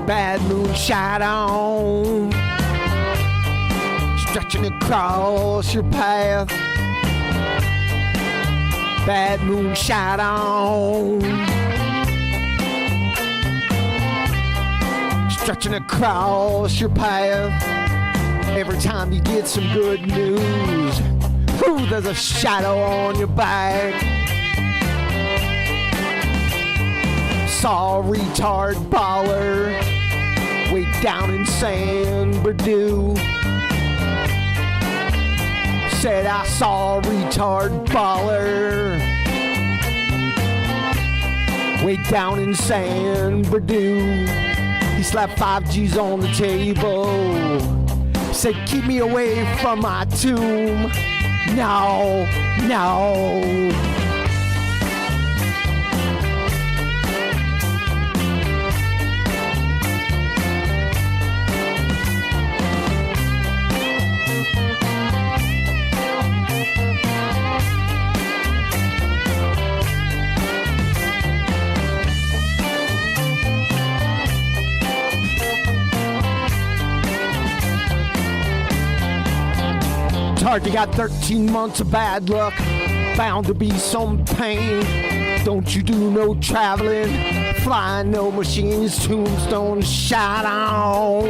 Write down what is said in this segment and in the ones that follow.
Bad moonshine on, stretching across your path. Bad moonshine on, stretching across your path. Every time you get some good news, ooh, there's a shadow on your back. Saw a retard baller way down in San Bernardino. Said I saw a retard baller way down in San Bernardino. He slapped 5 G's on the table. Said, keep me away from my tomb. No, no. Hard, you got 13 months of bad luck, bound to be some pain. Don't you do no traveling, flying no machines, tombstone shot on,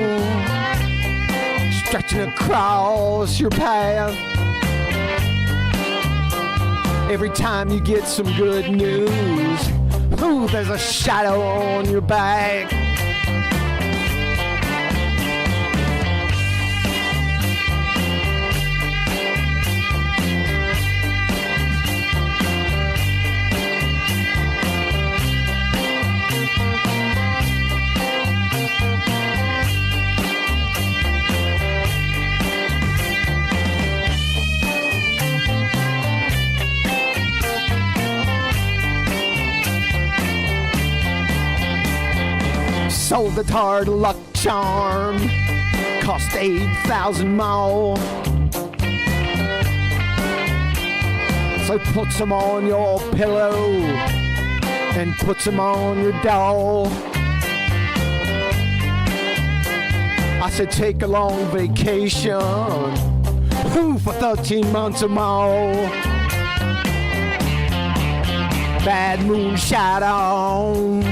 stretching across your path. Every time you get some good news, ooh, there's a shadow on your back. Sold the hard luck charm, cost 8,000 more. So put some on your pillow and put some on your doll. I said take a long vacation, ooh, for 13 months or more. Bad moonshine on,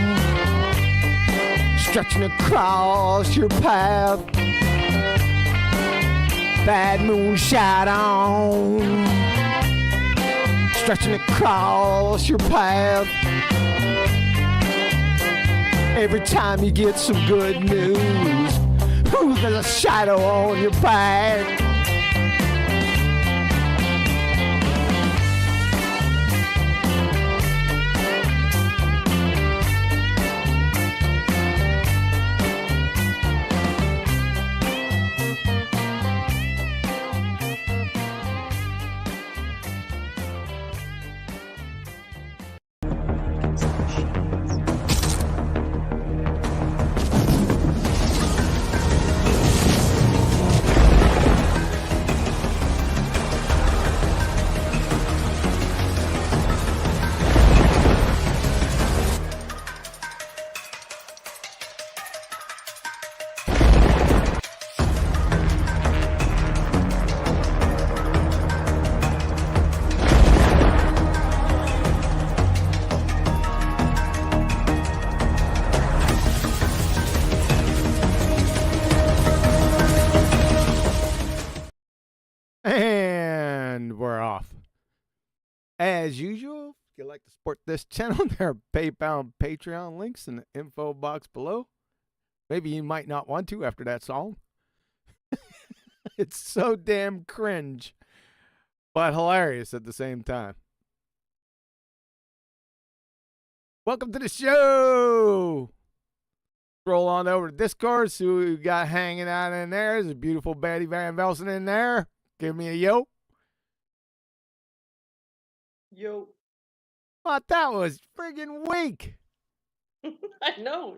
stretching across your path. Bad moonshine on, stretching across your path. Every time you get some good news, ooh, there's a shadow on your back. And we're off. As usual, if you'd like to support this channel, there are PayPal and Patreon links in the info box below. Maybe you might not want to after that song. It's so damn cringe, but hilarious at the same time. Welcome to the show. Scroll on over to Discord, see what we got hanging out in there. There's a beautiful Betty Van Velsen in there. Give me a yo. Yo. Thought that was friggin' weak. I know.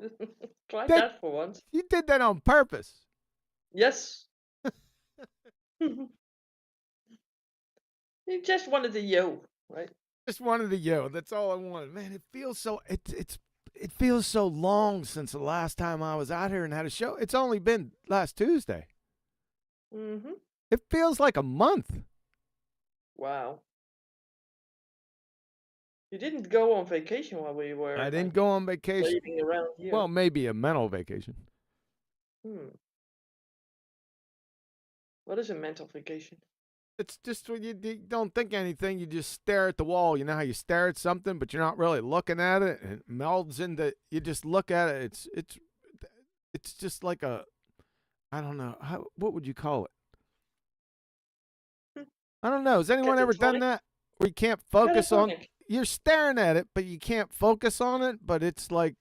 Try that for once. You did that on purpose. Yes. You just wanted the yo, right? Just wanted the yo. That's all I wanted. Man, it feels so. It feels so long since the last time I was out here and had a show. It's only been last Tuesday. Mm-hmm. It feels like a month. Wow. You didn't go on vacation while we were I didn't go on vacation. waiting around here. Well, maybe a mental vacation. What is a mental vacation? It's just when you don't think anything, you just stare at the wall. You know how you stare at something, but you're not really looking at it, and it melds into. You just look at it. It's just like a. I don't know. What would you call it? I don't know. Has anyone ever done that? Where you can't focus on. You're staring at it, but you can't focus on it. But it's like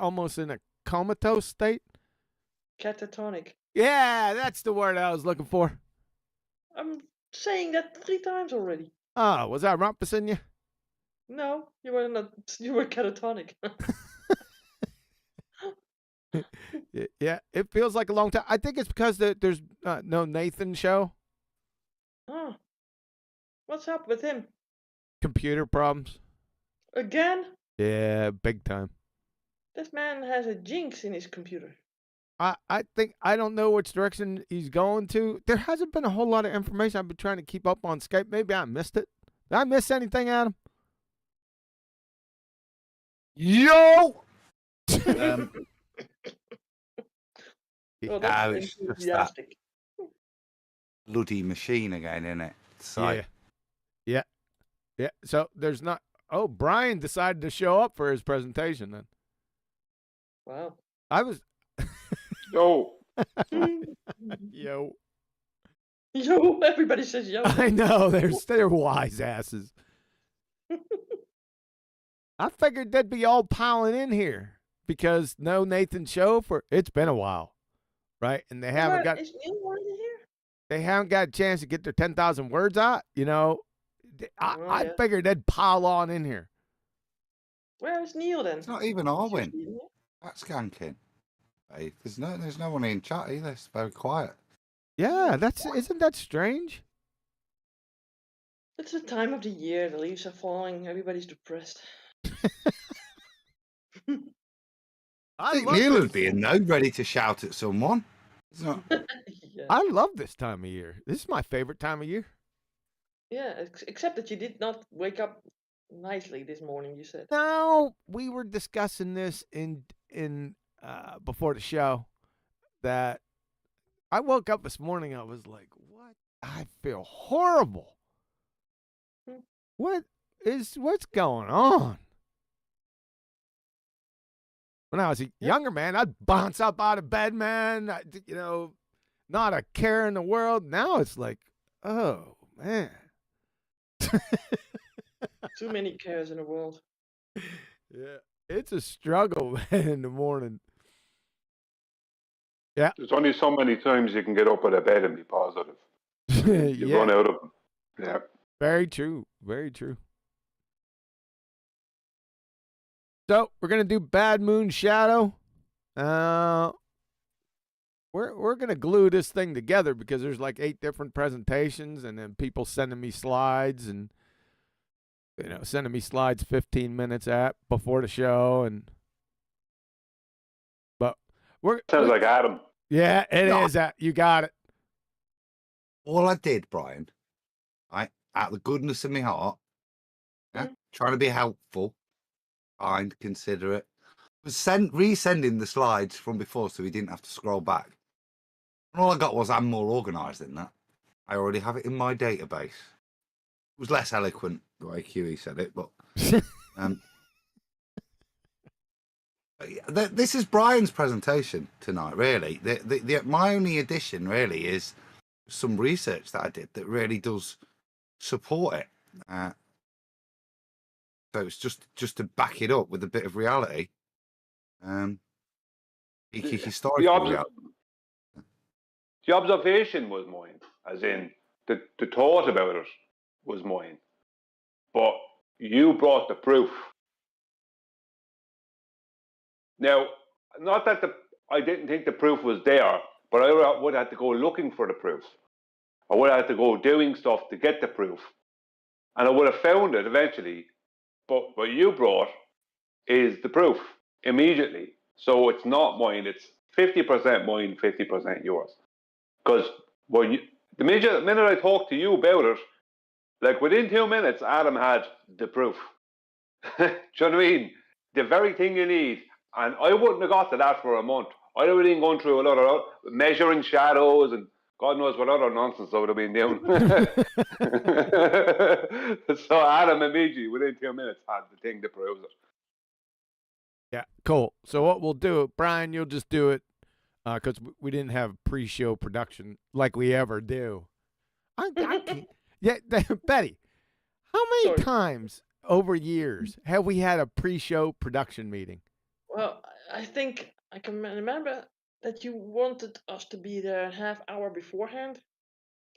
almost in a comatose state. Catatonic. Yeah, that's the word I was looking for. I'm saying that 3 times already. Oh, was I rumpusing you? No, you were not. You were catatonic. Yeah, it feels like a long time. I think it's because there's no Nathan show. Oh, what's up with him? Computer problems. Again? Yeah, big time. This man has a jinx in his computer. I think I don't know which direction he's going to. There hasn't been a whole lot of information. I've been trying to keep up on Skype. Maybe I missed it. Did I miss anything, Adam? Yo! Well, it's just that bloody machine again, isn't it? It's like... Yeah. So there's not. Oh, Brian decided to show up for his presentation then. Wow. I was. Yo. Yo. Yo. Everybody says yo. I know. They're wise asses. I figured they'd be all piling in here because no Nathan show for. It's been a while, right? And they haven't got. Is Neil already here? They haven't got a chance to get their 10,000 words out. You know, I figured they'd pile on in here. Where is Neil then? It's not even Arwen. That's skanking. Hey, there's no one in chat either. It's very quiet. Yeah, isn't that strange? It's the time of the year. The leaves are falling. Everybody's depressed. I think Neil would be in though, ready to shout at someone. Yeah. I love this time of year. This is my favorite time of year. Yeah, except that you did not wake up nicely this morning, you said. No, we were discussing this in before the show that I woke up this morning. I was like, what? I feel horrible. What's going on? When I was a younger man, I'd bounce up out of bed, man. Not a care in the world. Now it's like, oh, man. Too many cares in the world. Yeah, it's a struggle, man, in the morning. Yeah. There's only so many times you can get up out of bed and be positive. You run out of them. Yeah. Very true. Very true. So we're gonna do Bad Moon Shadow. We're gonna glue this thing together because there's like 8 different presentations, and then people sending me slides and sending me slides 15 minutes before the show, but sounds like Adam. Yeah, it is that. You got it. All I did, Brian, out of the goodness of my heart, trying to be helpful, kind, considerate, was resending the slides from before so we didn't have to scroll back. And all I got was, I'm more organised than that. I already have it in my database. It was less eloquent the way QE said it, but this is Brian's presentation tonight, really. My only addition, really, is some research that I did that really does support it. So it's just to back it up with a bit of reality. Historical reality. The observation was mine, as in the thought about it was mine. But you brought the proof. Now, not that I didn't think the proof was there, but I would have to go looking for the proof. I would have to go doing stuff to get the proof. And I would have found it eventually. But what you brought is the proof immediately. So it's not mine. It's 50% mine, 50% yours. Because the minute I talked to you about it, like within 2 minutes, Adam had the proof. Do you know what I mean? The very thing you need. And I wouldn't have got to that for a month. I'd have been going through a lot of measuring shadows and God knows what other nonsense I would have been doing. So Adam immediately, within 2 minutes, had the thing that proves it. Yeah, cool. So what we'll do, Brian, you'll just do it because we didn't have pre-show production like we ever do. I can't. Yeah, Betty, how many times over years have we had a pre-show production meeting? Well, I think I can remember that you wanted us to be there a half hour beforehand.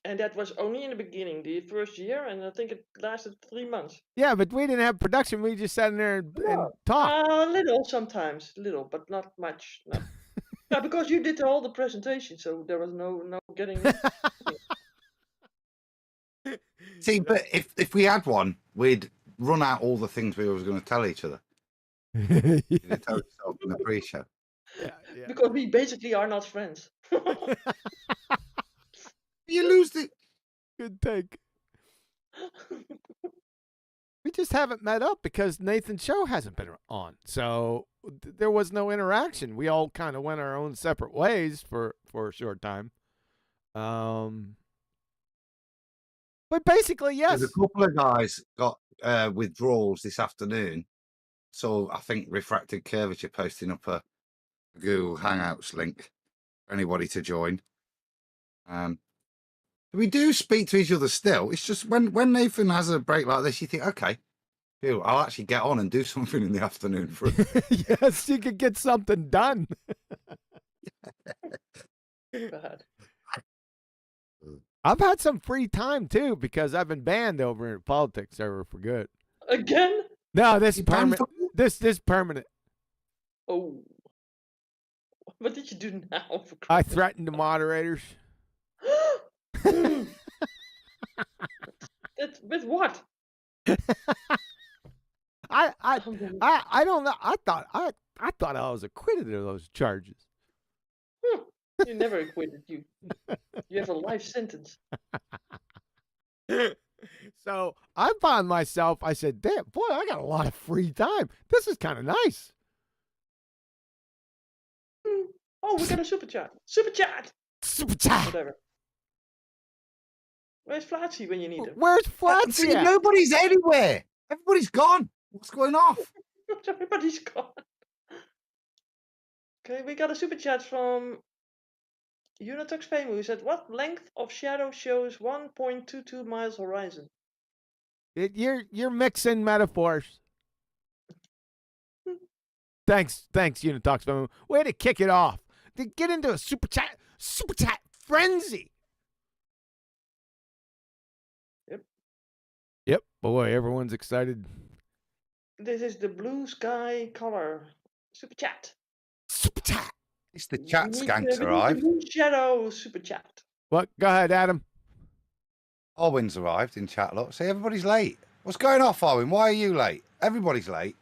And that was only in the beginning, the first year, and I think it lasted 3 months. Yeah, but we didn't have production. We just sat in there and talked. A little sometimes, but not much. No. Yeah, because you did all the presentation, so there was no getting. See, but if we had one, we'd run out all the things we were going to tell each other. You tell yourself in the pre-show. Yeah. Because we basically are not friends. You lose the good take. We just haven't met up because Nathan's show hasn't been on, so there was no interaction. We all kind of went our own separate ways for a short time. But basically, yes. There's a couple of guys got withdrawals this afternoon. So I think Refracted Curvature posting up a Google Hangouts link for anybody to join. We do speak to each other still. It's just when Nathan has a break like this, you think, okay, phew, I'll actually get on and do something in the afternoon for yes, you could get something done. Bad. I've had some free time too because I've been banned over in politics server for good. Again? No, this is permanent. This is permanent. Oh. What did you do now? I threatened the moderators. That's with what? I don't know. I thought I was acquitted of those charges. You never acquitted you. You have a life sentence. So I found myself, I said, damn, boy, I got a lot of free time. This is kind of nice. Oh, we got a super chat. Super chat. Super chat. Whatever. Where's Flatsy when you need him? Where's Flatsy? Nobody's anywhere. Everybody's gone. What's going off? Everybody's gone. Okay, we got a super chat from Unitox Fame, who said, what length of shadow shows 1.22 miles horizon? You're mixing metaphors. Thanks, Unitox Fame. Way to kick it off. To get into a super chat frenzy. Yep, boy, everyone's excited. This is the blue sky color. Super chat. Super chat. It's the chat skanks arrived. Blue shadow super chat. What? Go ahead, Adam. Arwin's arrived in chat. Look, see, everybody's late. What's going off, Arwin? Why are you late? Everybody's late.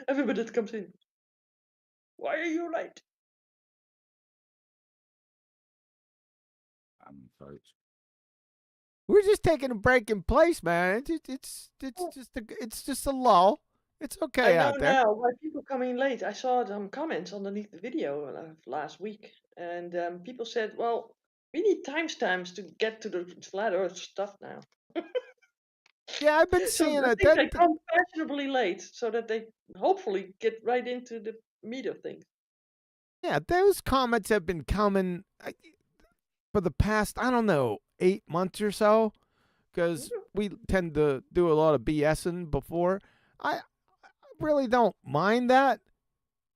Everybody that comes in. Why are you late? Folks. We're just taking a break in place, man. It's just a lull. It's okay out there. Now why people come in late. I saw some comments underneath the video last week, and people said, "Well, we need timestamps to get to the flat Earth stuff now." Yeah, I've been seeing it. They come fashionably late so that they hopefully get right into the meat of things. Yeah, those comments have been coming for the past, I don't know, 8 months or so, because we tend to do a lot of BSing before. I really don't mind that.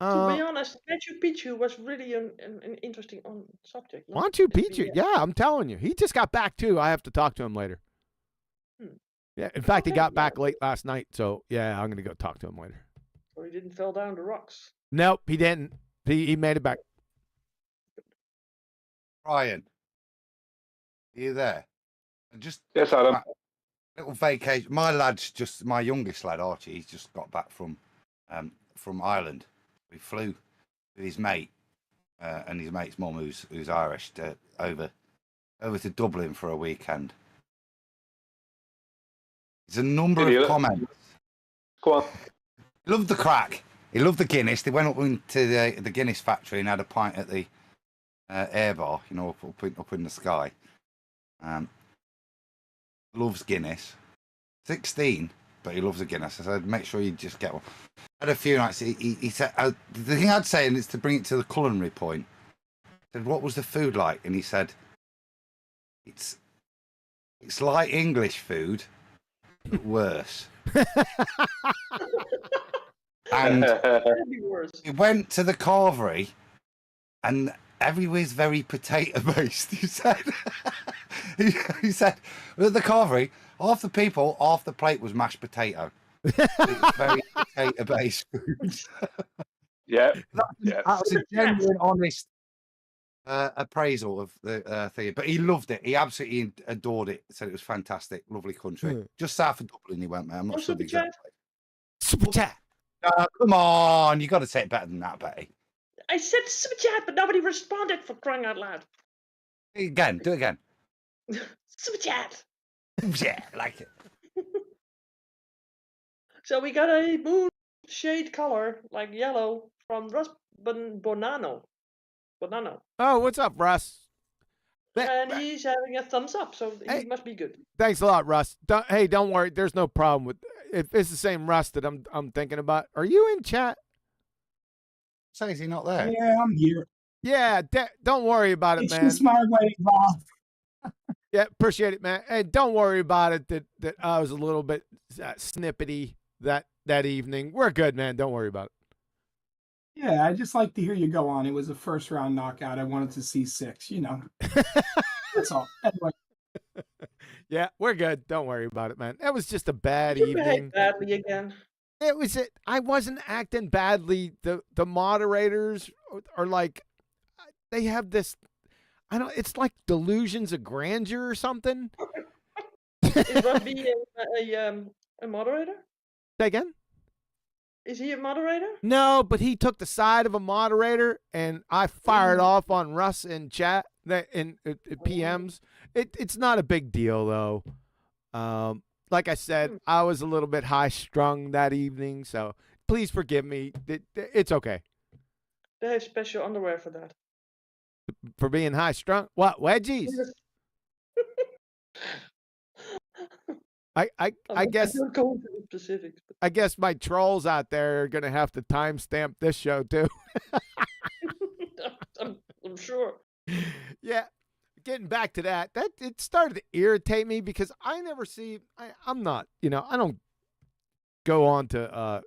To be honest, Machu Picchu was really an interesting subject. Machu Picchu, yeah, I'm telling you. He just got back, too. I have to talk to him later. Yeah, in fact, he got back late last night, so, yeah, I'm going to go talk to him later. Or he didn't fall down the rocks. Nope, he didn't. He made it back. Brian, are you there? Just Yes, Adam. little vacation. My youngest lad Archie. He's just got back from Ireland. We flew with his mate and his mate's mum, who's Irish, over to Dublin for a weekend. There's a number of comments. Go on. He loved the crack. He loved the Guinness. They went up into the Guinness factory and had a pint at the air bar, up in the sky. Loves Guinness. 16, but he loves a Guinness. I said, make sure you just get one. Had a few nights. He said, the thing I'd say, and it's to bring it to the culinary point. I said, what was the food like? And he said, it's like English food, but worse. And he went to the carvery, and everywhere's very potato based. He said, he said, at the carvery, half the people, half the plate was mashed potato. It's very potato based food. Yeah, that was a genuine, honest appraisal of the thing. But he loved it. He absolutely adored it. Said it was fantastic, lovely country. Just south of Dublin, he went, man. I'm not sure the exact place. Super chat. Come on, you got to say it better than that, Betty. I said super chat, but nobody responded, for crying out loud. Do it again. Super chat. Yeah, I like it. So we got a moon shade color, like yellow, from Russ Bonanno. Oh, what's up, Russ? And he's having a thumbs up, so he must be good. Thanks a lot, Russ. Don't worry. There's no problem with if it's the same Russ that I'm thinking about. Are you in chat? So is he not there? Yeah, I'm here. Yeah, don't worry about it, It's man. just my way, Bob. Yeah, appreciate it, man. Hey, don't worry about it. That I was a little bit snippety that evening. We're good, man. Don't worry about it. Yeah, I just like to hear you go on. It was a first round knockout. I wanted to see 6, That's all. Anyway. Yeah, we're good. Don't worry about it, man. It was just a bad You evening. behaved badly again. It was it. I wasn't acting badly. The moderators are like, they have this. I don't. It's like delusions of grandeur or something. Is Rusby a moderator? Say again? Is he a moderator? No, but he took the side of a moderator, and I fired off on Russ in chat in PMs. It's not a big deal though. Like I said, I was a little bit high strung that evening, so please forgive me. It's okay. They have special underwear for that. For being high strung? What, wedgies? I guess don't go into the specifics. But... I guess my trolls out there are gonna have to timestamp this show too. I'm sure. Yeah. Getting back to that it started to irritate me because I never see. I'm not. I don't go on to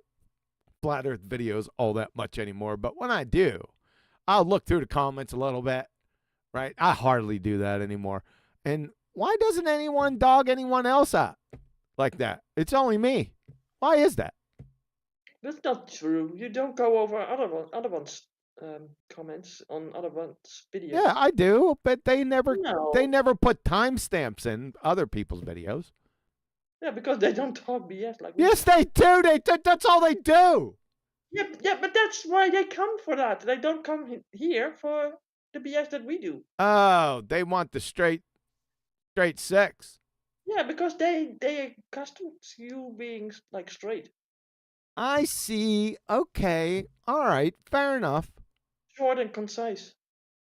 flat Earth videos all that much anymore. But when I do, I'll look through the comments a little bit. Right? I hardly do that anymore. And why doesn't anyone dog anyone else out like that? It's only me. Why is that? That's not true. You don't go over other ones' comments on other ones' videos. Yeah, I do, but they never put timestamps in other people's videos. Yeah, because they don't talk BS like. Yes, they do. That's all they do. Yeah, but that's why they come for that. They don't come here for the BS that we do. Oh, they want the straight sex. Yeah, because they accustomed to you being like straight. I see. Okay. All right. Fair enough. Short and concise.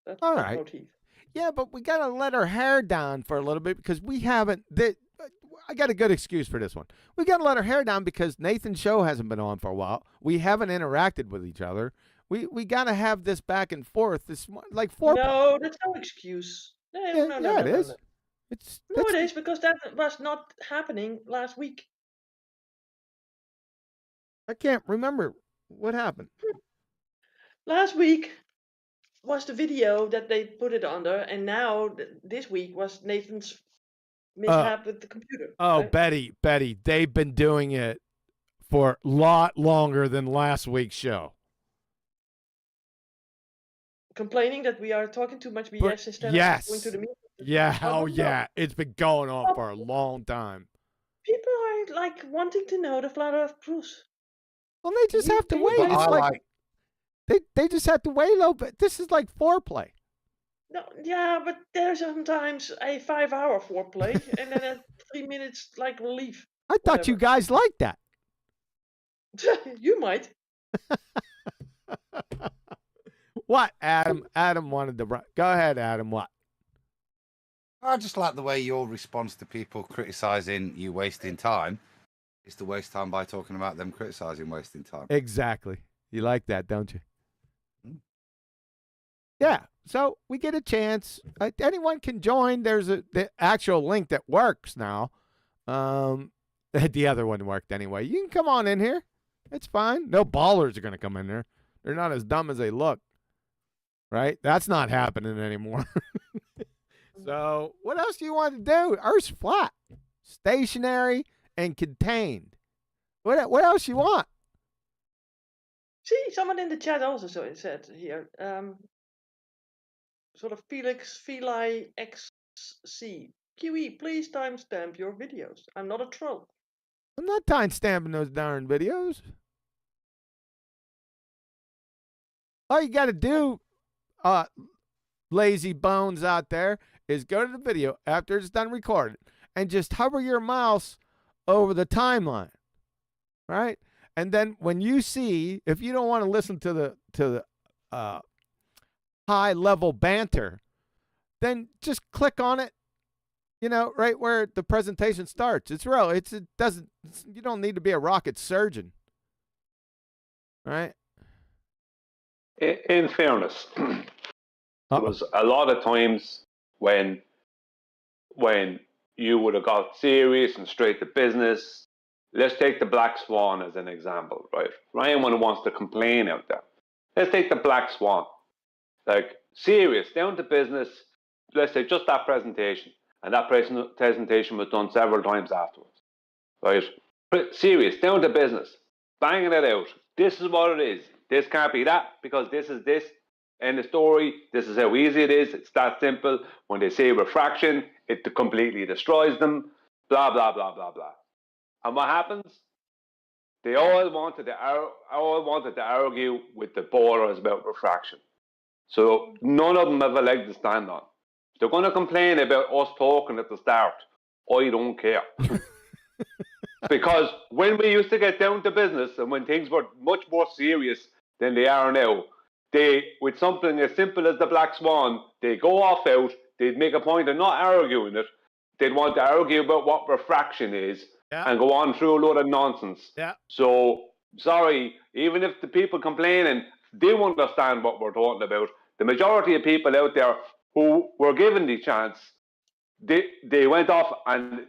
That's all the right. motif. Yeah, but we got to let our hair down for a little bit because we haven't. I got a good excuse for this one. We got to let our hair down because Nathan's show hasn't been on for a while. We haven't interacted with each other. We got to have this back and forth. This like four. No, that's no excuse. No, it is. No, it is because that was not happening last week. I can't remember what happened. Last week was the video that they put it under, and now this week was Nathan's mishap with the computer. Oh, right? Betty, they've been doing it for a lot longer than last week's show. complaining that we are talking too much BS instead of going to the meeting. Yeah, No, oh no, no. yeah. It's been going on Oh. for a long time. People are like wanting to know the flat Earth proofs. Well, they just have to wait. But It's I like they just have to wait a little bit. This is like foreplay. No, yeah, but there's sometimes a 5-hour foreplay and then a 3 minutes like relief. I thought you guys liked that. You might. What, Adam? Adam wanted to go ahead, Adam. What? I just like the way your response to people criticizing you wasting time is to waste time by talking about them criticizing wasting time. Exactly. You like that, don't you? Yeah. So we get a chance. Anyone can join. There's the actual link that works now. The other one worked anyway. You can come on in here. It's fine. No ballers are going to come in there. They're not as dumb as they look. Right? That's not happening anymore. So what else do you want to do? Earth's flat, stationary, and contained. What else you want? See, someone in the chat also said here, sort of Felix Feli XC. Kiwi, please timestamp your videos. I'm not a troll. I'm not timestamping those darn videos. All you got to do, lazy bones out there, is go to the video after it's done recording and just hover your mouse over the timeline, right? And then when you see, if you don't want to listen to the high level banter, then just click on it, right where the presentation starts. It's real. You don't need to be a rocket surgeon, right? In fairness, there was a lot of times when you would have got serious and straight to business. Let's take the black swan as an example, right? For anyone who wants to complain out there, let's take the black swan. Like, serious, down to business. Let's say just that presentation. And that presentation was done several times afterwards, right? Serious, down to business. Banging it out. This is what it is. This can't be that because this is this. End of story. This is how easy it is. It's that simple. When they say refraction, it completely destroys them. Blah, blah, blah, blah, blah. And what happens? They all wanted to argue with the borders about refraction. So none of them have a leg to stand on. They're going to complain about us talking at the start. I don't care. Because when we used to get down to business and when things were much more serious than they are now, with something as simple as the black swan, they go off out, they'd make a point of not arguing it. They'd want to argue about what refraction is and go on through a load of nonsense. Yeah. So, sorry, even if the people complaining do understand what we're talking about, the majority of people out there who were given the chance, they went off and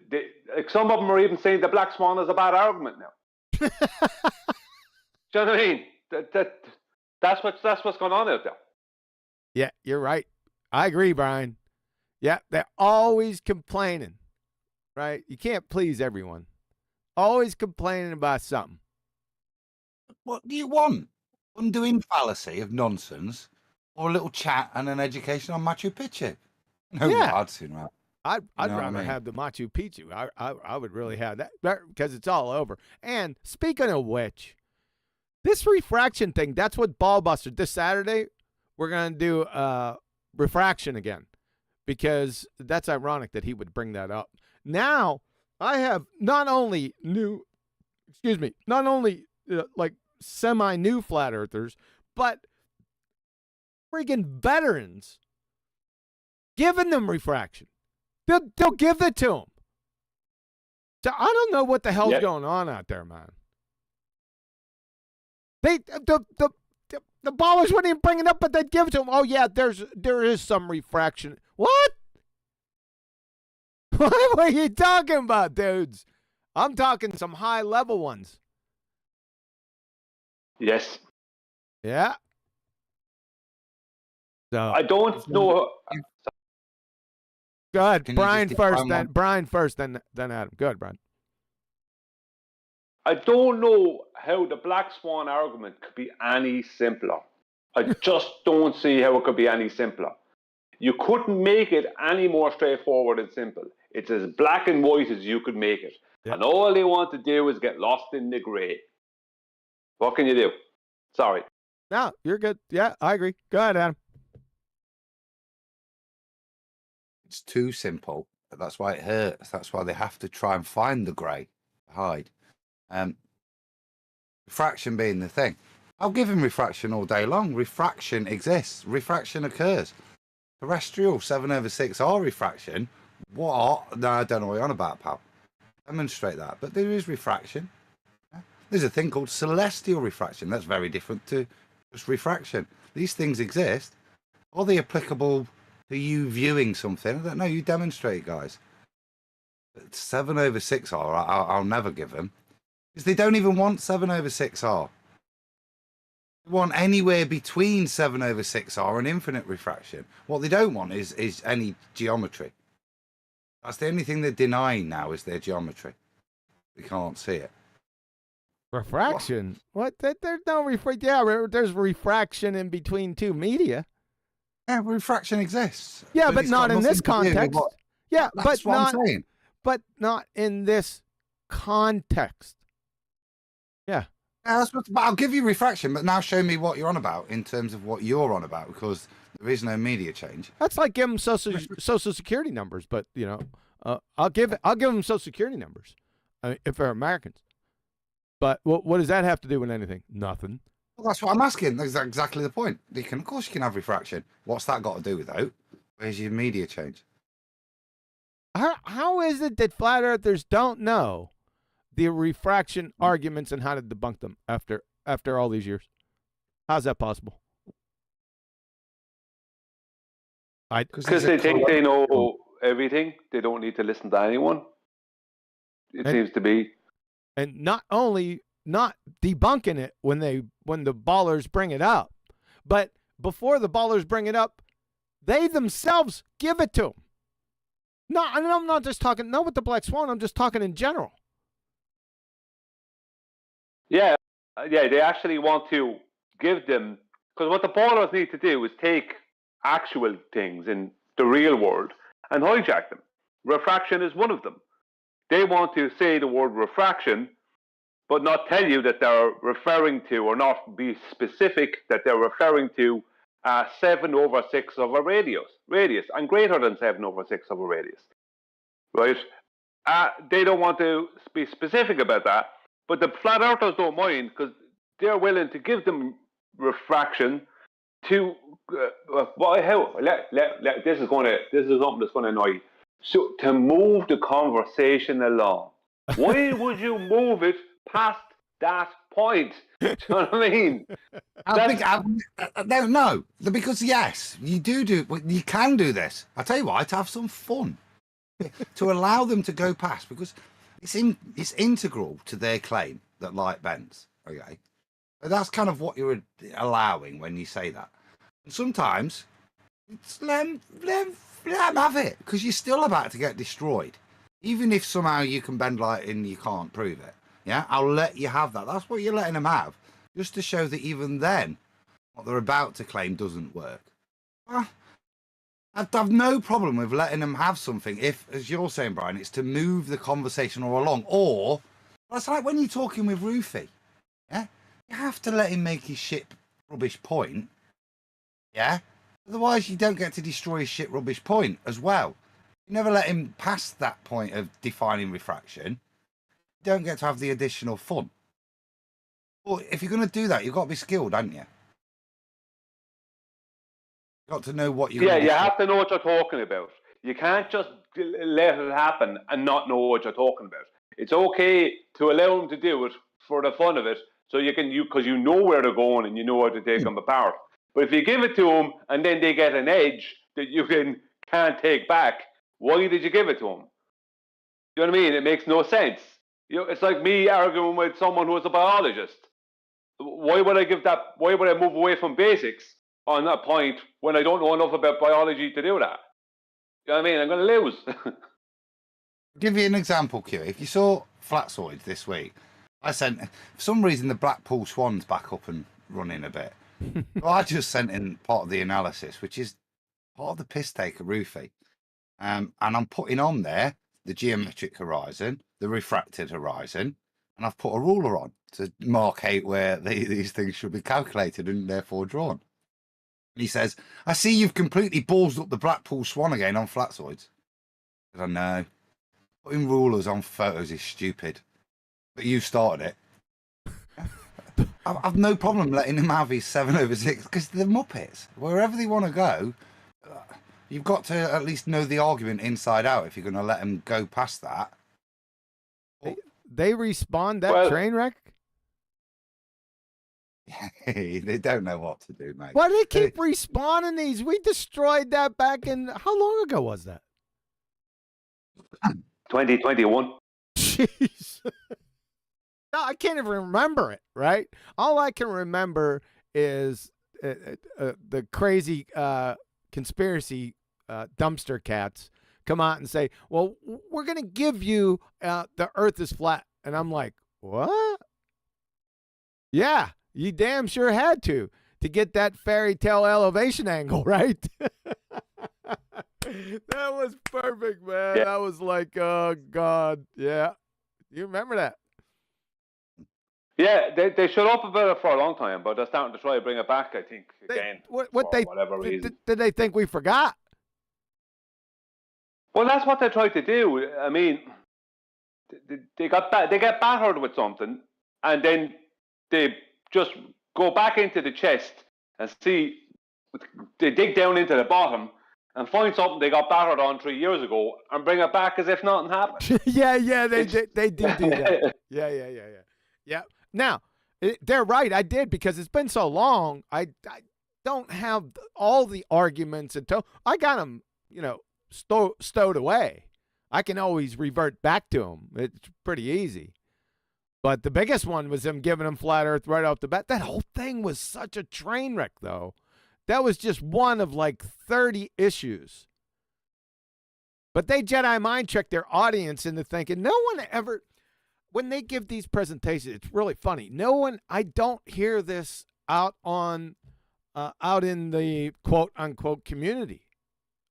like some of them are even saying the black swan is a bad argument now. Do you know what I mean? That's what's going on out there. Yeah, you're right. I agree, Brian. Yeah, they're always complaining, right? You can't please everyone. Always complaining about something. What do you want? Undoing fallacy of nonsense or a little chat and an education on Machu Picchu? No, Yeah. I'd sooner have. I'd know what I rather mean? have the Machu Picchu. I would really have that because it's all over. And speaking of which, this refraction thing, that's what BALLBUSTERS, this Saturday, we're going to do refraction again because that's ironic that he would bring that up. Now, I have not only like semi-new flat earthers, but friggin' veterans giving them refraction. They'll give it to them. So I don't know what the hell's going on out there, man. The ballers wouldn't even bring it up, but they'd give it to them. Oh yeah, there is some refraction. What? What are you talking about, dudes? I'm talking some high level ones. Yes. Yeah. So I don't know. go ahead, Can you Brian just first, define then one? Brian first, then Adam. Go ahead, Brian. I don't know how the black swan argument could be any simpler. I just don't see how it could be any simpler. You couldn't make it any more straightforward and simple. It's as black and white as you could make it. Yep. And all they want to do is get lost in the grey. What can you do? Sorry. No, you're good. Yeah, I agree. Go ahead, Adam. It's too simple. That's why it hurts. That's why they have to try and find the grey to hide. Refraction being the thing. I'll give him refraction all day long. Refraction exists. Refraction occurs. Terrestrial 7/6 refraction. What? No, I don't know what you're on about, pal. Demonstrate that. But there is refraction. There's a thing called celestial refraction. That's very different to just refraction. These things exist. Are they applicable to you viewing something? I don't know. You demonstrate, guys. 7/6 I'll never give them. Because they don't even want 7/6 They want anywhere between 7/6 and infinite refraction. What they don't want is any geometry. That's the only thing they're denying now is their geometry. We can't see it. Refraction? What? There's no refraction. Yeah, there's refraction in between two media. Yeah, refraction exists. Yeah, but it's not got in this nothing to do with context. what- Yeah, That's what I'm saying. but not in this context. Yeah. Yeah, but I'll give you refraction, but now show me what you're on about in terms of what you're on about, because there is no media change. That's like giving them social security numbers, but I'll give them social security numbers if they're Americans. But what does that have to do with anything? Nothing. Well, that's what I'm asking. That's exactly the point. Of course, you can have refraction. What's that got to do with that? Where's your media change? How is it that flat earthers don't know the refraction arguments and how to debunk them after all these years? How's that possible? Because they think they know everything. They don't need to listen to anyone. It seems to be. And not only not debunking it when the ballers bring it up, but before the ballers bring it up, they themselves give it to them. No, and I'm not just talking, not with the Black Swan, I'm just talking in general. Yeah, they actually want to give them, because what the ballers need to do is take actual things in the real world and hijack them. Refraction is one of them. They want to say the word refraction, but not tell you that they're referring to, or not be specific that they're referring to 7/6 of a radius, and greater than 7/6 of a radius, right? They don't want to be specific about that, but the flat earthers don't mind because they're willing to give them refraction to. This is something that's going to annoy you. So to move the conversation along, why would you move it past that point? Do you know what I mean? No, because yes, you can do this. I tell you what, to have some fun, to allow them to go past, because it's integral to their claim that light bends. Okay, but that's kind of what you're allowing when you say that. And sometimes it's let them have it, because you're still about to get destroyed. Even if somehow you can bend light and you can't prove it, yeah, I'll let you have that. That's what you're letting them have, just to show that even then, what they're about to claim doesn't work. I've no problem with letting them have something if, as you're saying, Brian, it's to move the conversation all along. Or, it's like when you're talking with Rufy, yeah, you have to let him make his shit rubbish point, yeah? Otherwise, you don't get to destroy his shit rubbish point as well. You never let him pass that point of defining refraction. You don't get to have the additional fun. Well, if you're going to do that, you've got to be skilled, haven't you? You've got to know what you're you have to know what you're talking about. You can't just let it happen and not know what you're talking about. It's okay to allow them to do it for the fun of it, so because you know where they're going and you know how to take them apart. But if you give it to them and then they get an edge that you can't take back, why did you give it to them? You know what I mean? It makes no sense. It's like me arguing with someone who is a biologist. Why would I move away from basics on that point when I don't know enough about biology to do that? You know what I mean? I'm going to lose. Give you an example, Q. If you saw Flatsoids this week, I sent, for some reason, the Blackpool Swans back up and running a bit. Well, I just sent in part of the analysis, which is part of the piss taker roofie. And I'm putting on there the geometric horizon, the refracted horizon, and I've put a ruler on to mark out where these things should be calculated and therefore drawn. And he says, I see you've completely ballsed up the Blackpool Swan again on flatsoids. I said, I know. Putting rulers on photos is stupid. But you started it. I've no problem letting him have his 7/6 because they're Muppets. Wherever they want to go, you've got to at least know the argument inside out if you're going to let them go past that. They respawned that train wreck? They don't know what to do, mate. Why do they keep respawning these? We destroyed that back in... How long ago was that? 2021. Jeez. No, I can't even remember it, right? All I can remember is the crazy conspiracy dumpster cats come out and say, well, we're going to give you the earth is flat. And I'm like, what? Yeah, you damn sure had to get that fairy tale elevation angle, right? That was perfect, man. Yeah. That was like, oh, God. Yeah. You remember that? Yeah, they shut up about it for a long time, but they're starting to try to bring it back, I think, again. Whatever reason. Did they think we forgot? Well, that's what they tried to do. I mean, they get battered with something, and then they just go back into the chest and see. They dig down into the bottom and find something they got battered on 3 years ago and bring it back as if nothing happened. Yeah, they do that. Yeah. Now, they're right. I did because it's been so long. I don't have all the arguments until I got them, stowed away. I can always revert back to them. It's pretty easy. But the biggest one was them giving them flat earth right off the bat. That whole thing was such a train wreck, though. That was just one of like 30 issues. But they Jedi mind tricked their audience into thinking no one ever, when they give these presentations, it's really funny. I don't hear this out in the quote unquote community.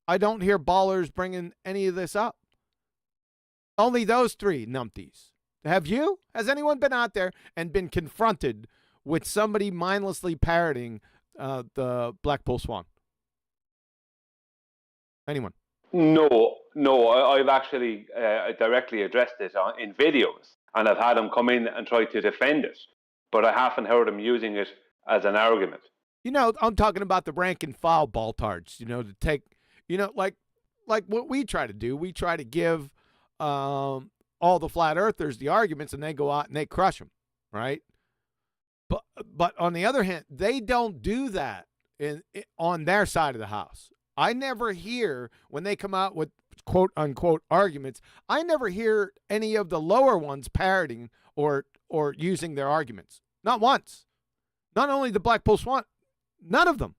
I don't hear ballers bringing any of this up. Only those three numpties. Have you? Has anyone been out there and been confronted with somebody mindlessly parroting the Blackpool Swan? Anyone? No. I've actually directly addressed it in videos, and I've had them come in and try to defend it, but I haven't heard them using it as an argument. I'm talking about the rank and file baltards, to take, like what we try to do. We try to give all the flat earthers the arguments, and they go out and they crush them, right? But on the other hand, they don't do that on their side of the house. I never hear, when they come out with quote unquote arguments, I never hear any of the lower ones parroting or using their arguments. Not once. Not only the Blackpool Swan, none of them.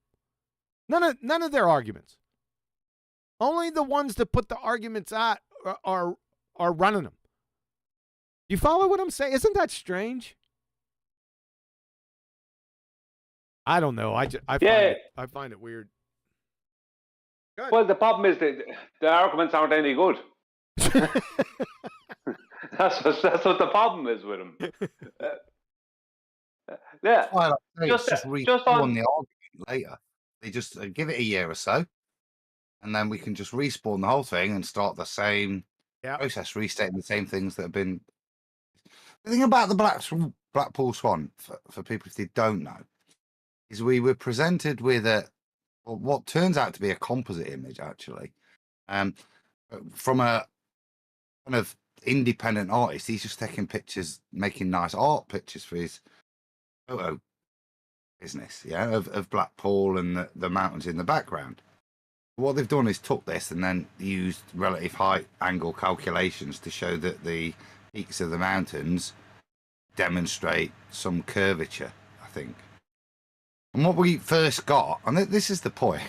None of their arguments. Only the ones that put the arguments out are running them. You follow what I'm saying? Isn't that strange? I don't know. I find it weird. Well, the problem is that the arguments aren't any good. That's what the problem is with them. Yeah. Well, just on the argument later. They just give it a year or so, and then we can just respawn the whole thing and start the same process, restating the same things that have been. The thing about the Blackpool Swan, for people if they don't know, is we were presented with what turns out to be a composite image, actually, from a kind of independent artist. He's just taking pictures, making nice art pictures for his photo business, of Blackpool and the mountains in the background. What they've done is took this and then used relative height angle calculations to show that the peaks of the mountains demonstrate some curvature, I think. And what we first got, and this is the point,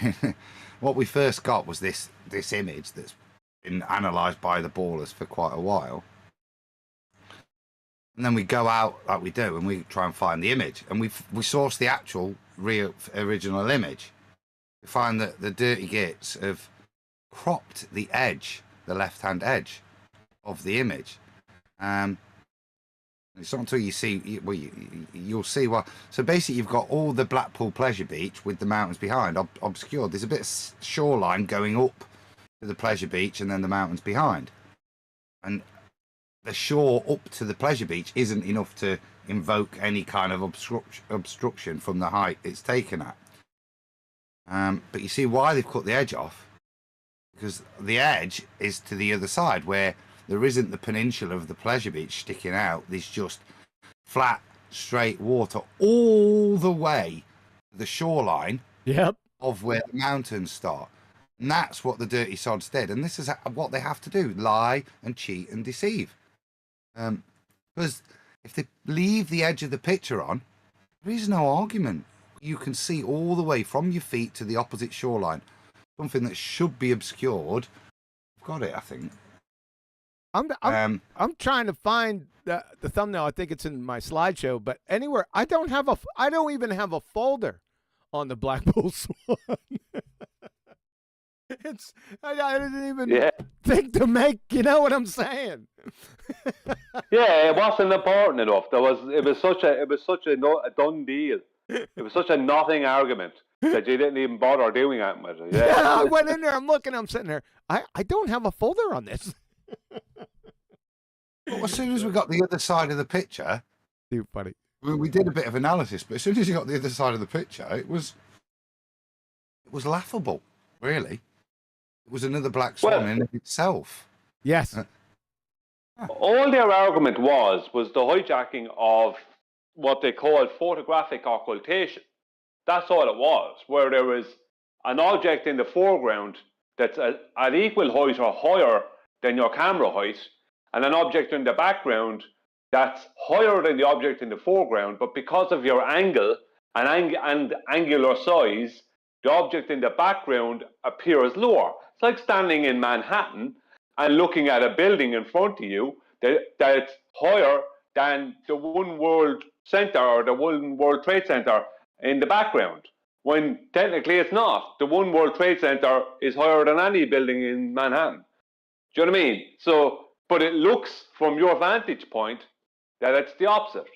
what we first got was this image that's been analysed by the ballers for quite a while. And then we go out like we do, and we try and find the image, and we source the actual real original image. We find that the dirty gits have cropped the edge, the left-hand edge of the image. It's not until you see, well, you'll see what. So basically, you've got all the Blackpool Pleasure Beach with the mountains behind obscured. There's a bit of shoreline going up to the Pleasure Beach, and then the mountains behind. And the shore up to the Pleasure Beach isn't enough to invoke any kind of obstruction from the height it's taken at. But you see why they've cut the edge off, because the edge is to the other side where there isn't the peninsula of the Pleasure Beach sticking out. There's just flat, straight water all the way to the shoreline of where the mountains start. And that's what the dirty sods did. And this is what they have to do: lie and cheat and deceive. Because if they leave the edge of the picture on, there is no argument. You can see all the way from your feet to the opposite shoreline. Something that should be obscured. I've got it, I think. I'm trying to find the thumbnail. I think it's in my slideshow, but anywhere I don't even have a folder on the Blackpool Swan. I didn't even think to make. You know what I'm saying? Yeah, it wasn't important enough. It was such a done deal. It was such a nothing argument that you didn't even bother doing that much. Yeah, I went in there. I'm looking. I'm sitting there. I don't have a folder on this. Well, as soon as we got the other side of the picture, too funny. We did a bit of analysis, but as soon as you got the other side of the picture, it was laughable. Really, it was another black swan in itself. Yes. All their argument was the hijacking of what they called photographic occultation. That's all it was, where there was an object in the foreground that's at equal height or higher than your camera height, and an object in the background that's higher than the object in the foreground, but because of your angle and angular size, the object in the background appears lower. It's like standing in Manhattan and looking at a building in front of you that's higher than the One World Center or the One World Trade Center in the background, when technically it's not. The One World Trade Center is higher than any building in Manhattan. Do you know what I mean? So, but it looks from your vantage point that it's the opposite.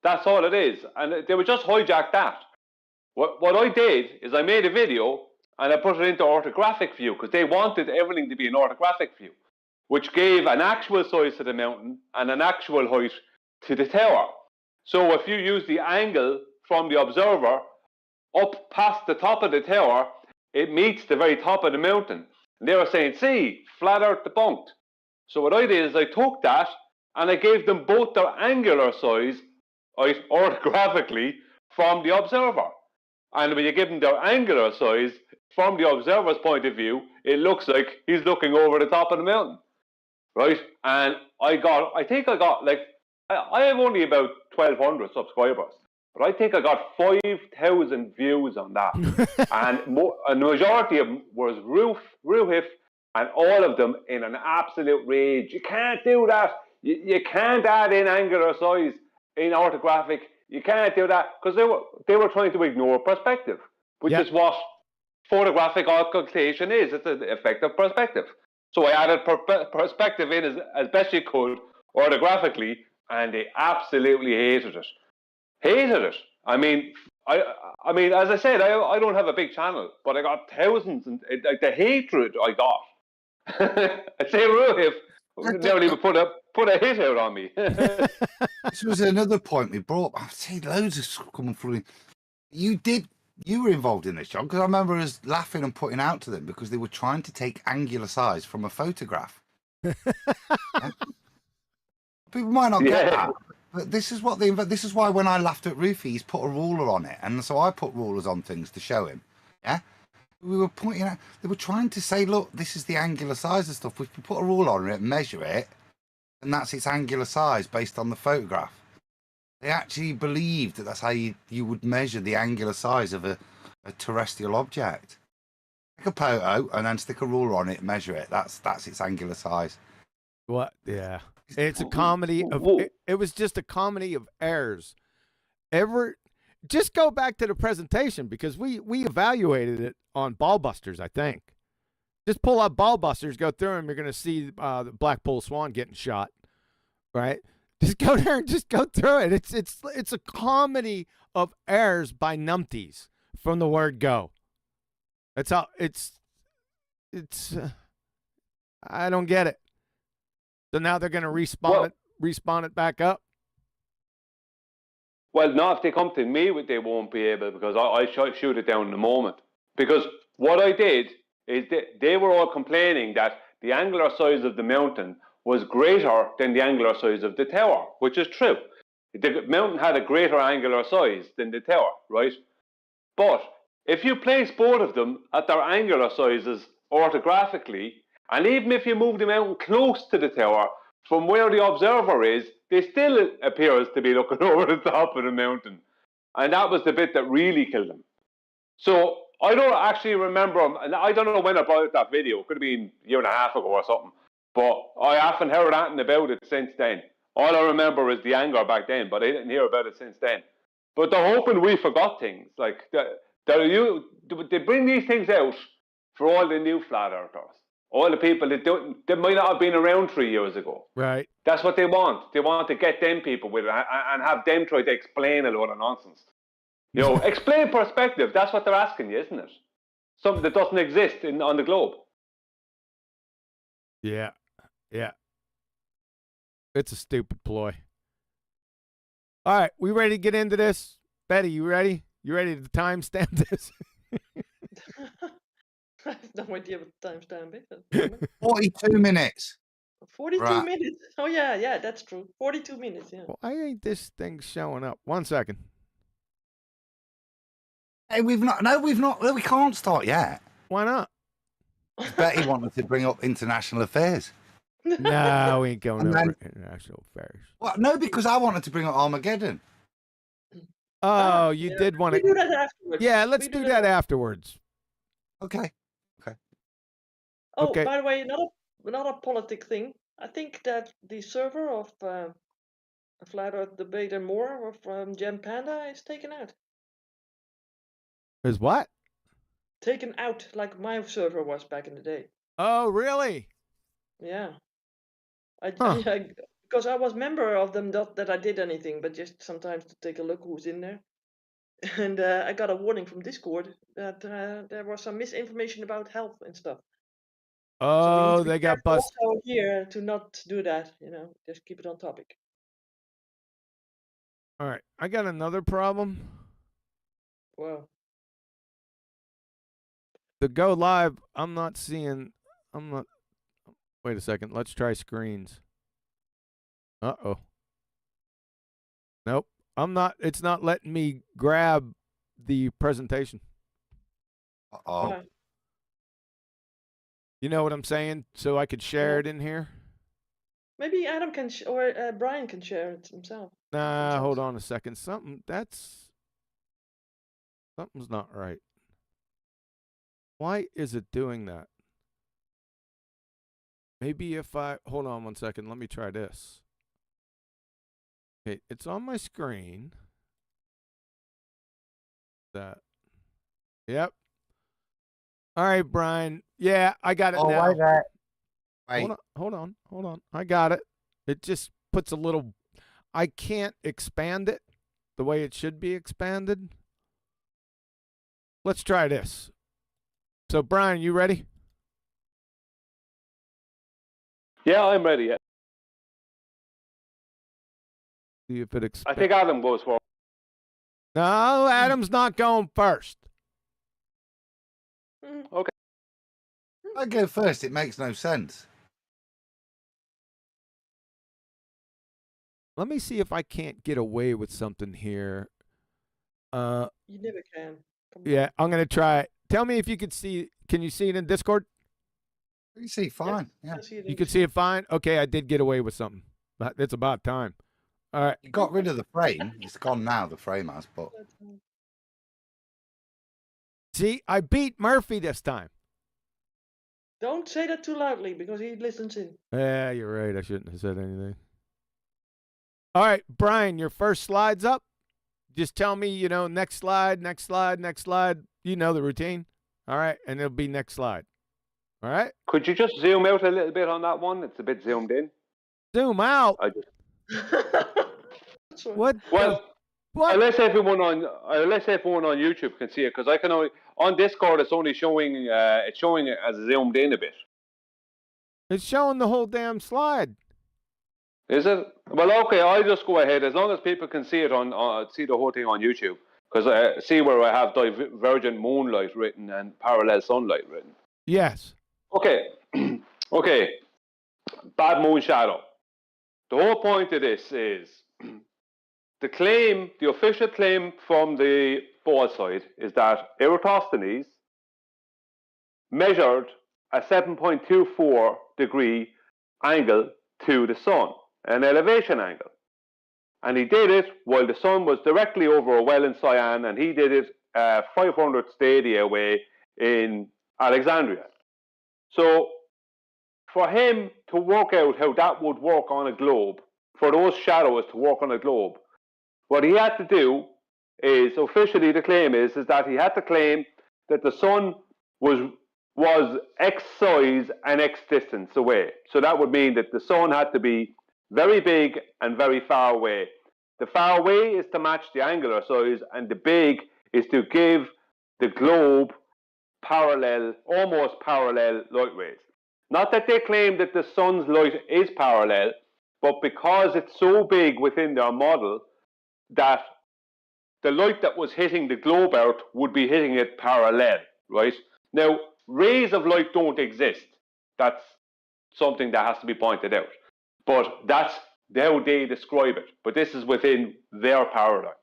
That's all it is. And they would just hijack that. What I did is I made a video and I put it into orthographic view because they wanted everything to be in orthographic view, which gave an actual size to the mountain and an actual height to the tower. So if you use the angle from the observer up past the top of the tower, it meets the very top of the mountain. And they were saying, see, flat earth debunked. So what I did is I took that and I gave them both their angular size orthographically from the observer. And when you give them their angular size from the observer's point of view, it looks like he's looking over the top of the mountain, right? And I think I got like, I have only about 1,200 subscribers, but I think I got 5,000 views on that. And the majority of them was Ruhif, and all of them in an absolute rage. You can't do that. You can't add in angular size in orthographic. You can't do that because they were trying to ignore perspective, which is what photographic occultation is. It's an effective perspective. So I added perspective in as best you could orthographically, and they absolutely hated it. Hated it. I mean, as I said, I don't have a big channel, but I got thousands, and like the hatred I got. I'd say Ruhif nearly even put a hit out on me. This was another point we brought. I've seen loads of coming through. You were involved in this, John, because I remember us laughing and putting out to them because they were trying to take angular size from a photograph. People might not get that, but this is what this is why when I laughed at Rufy, he's put a ruler on it, and so I put rulers on things to show him. Yeah, we were pointing out. They were trying to say, look, this is the angular size of stuff. We can put a ruler on it, measure it, and that's its angular size based on the photograph. They actually believed that that's how you would measure the angular size of a terrestrial object. Take a photo and then stick a ruler on it, measure it. That's its angular size. What? Yeah. It's a comedy of. It was just a comedy of errors. Just go back to the presentation because we evaluated it on BALLBUSTERS, I think. Just pull up BALLBUSTERS, go through them. You're going to see the Blackpool Swan getting shot, right? Just go there and just go through it. It's a comedy of errors by numpties from the word go. That's how it's. I don't get it. So now they're going to respawn it back up. Well, no, if they come to me, they won't be able because I shoot it down in a moment. Because what I did is they were all complaining that the angular size of the mountain was greater than the angular size of the tower, which is true. The mountain had a greater angular size than the tower, right? But if you place both of them at their angular sizes orthographically, and even if you move the mountain close to the tower, from where the observer is, they still appears to be looking over the top of the mountain. And that was the bit that really killed them. So I don't actually remember, and I don't know when I brought out that video. It could have been a year and a half ago or something. But I haven't heard anything about it since then. All I remember is the anger back then, but I didn't hear about it since then. But they're hoping we forgot things. Like, they bring these things out for all the new flat earthers. All the people that might not have been around 3 years ago. Right. That's what they want. They want to get them people with it and have them try to explain a lot of nonsense. You know, explain perspective. That's what they're asking you, isn't it? Something that doesn't exist on the globe. Yeah. Yeah. It's a stupid ploy. All right. We ready to get into this? Betty, you ready? You ready to timestamp this? I have no idea what the timestamp is. 42 minutes. 42 minutes. Oh yeah, that's true. 42 minutes. Yeah. Why ain't this thing showing up? 1 second. Hey, we can't start yet. Why not? Betty wanted to bring up international affairs. No, we ain't going over international affairs. Well, no, because I wanted to bring up Armageddon. Oh, you did want to do that afterwards. Yeah, let's do that afterwards. Okay. Oh, Okay. by the way, another politic thing. I think that the server of a Flat Earth Debate and More from Gem Panda is taken out. Is what? Taken out, like my server was back in the day. Oh, really? Yeah. Because I was member of them, not that I did anything, but just sometimes to take a look who's in there. And I got a warning from Discord that there was some misinformation about health and stuff. Oh, so they got busted. Also here to not do that, just keep it on topic. All right, I got another problem. Wow. The go live, wait a second, let's try screens. Uh-oh. Nope, it's not letting me grab the presentation. Uh-oh. Yeah. You know what I'm saying? So I could share it in here? Maybe Adam can, or Brian can share it himself. Nah, hold on a second. Something's not right. Why is it doing that? Maybe hold on 1 second. Let me try this. Okay, it's on my screen. Yep. All right, Brian. Yeah, I got it now. Wait. Hold on. I got it. It just puts a little. I can't expand it the way it should be expanded. Let's try this. So, Brian, you ready? Yeah, I'm ready. Yeah. See if it expands. I think Adam goes for. No, Adam's not going first. Okay. I go first. It makes no sense. Let me see if I can't get away with something here. You never can. Yeah, I'm going to try it. Tell me if you could see. Can you see it in Discord? You see fine. Yeah. You can see it fine? Okay, I did get away with something. It's about time. All right. You got rid of the frame. It's gone now, the frame has, but... See, I beat Murphy this time. Don't say that too loudly because he listens in. Yeah, you're right. I shouldn't have said anything. All right, Brian, your first slide's up. Just tell me, next slide, next slide, next slide. You know the routine. All right, and it'll be next slide. All right? Could you just zoom out a little bit on that one? It's a bit zoomed in. Zoom out. What? Well, What? unless everyone on YouTube can see it, because I can only on Discord it's only showing it as zoomed in a bit. It's showing the whole damn slide. Is it? Well, okay. I'll just go ahead as long as people can see it see the whole thing on YouTube, because I see where I have divergent moonlight written and parallel sunlight written. Yes. Okay. Okay. Bad moon shadow. The whole point of this is the official claim from the ball side is that Eratosthenes measured a 7.24 degree angle to the sun, an elevation angle. And he did it while the sun was directly over a well in Cyan, and he did it 500 stadia away in Alexandria. So for him to work out how that would work on a globe, for those shadows to work on a globe, what he had to do is, officially the claim is that he had to claim that the sun was X size and X distance away. So that would mean that the sun had to be very big and very far away. The far away is to match the angular size, and the big is to give the globe almost parallel light rays. Not that they claim that the sun's light is parallel, but because it's so big within their model that the light that was hitting the globe Earth would be hitting it parallel, right? Now, rays of light don't exist. That's something that has to be pointed out. But that's how they describe it. But this is within their paradigm.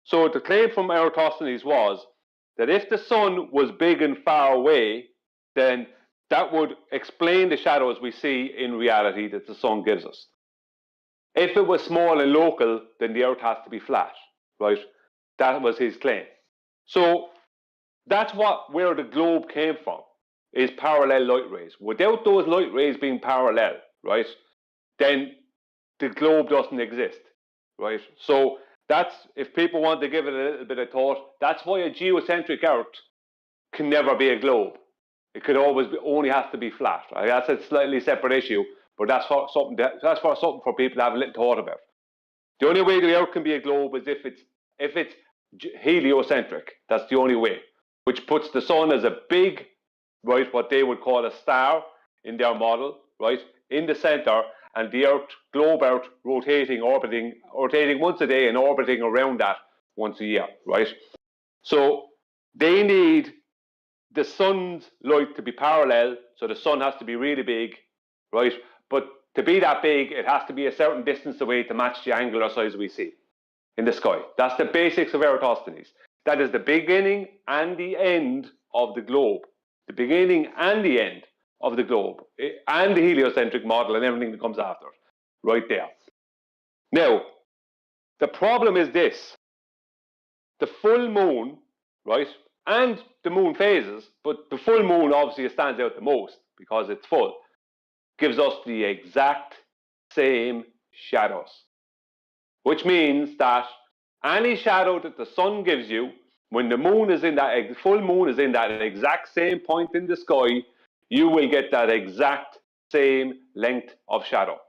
So the claim from Eratosthenes was that if the sun was big and far away, then that would explain the shadows we see in reality that the sun gives us. If it was small and local, then the Earth has to be flat, right? That was his claim. So that's where the globe came from, is parallel light rays. Without those light rays being parallel, right, then the globe doesn't exist, right? So that's, if people want to give it a little bit of thought, that's why a geocentric Earth can never be a globe. It could only have to be flat. Right? That's a slightly separate issue, but that's for something for people to have a little thought about. The only way the Earth can be a globe is if it's heliocentric. That's the only way, which puts the sun as a big, right, what they would call a star in their model, right, in the center, and the Earth, globe Earth, orbiting once a day and orbiting around that once a year, right? So they need the sun's light to be parallel, so the sun has to be really big, right? But to be that big, it has to be a certain distance away to match the angular size we see in the sky. That's the basics of Eratosthenes. That is the beginning and the end of the globe. The beginning and the end of the globe, and the heliocentric model and everything that comes after it, right there. Now, the problem is this. The full moon, right, and the moon phases, but the full moon obviously stands out the most because it's full, gives us the exact same shadows. Which means that any shadow that the sun gives you, when the moon is in that, full moon is in that exact same point in the sky, you will get that exact same length of shadow.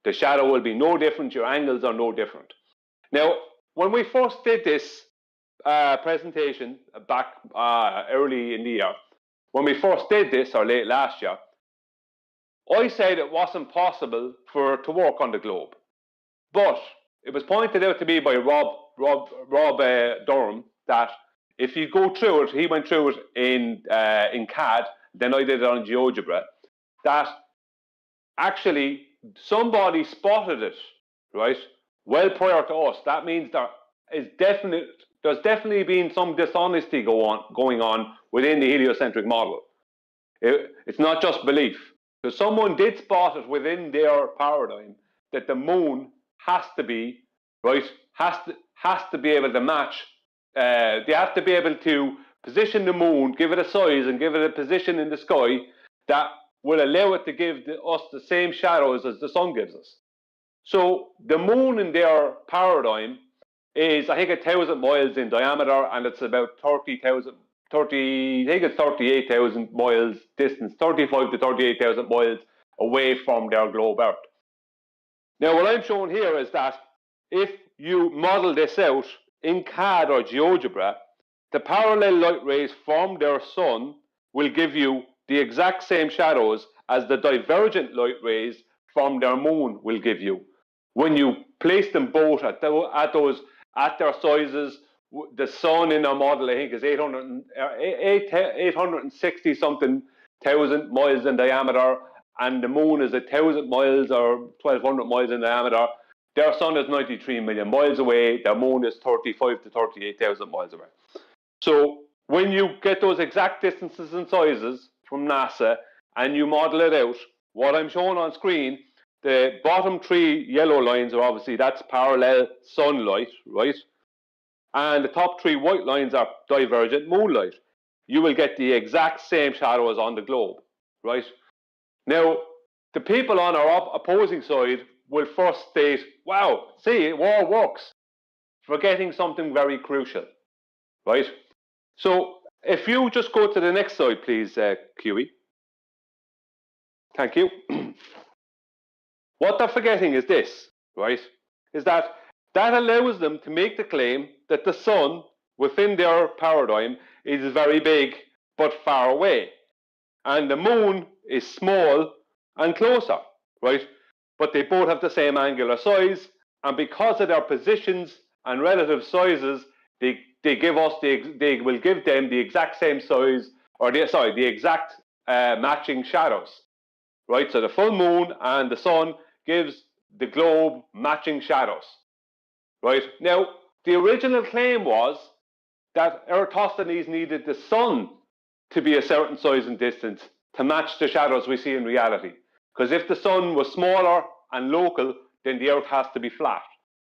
The shadow will be no different, your angles are no different. Now, when we first did this presentation back early in the year, when we first did this, or late last year, I said it wasn't possible for it to work on the globe. But it was pointed out to me by Rob Durham that if you go through it, he went through it in CAD, then I did it on GeoGebra, that actually somebody spotted it, right, well prior to us. That means there's definitely been some dishonesty going on within the heliocentric model. It's not just belief. So someone did spot it within their paradigm that the moon has to be, right, has to be able to match. They have to be able to position the moon, give it a size and give it a position in the sky that will allow it to give us the same shadows as the sun gives us. So the moon in their paradigm is, I think, 1,000 miles in diameter, and it's about 38,000 miles distance, 35 to 38,000 miles away from their globe Earth. Now, what I'm showing here is that if you model this out in CAD or GeoGebra, the parallel light rays from their sun will give you the exact same shadows as the divergent light rays from their moon will give you. When you place them both at their sizes, the sun in our model, I think, is 860 something thousand miles in diameter, and the moon is 1,000 miles or 1,200 miles in diameter. Their sun is 93 million miles away. Their moon is 35 to 38,000 miles away. So when you get those exact distances and sizes from NASA and you model it out, what I'm showing on screen, the bottom 3 yellow lines are obviously, that's parallel sunlight, right? And the top 3 white lines are divergent moonlight. You will get the exact same shadows on the globe, right? Now, the people on our opposing side will first state, wow, see, it all works, forgetting something very crucial, right? So if you just go to the next slide, please, QE. Thank you. What they're forgetting is this, right? Is that allows them to make the claim that the sun within their paradigm is very big but far away, and the moon is small and closer, right? But they both have the same angular size, and because of their positions and relative sizes, they will give them the exact same size, or the exact matching shadows, right? So the full moon and the sun gives the globe matching shadows, right? Now, the original claim was that Eratosthenes needed the sun to be a certain size and distance to match the shadows we see in reality. Because if the sun was smaller and local, then the Earth has to be flat.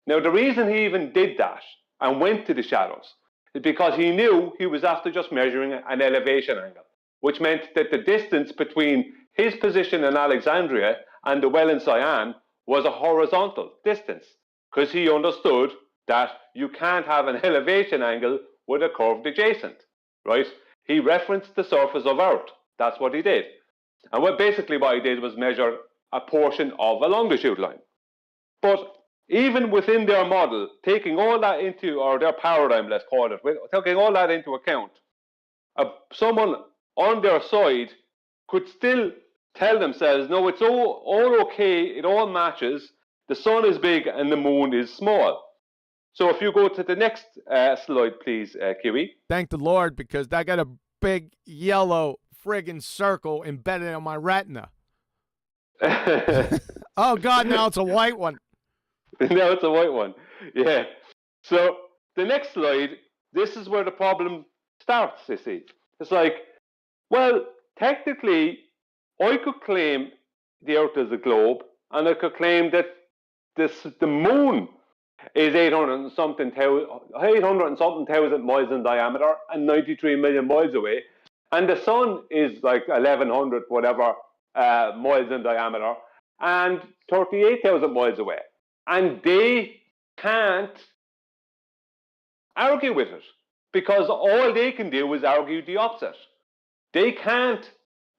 Now, the reason he even did that and went to the shadows is because he knew he was after just measuring an elevation angle, which meant that the distance between his position in Alexandria and the well in Siam was a horizontal distance, because he understood that you can't have an elevation angle with a curved adjacent, right? He referenced the surface of Earth. That's what he did. And what he did was measure a portion of a longitude line. But even within their model, taking all that into, or their paradigm, let's call it, taking all that into account, someone on their side could still tell themselves, no, it's all okay, it all matches, the sun is big and the moon is small. So if you go to the next slide, please, Kiwi. Thank the Lord, because I got a big yellow friggin' circle embedded on my retina. Oh, God, now it's a white one. Now it's a white one. Yeah. So the next slide, this is where the problem starts, you see. It's like, well, technically, I could claim the Earth is a globe, and I could claim that the moon is 800 and something thousand miles in diameter and 93 million miles away, and the sun is like 1,100 whatever miles in diameter and 38,000 miles away, and they can't argue with it, because all they can do is argue the opposite. They can't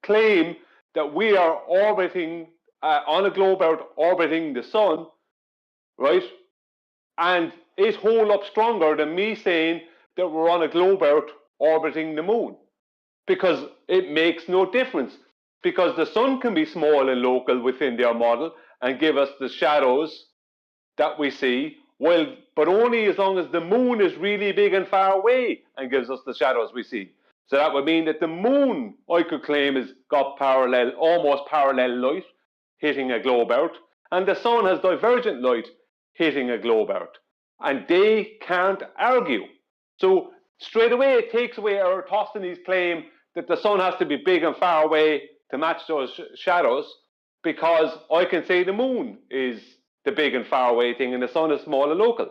claim that we are orbiting on a globe Earth orbiting the sun, right? And it hold up stronger than me saying that we're on a globe Earth orbiting the moon, because it makes no difference, because the sun can be small and local within their model and give us the shadows that we see, but only as long as the moon is really big and far away and gives us the shadows we see. So that would mean that the moon, I could claim, has got almost parallel light hitting a globe Earth, and the sun has divergent light hitting a globe Earth, and they can't argue. So straight away it takes away Eratosthenes' claim that the sun has to be big and far away to match those shadows, because I can say the moon is the big and far away thing and the sun is small and local.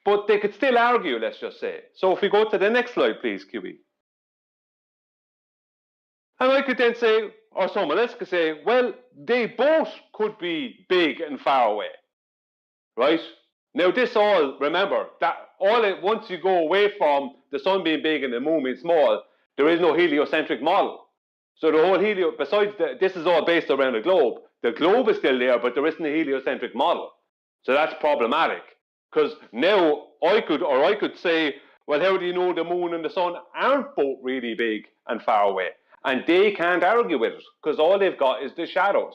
But they could still argue, let's just say. So if we go to the next slide, please, QB. And I could then say, or someone else could say, well, they both could be big and far away, right? Now, this all, remember, that once you go away from the sun being big and the moon being small, there is no heliocentric model. So the whole besides this is all based around the globe. The globe is still there, but there isn't a heliocentric model. So that's problematic. Because now I could say, well, how do you know the moon and the sun aren't both really big and far away? And they can't argue with it, because all they've got is the shadows.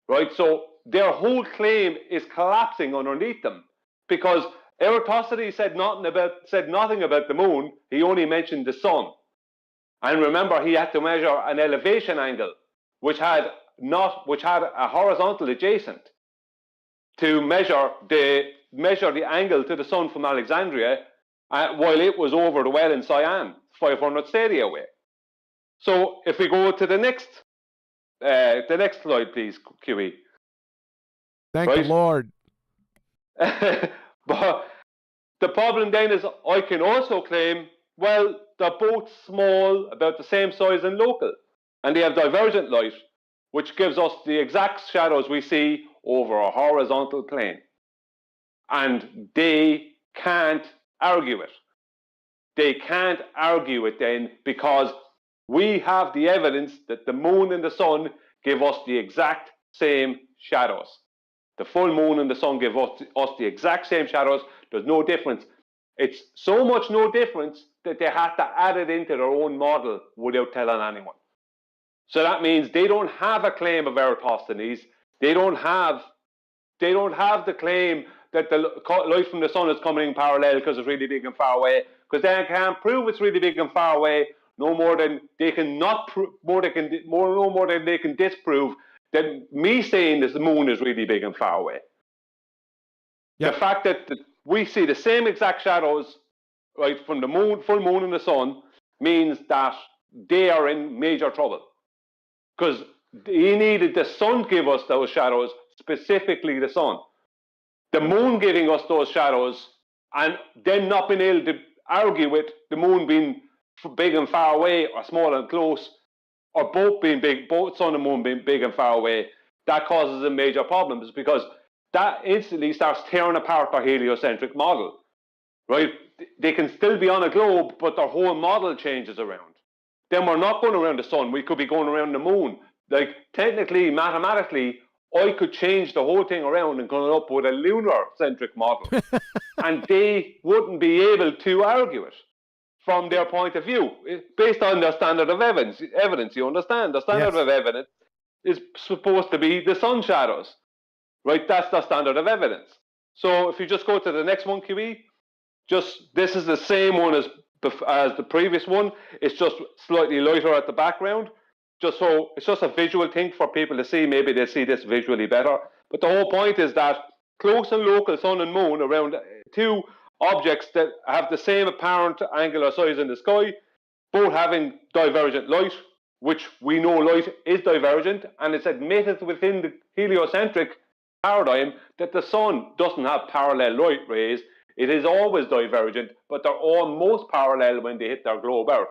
Right? So their whole claim is collapsing underneath them, because Eratosthenes said nothing about the moon. He only mentioned the sun. And remember, he had to measure an elevation angle, which had a horizontal adjacent, to measure the angle to the sun from Alexandria, while it was over the well in Cyan, 500 stadia away. So if we go to the next slide, please, QE. Thank the Lord. But the problem then is I can also claim, well, they're both small, about the same size and local, and they have divergent light, which gives us the exact shadows we see over a horizontal plane. And they can't argue it. They can't argue it then, because we have the evidence that the moon and the sun give us the exact same shadows. The full moon and the sun give us the exact same shadows. There's no difference. It's so much no difference that they had to add it into their own model without telling anyone. So that means they don't have a claim of Eratosthenes. They don't have the claim that the light from the sun is coming in parallel because it's really big and far away, because they can't prove it's really big and far away no more than they can disprove that me saying that the moon is really big and far away. Yep. The fact that we see the same exact shadows, right, from the moon, full moon and the sun, means that they are in major trouble, because he needed the sun to give us those shadows, specifically the sun. The moon giving us those shadows and then not being able to argue with the moon being big and far away or small and close, or both being big, both sun and moon being big and far away, that causes them major problems, because that instantly starts tearing apart their heliocentric model, right? They can still be on a globe, but their whole model changes around. Then we're not going around the sun, we could be going around the moon. Like, technically, mathematically, I could change the whole thing around and come up with a lunar-centric model. And they wouldn't be able to argue it from their point of view, based on their standard of evidence, you understand? The standard of evidence is supposed to be the sun shadows, right? That's the standard of evidence. So if you just go to the next one, QE, this is the same one as the previous one. It's just slightly lighter at the background. It's just a visual thing for people to see. Maybe they see this visually better. But the whole point is that close and local sun and moon around two objects that have the same apparent angular size in the sky, both having divergent light, which we know light is divergent, and it's admitted within the heliocentric paradigm that the sun doesn't have parallel light rays. It is always divergent, but they're almost parallel when they hit their globe Earth.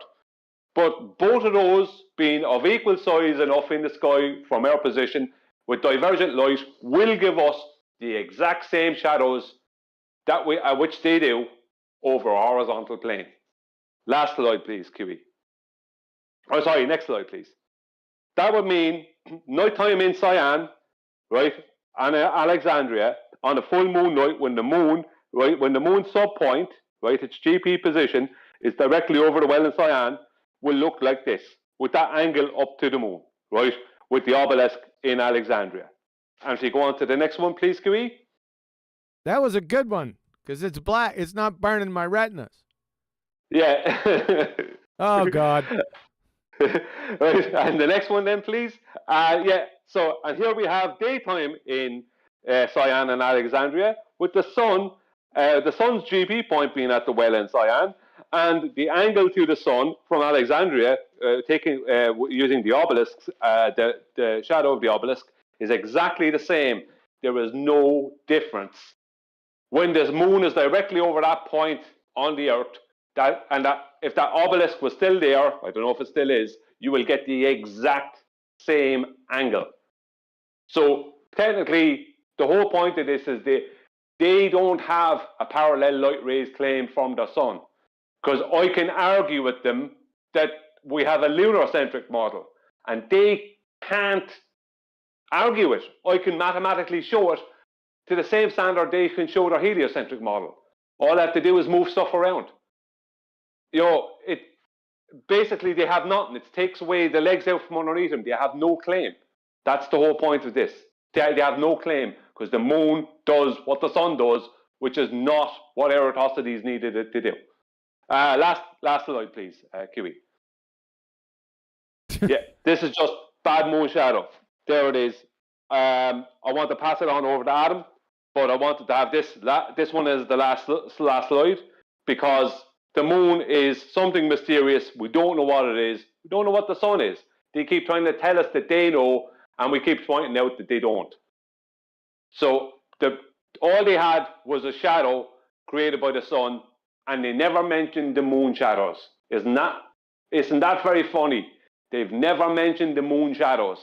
But both of those being of equal size enough in the sky from our position with divergent light will give us the exact same shadows which they do over a horizontal plane. Last slide, please, QE. Oh, sorry, next slide, please. That would mean nighttime in Cyan, right, and Alexandria, on a full moon night when the moon subpoint, right, its GP position is directly over the well in Cyan, will look like this, with that angle up to the moon, right, with the obelisk in Alexandria. And if you go on to the next one, please, QE. That was a good one, because it's black. It's not burning my retinas. Yeah. Oh, God. Right, and the next one then, please. So, and here we have daytime in Cyan and Alexandria, with the sun's GP point being at the well in Cyan, and the angle to the sun from Alexandria, using the obelisks, the shadow of the obelisk, is exactly the same. There is no difference. When the moon is directly over that point on the Earth, if that obelisk was still there, I don't know if it still is, you will get the exact same angle. So technically, the whole point of this is they don't have a parallel light rays claim from the sun, because I can argue with them that we have a lunar-centric model, and they can't argue it. I can mathematically show it to the same standard they can show their heliocentric model. All I have to do is move stuff around. You know, it basically they have nothing. It takes away the legs out from underneath them. They have no claim. That's the whole point of this. They have no claim because the moon does what the sun does, which is not what Eratosthenes needed it to do. Last slide, please, Kiwi. Yeah, this is just bad moon shadow. There it is. I want to pass it on over to Adam, but I wanted to have this one as the last slide, because the moon is something mysterious. We don't know what it is. We don't know what the sun is. They keep trying to tell us that they know, and we keep pointing out that they don't. So all they had was a shadow created by the sun, and they never mentioned the moon shadows. Isn't that very funny? They've never mentioned the moon shadows,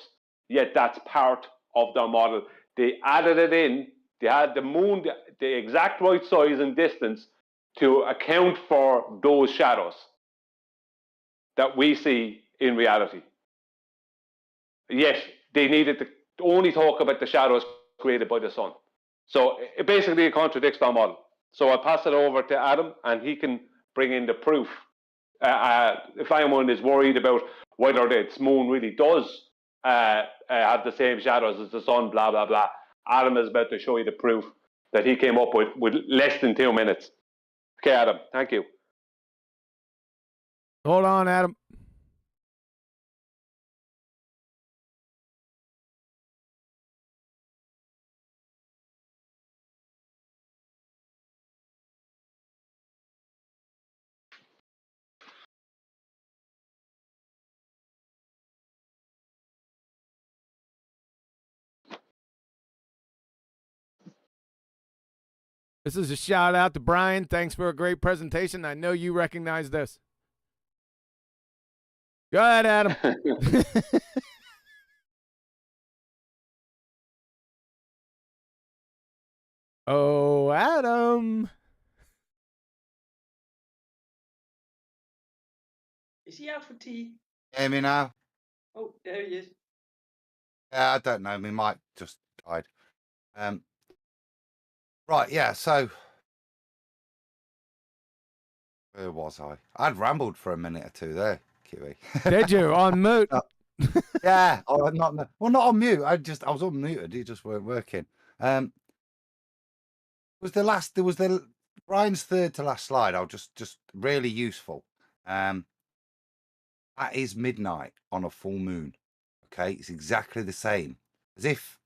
yet that's part of their model. They added it in. They had the moon the exact right size and distance to account for those shadows that we see in reality. Yet they needed to only talk about the shadows created by the sun. So it basically contradicts our model. So I'll pass it over to Adam, and he can bring in the proof. If anyone is worried about whether this moon really does have the same shadows as the sun, blah, blah, blah, Adam is about to show you the proof that he came up with less than 2 minutes. Okay, Adam, thank you. Hold on, Adam. This is a shout out to Brian. Thanks for a great presentation. I know you recognize this. Go ahead, Adam. Oh, Adam. Is he out for tea? Hear me now? Oh, there he is. I don't know. My mic just died. Right, yeah, so where was I? I'd rambled for a minute or two there, Kiwi. Did you? On mute? Yeah, not on mute. I was unmuted. You just weren't working. There was Brian's third to last slide. I'll just really useful. That is midnight on a full moon. Okay, it's exactly the same as if,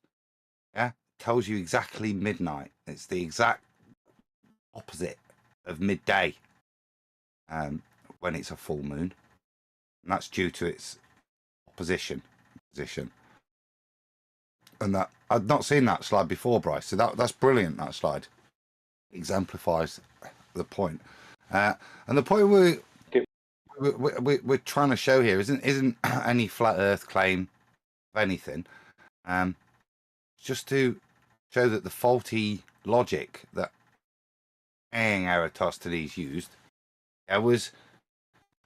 yeah, tells you exactly midnight. It's the exact opposite of midday when it's a full moon, and that's due to its position. And that I'd not seen that slide before, Bryce. So that's brilliant. That slide exemplifies the point. And the point we're trying to show here isn't any flat Earth claim of anything. Just to show that the faulty logic that Eratosthenes used was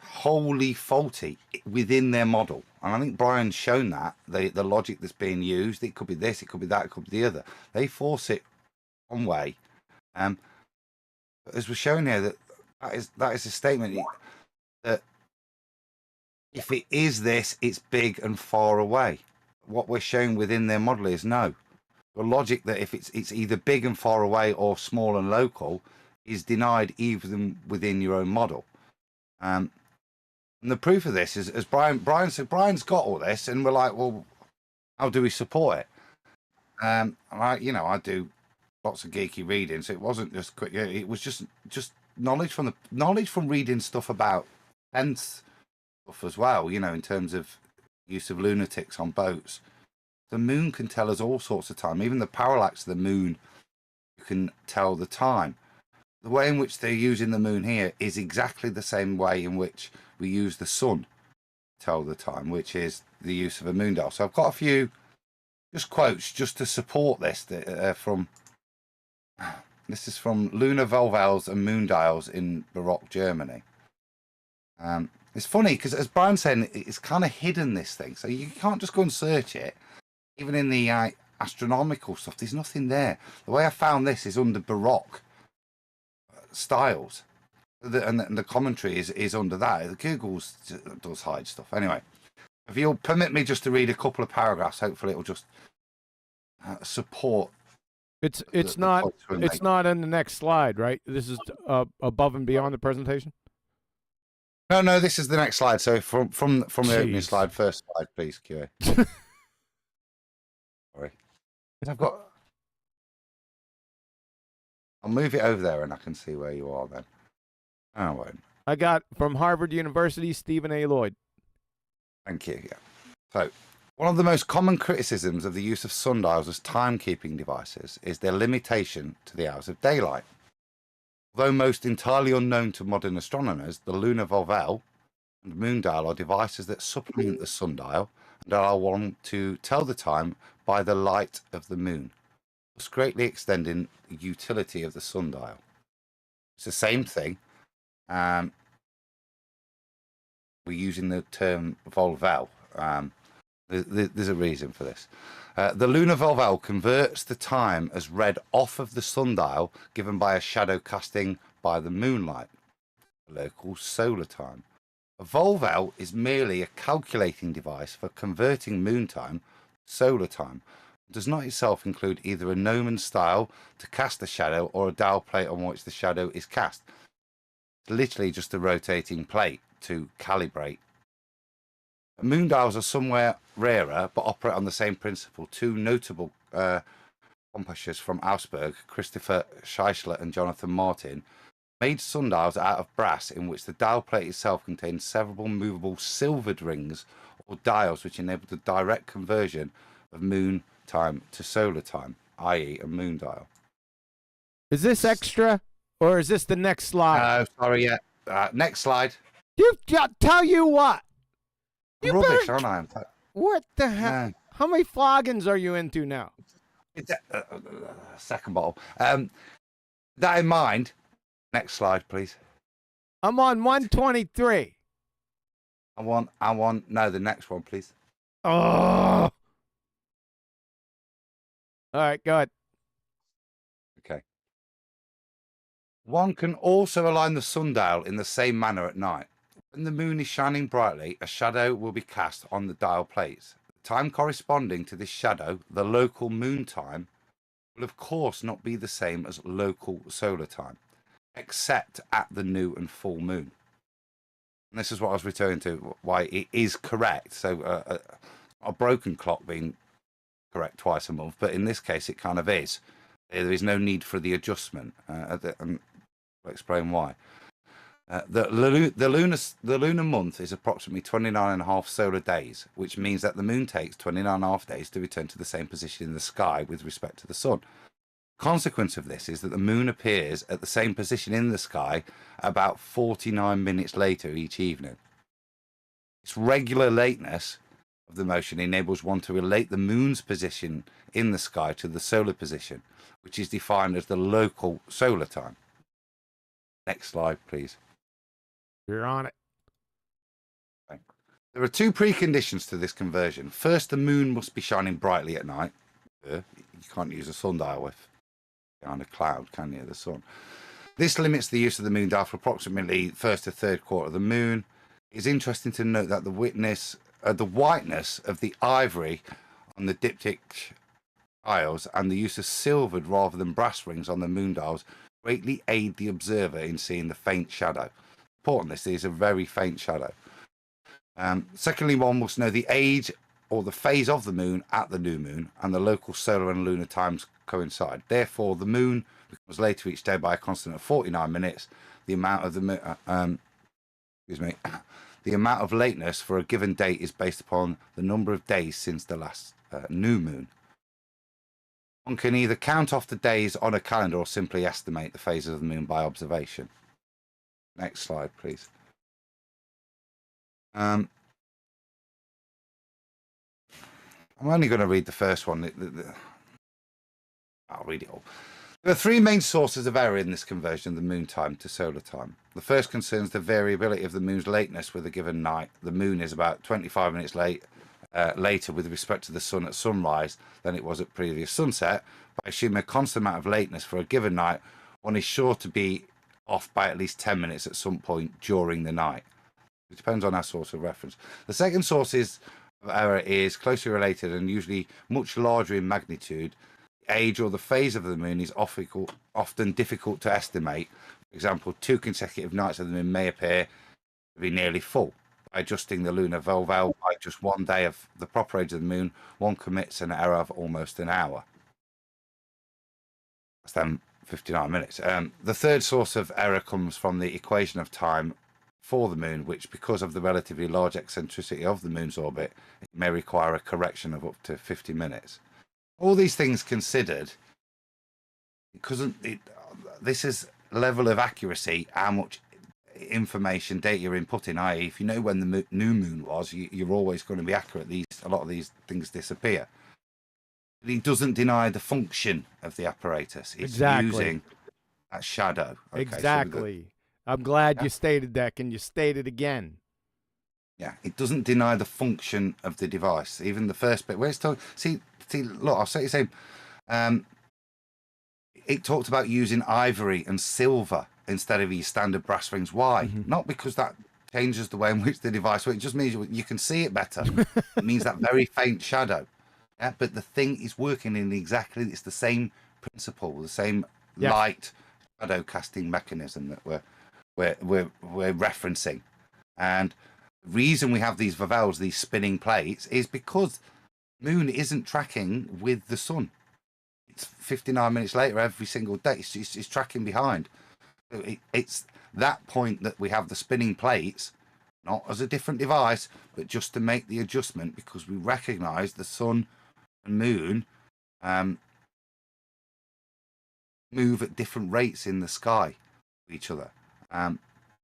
wholly faulty within their model. And I think Brian's shown that the logic that's being used, it could be this, it could be that, it could be the other. They force it one way. But as we're showing here, that is a statement that if it is this, it's big and far away. What we're showing within their model is no. The logic that if it's either big and far away or small and local is denied even within your own model. And the proof of this is, as Brian said, Brian's got all this, and we're like, well, how do we support it? And I do lots of geeky reading, so it wasn't just quick. It was just knowledge from reading stuff about hence stuff as well. In terms of use of lunatics on boats. The moon can tell us all sorts of time. Even the parallax of the moon, you can tell the time. The way in which they're using the moon here is exactly the same way in which we use the sun tell the time, which is the use of a moon dial. So I've got a few just quotes just to support this from. This is from lunar volvels and moon dials in Baroque Germany. It's funny because, as Brian's saying, it's kind of hidden, this thing. So you can't just go and search it. Even in the astronomical stuff, there's nothing there. The way I found this is under Baroque styles. And the commentary is under that. The Google does hide stuff. Anyway, if you'll permit me just to read a couple of paragraphs, hopefully it'll just support. It's not in the next slide, right? This is above and beyond the presentation. No, this is the next slide. So from the opening slide, first slide, please, QA. Sorry, I'll move it over there and I can see where you are then. I won't. I got from Harvard University, Stephen A. Lloyd. Thank you. Yeah. So, one of the most common criticisms of the use of sundials as timekeeping devices is their limitation to the hours of daylight. Although most entirely unknown to modern astronomers, the lunar volvel and moon dial are devices that supplement the sundial and allow one to tell the time by the light of the moon, thus greatly extending the utility of the sundial. It's the same thing. We're using the term volvel. There's a reason for this. The lunar volvel converts the time as read off of the sundial given by a shadow casting by the moonlight, local solar time. A volvel is merely a calculating device for converting moon time to solar time. It does not itself include either a gnomon style to cast a shadow or a dial plate on which the shadow is cast. It's literally just a rotating plate to calibrate. Moon dials are somewhere rarer, but operate on the same principle. Two notable compasses from Augsburg, Christopher Scheichler and Jonathan Martin, made sundials out of brass in which the dial plate itself contained several movable silvered rings or dials which enabled the direct conversion of moon time to solar time, i.e. a moon dial. Is this extra or is this the next slide? Sorry, yeah. Next slide. Tell you what. You rubbish, aren't I? What the hell? How many floggings are you into now? It's second bottle. That in mind, next slide, please. I'm on 123. I want, no, the next one, please. Oh. All right, go ahead. Okay. One can also align the sundial in the same manner at night. When the moon is shining brightly, a shadow will be cast on the dial plates. The time corresponding to this shadow, the local moon time, will of course not be the same as local solar time, except at the new and full moon. And this is what I was returning to, why it is correct. So a broken clock being correct twice a month, but in this case it kind of is. There is no need for the adjustment, and I'll explain why. The lunar month is approximately 29.5 solar days, which means that the moon takes 29.5 days to return to the same position in the sky with respect to the sun. The consequence of this is that the moon appears at the same position in the sky about 49 minutes later each evening. Its regular lateness of the motion enables one to relate the moon's position in the sky to the solar position, which is defined as the local solar time. Next slide, please. You're on it. There are two preconditions to this conversion. First, the moon must be shining brightly at night. You can't use a sundial with behind a cloud, can you? The sun. This limits the use of the moon dial for approximately first to third quarter of the moon. It's interesting to note that the whiteness of the ivory on the diptych dials and the use of silvered rather than brass rings on the moon dials greatly aid the observer in seeing the faint shadow. Important, this is a very faint shadow. Secondly, one must know the age or the phase of the moon at the new moon, and the local solar and lunar times coincide. Therefore, the moon becomes later each day by a constant of 49 minutes. The amount of the amount of lateness for a given date is based upon the number of days since the last new moon. One can either count off the days on a calendar or simply estimate the phases of the moon by observation. Next slide, please. I'm only going to read the first one. I'll read it all. There are three main sources of error in this conversion of the moon time to solar time. The first concerns the variability of the moon's lateness with a given night. The moon is about 25 minutes later with respect to the sun at sunrise than it was at previous sunset. By assuming a constant amount of lateness for a given night, one is sure to be off by at least 10 minutes at some point during the night. It depends on our source of reference. The second source of error is closely related and usually much larger in magnitude. The age or the phase of the moon is often difficult to estimate. For example, 2 consecutive nights of the moon may appear to be nearly full. By adjusting the lunar volvel by just 1 day of the proper age of the moon, one commits an error of almost an hour. That's then 59 minutes. The third source of error comes from the equation of time for the moon, which, because of the relatively large eccentricity of the moon's orbit, it may require a correction of up to 50 minutes. All these things considered, this is level of accuracy, how much information data you're inputting, i.e. if you know when the new moon was, you're always going to be accurate. A lot of these things disappear. But it doesn't deny the function of the apparatus. It's using that shadow. Okay, exactly. So I'm glad you stated that. Can you state it again? Yeah, it doesn't deny the function of the device. Even the first bit where it's talking. See, look, I'll say the same. It talked about using ivory and silver instead of your standard brass rings. Why? Not because that changes the way in which the device works. It just means you can see it better. It means that very faint shadow. Yeah, but the thing is working in it's the same principle, the same light shadow casting mechanism that we're referencing. And the reason we have these vowels, these spinning plates, is because moon isn't tracking with the sun. It's 59 minutes later every single day. It's tracking behind. It's that point that we have the spinning plates, not as a different device, but just to make the adjustment, because we recognize the sun and moon move at different rates in the sky to each other. And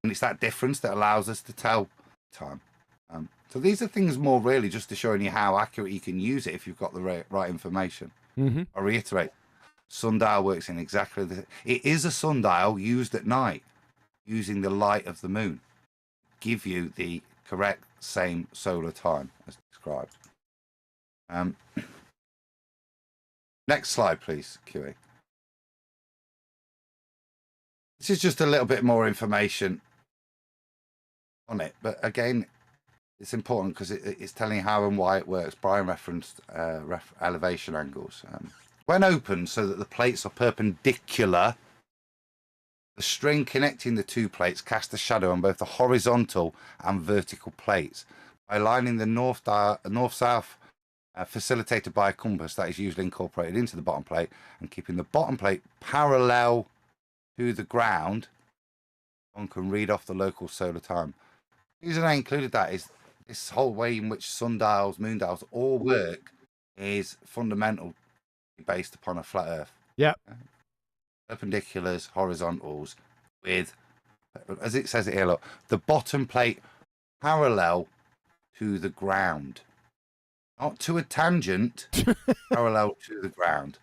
it's that difference that allows us to tell time. So these are things more really just to showing you how accurate you can use it if you've got the right information. I reiterate, sundial works in exactly it is a sundial used at night using the light of the moon, give you the correct same solar time as described. Next slide, please, QE. This is just a little bit more information on it, but again, it's important because it's telling you how and why it works. Brian referenced elevation angles. When opened so that the plates are perpendicular, the string connecting the two plates casts a shadow on both the horizontal and vertical plates. By aligning the north-south facilitated by a compass that is usually incorporated into the bottom plate and keeping the bottom plate parallel to the ground, one can read off the local solar time. The reason I included that is this whole way in which sundials, moondials all work is fundamental based upon a flat earth. Yep. Perpendiculars, horizontals, with, as it says it here, look, the bottom plate parallel to the ground. Not to a tangent, parallel to the ground.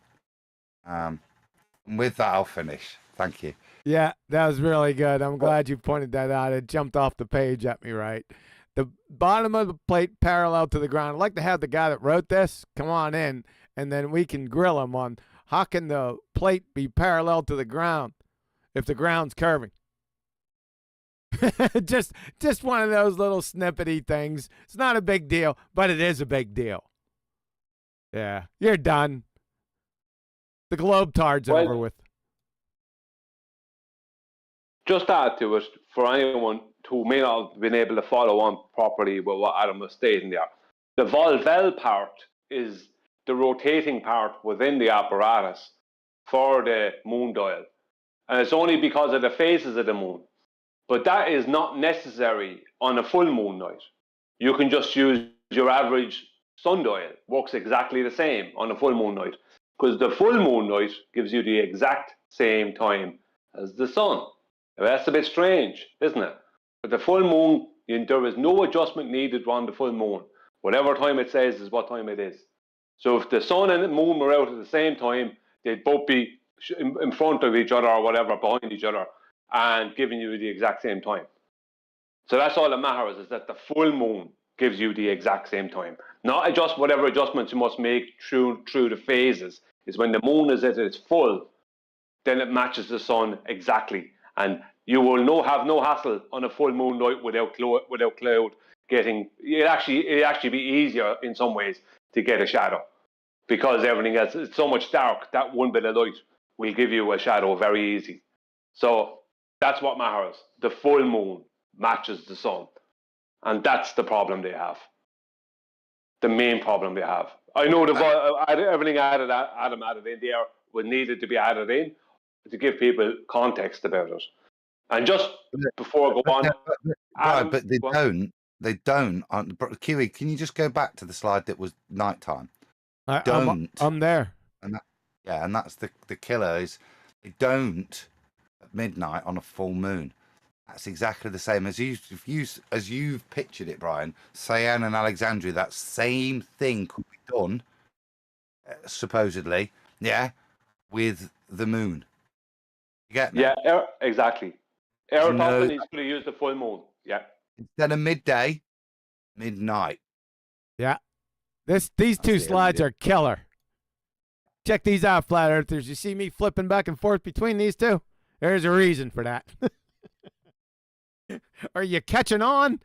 And with that, I'll finish. Thank you. Yeah, that was really good. I'm glad you pointed that out. It jumped off the page at me, right? The bottom of the plate parallel to the ground. I'd like to have the guy that wrote this come on in, and then we can grill him on how can the plate be parallel to the ground if the ground's curving. just one of those little snippety things. It's not a big deal, but it is a big deal. Yeah, you're done. The Globetard's over with. Just add to it, for anyone who may not have been able to follow on properly with what Adam was stating there, the volvel part is the rotating part within the apparatus for the moon dial. And it's only because of the phases of the moon. But that is not necessary on a full moon night. You can just use your average sundial. Works exactly the same on a full moon night. Because the full moon night gives you the exact same time as the sun. Now, that's a bit strange, isn't it? But the full moon, there is no adjustment needed on the full moon. Whatever time it says is what time it is. So if the sun and the moon were out at the same time, they'd both be in front of each other or whatever, behind each other, and giving you the exact same time. So that's all that matters, is that the full moon gives you the exact same time. Not adjust whatever adjustments you must make through the phases. Is when the moon is at its full, then it matches the sun exactly, and you will have no hassle on a full moon night without cloud getting. It actually be easier in some ways to get a shadow, because everything else is so much dark. That one bit of light will give you a shadow very easy. So that's what matters. The full moon matches the sun, and that's the problem they have. The main problem they have. I know everything Adam added in there was needed to be added in to give people context about it. And just before I go on, Adam, but they don't. They don't. Kiwi, can you just go back to the slide that was nighttime? I'm there. And that's the killer is they don't at midnight on a full moon. That's exactly the same as you've pictured it, Brian. Cyan and Alexandria, that same thing could be done, supposedly, with the moon. You get me? Yeah, exactly. Eratosthenes could have used the full moon. Yeah. Instead of midday, midnight. Yeah. These two slides are killer. Check these out, flat earthers. You see me flipping back and forth between these two? There's a reason for that. Are you catching on?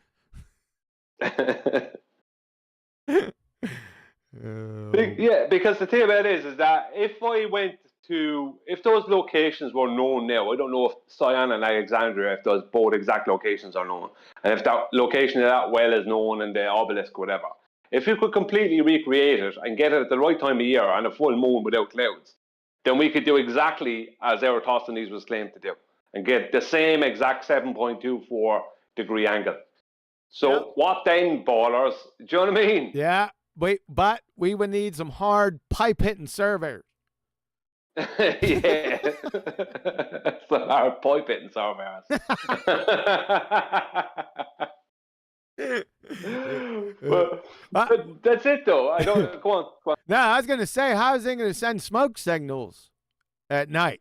Yeah, because the thing about it is that if those locations were known now, I don't know if Cyan and Alexandria, if those both exact locations are known, and if that location of that well is known and the obelisk, whatever. If you could completely recreate it and get it at the right time of year and a full moon without clouds, then we could do exactly as Eratosthenes was claimed to do and get the same exact 7.24 degree angle. So what then, ballers? Do you know what I mean? Yeah, but we would need some hard pipe-hitting surveyors. Yeah. Some hard pipe-hitting surveyors. But that's it, though. I don't. Go on. No, I was going to say, how is it going to send smoke signals at night?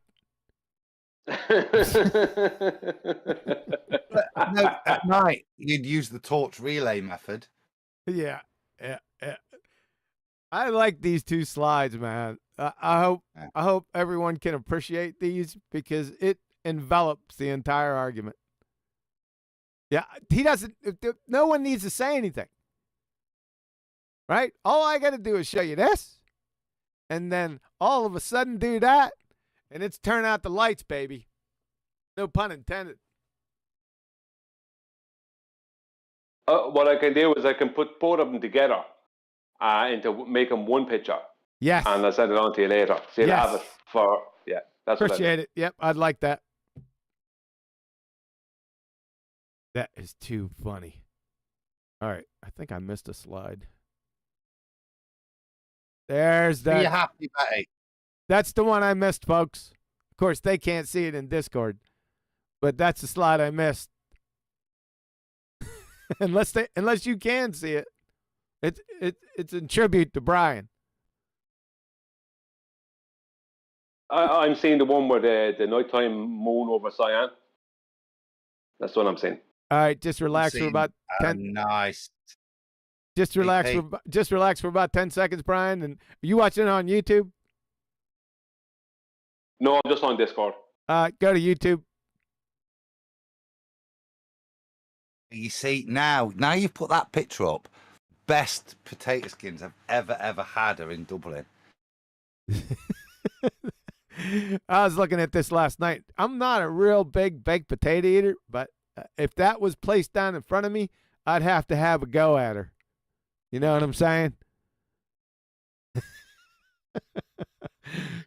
No, at night you'd use the torch relay method. Yeah. I like these two slides, man. I hope everyone can appreciate these because it envelops the entire argument. Yeah, no one needs to say anything. Right? All I got to do is show you this, and then all of a sudden do that, and it's turn out the lights, baby. No pun intended. What I can do is I can put both of them together into make them one picture. Yes. And I'll send it on to you later. So you'll have it for, that's Appreciate it. Yep, I'd like that. That is too funny. All right, I think I missed a slide. There's that. Are you happy, Betty? That's the one I missed, folks. Of course, they can't see it in Discord, but that's the slide I missed. unless you can see it. It's in tribute to Brian. I'm seeing the one where the nighttime moon over Cyan. That's what I'm seeing. All right, just relax for about 10. Nice. Just relax for about 10 seconds, Brian. And are you watching it on YouTube? No, I'm just on Discord. Go to YouTube. You see, now you've put that picture up. Best potato skins I've ever had are in Dublin. I was looking at this last night. I'm not a real big baked potato eater, but if that was placed down in front of me, I'd have to have a go at her. You know what I'm saying?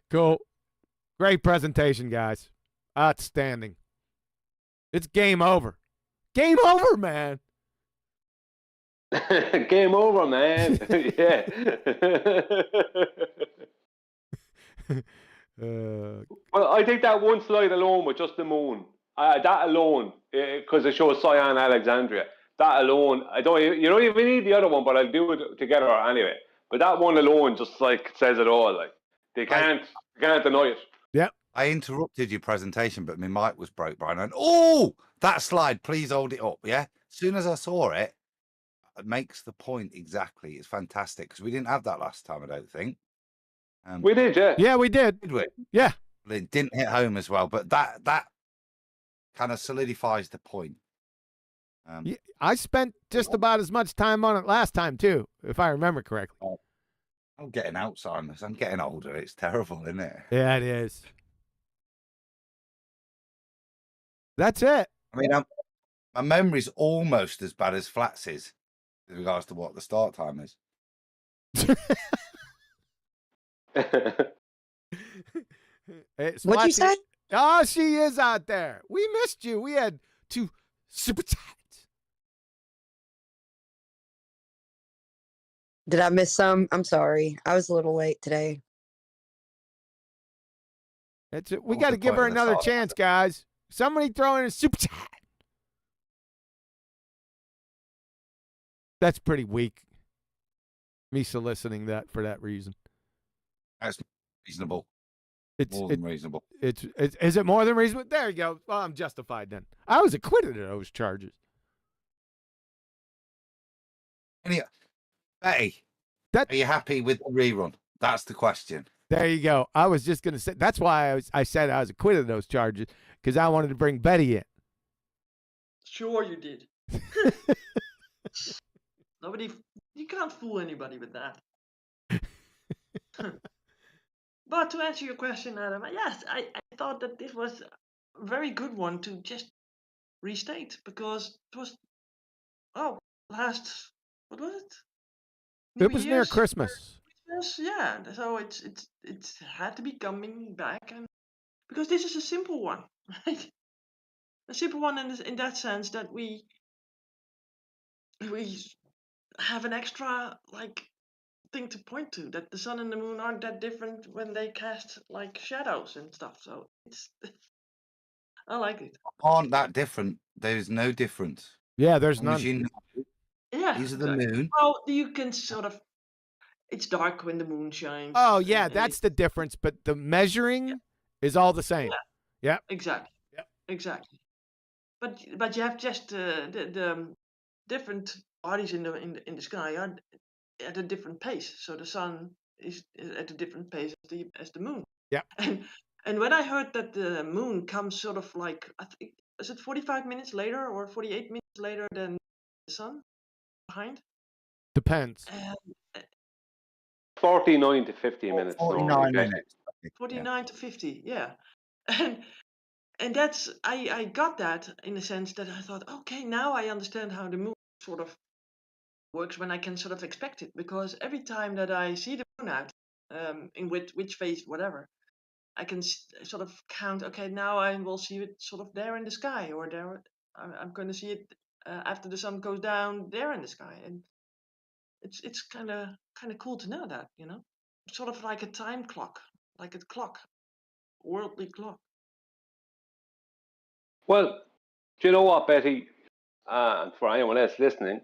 Cool. Great presentation, guys. Outstanding. It's game over. Game over, man. Game over, man. Yeah. Well, I think that one slide alone with just the moon, that alone, because it shows Cyan Alexandria, that alone, you don't even need the other one, but I'll do it together anyway. But that one alone just like says it all. Like they can't deny it. Yep. I interrupted your presentation, but my mic was broke, Brian. And that slide, please hold it up. Yeah. As soon as I saw it, it makes the point exactly. It's fantastic because we didn't have that last time, I don't think. We did, yeah. Yeah, we did. Did we? Yeah. It didn't hit home as well, but that kind of solidifies the point. Yeah, I spent just about as much time on it last time too, if I remember correctly. I'm getting Alzheimer's. I'm getting older. It's terrible, isn't it? Yeah, it is. That's it. I mean, my memory's almost as bad as Flats's with regards to what the start time is. What'd you say? Oh, she is out there. We missed you. We had to Superchat. Did I miss some? I'm sorry. I was a little late today. That's it. We got to give her another chance, guys. Somebody throw in a Superchat. That's pretty weak. Me soliciting that for that reason. That's reasonable. It's more than reasonable. Is it more than reasonable? There you go. Well, I'm justified then. I was acquitted of those charges. Betty, are you happy with the rerun? That's the question. There you go. I was just going to say, that's why I said I was acquitted of those charges, because I wanted to bring Betty in. Sure you did. You can't fool anybody with that. But to answer your question, Adam, yes, I thought that this was a very good one to just restate, because it was, what was it? It was near Christmas. Yeah, so it's had to be coming back, and because this is a simple one, right? A simple one in that sense that we have an extra thing to point to, that the sun and the moon aren't that different when they cast shadows and stuff. So I like it. Aren't that different? There's no difference. Yeah, there's none. Yeah, these are the moon. Well, you can sort of. It's dark when the moon shines. Oh yeah, that's the difference. But the measuring is all the same. Yeah. Exactly. Yep. Exactly. But you have just the different bodies in the sky are at a different pace. So the sun is at a different pace as the moon. Yeah. And when I heard that the moon comes sort of I think, is it 45 minutes later or 48 minutes later than the sun behind? Depends. 49 to 50 minutes. 49 minutes. 49 to 50, yeah. And that's I got that in the sense that I thought, okay, now I understand how the moon sort of works when I can sort of expect it, because every time that I see the moon out, in which phase, whatever, I can sort of count. Okay, now I will see it sort of there in the sky, or there I'm going to see it after the sun goes down there in the sky, and it's kind of cool to know that, sort of like a time clock, like a clock, worldly clock. Well, do you know what, Betty? And for anyone else listening,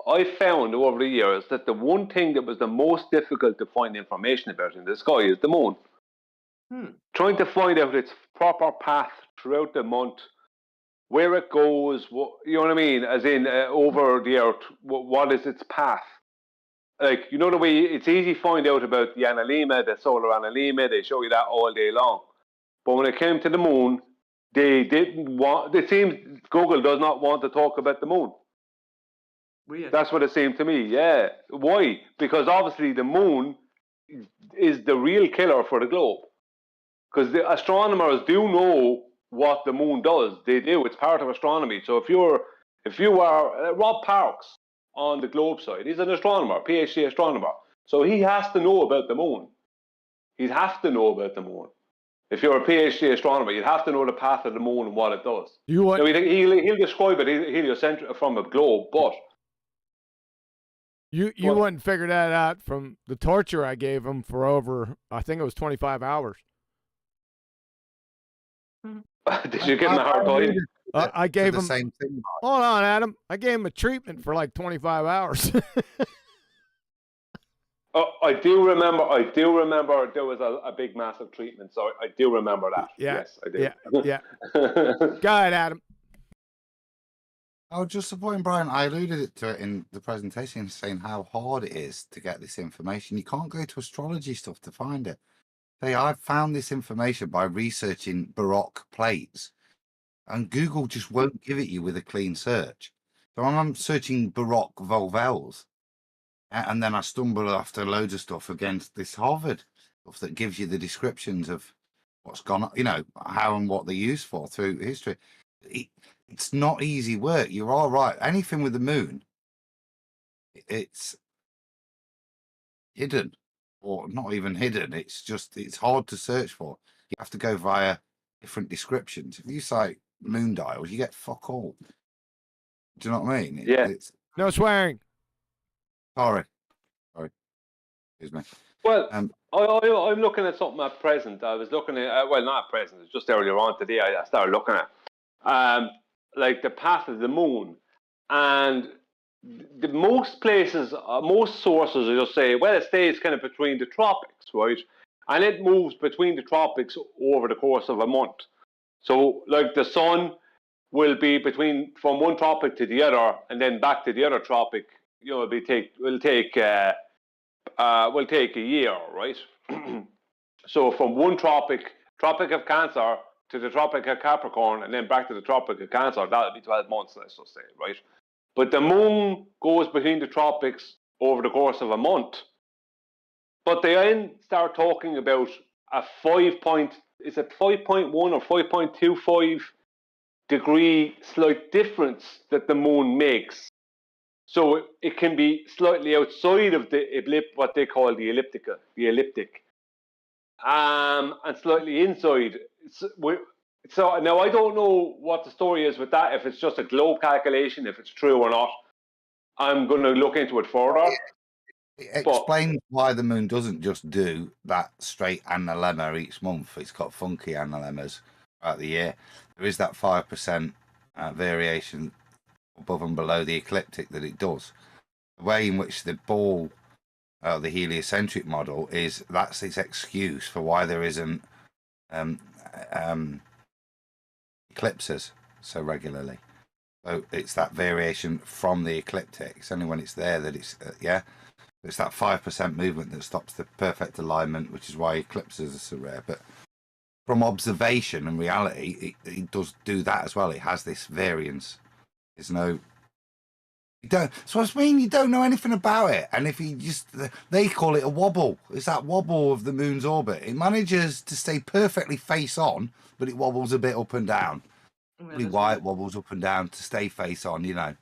I found over the years that the one thing that was the most difficult to find information about in the sky is the moon. Trying to find out its proper path throughout the month, where it goes, you know what I mean? As in over the earth, what is its path? The way it's easy to find out about the analemma, the solar analemma, they show you that all day long. But when it came to the moon, they didn't want, it seems Google does not want to talk about the moon. Weird. That's what it seemed to me, yeah. Why? Because obviously the moon is the real killer for the globe. Because the astronomers do know what the moon does. They do. It's part of astronomy. So if you are Rob Parks on the globe side, he's an astronomer, PhD astronomer. So he has to know about the moon. He'd have to know about the moon. If you're a PhD astronomer, you'd have to know the path of the moon and what it does. He'll describe it heliocentric from a globe, but you wouldn't figure that out from the torture I gave him for over, I think it was 25 hours. Did you give him a hard time? I gave him the same thing. Hold on, Adam. I gave him a treatment for like 25 hours. I do remember there was a big, massive treatment. So I do remember that. Yeah, Yes, I do. Yeah. Go ahead, Adam. I was just supporting Brian. I alluded to it in the presentation, saying how hard it is to get this information. You can't go to astrology stuff to find it. Say, I found this information by researching Baroque plates, and Google just won't give it you with a clean search. So I'm searching Baroque volvels, and then I stumble after loads of stuff against this Harvard stuff that gives you the descriptions of what's gone on, you know, how and what they're used for through history. It's not easy work. You're all right. Anything with the moon, it's hidden, or not even hidden. It's hard to search for. You have to go via different descriptions. If you cite moon dials, you get fuck all. Do you know what I mean? Yeah. It's No swearing. sorry. Excuse me. Well, I'm looking at something at present. I was looking at, well, not at present, it's just earlier on today I started looking at like the path of the moon. And the most places, most sources will just say, well, it stays kind of between the tropics, right? And it moves between the tropics over the course of a month. So, like the sun will be from one tropic to the other, and then back to the other tropic. You know, will take a year, right? So from one tropic of Cancer, to the Tropic of Capricorn, and then back to the Tropic of Cancer, that'll be 12 months, let's just say, right? But the moon goes between the tropics over the course of a month. But they then start talking about a 5.1 or 5.25 degree slight difference that the moon makes. So it can be slightly outside of what they call the elliptic, and slightly inside. So now I don't know what the story is with that, if it's just a globe calculation, if it's true or not. I'm going to look into it further. It explains why the moon doesn't just do that straight analemma each month. It's got funky analemmas throughout the year. There is that 5% variation above and below the ecliptic that it does. The way in which the ball, the heliocentric model, that's its excuse for why there isn't eclipses so regularly. So it's that variation from the ecliptic. It's only when it's there that it's it's that 5% movement that stops the perfect alignment, which is why eclipses are so rare. But from observation and reality, it does do that as well. It has this variance. There's no, you don't. So I mean, you don't know anything about it, and if you they call it a wobble. It's that wobble of the moon's orbit. It manages to stay perfectly face on, but it wobbles a bit up and down. Really why it wobbles up and down to stay face on, you know,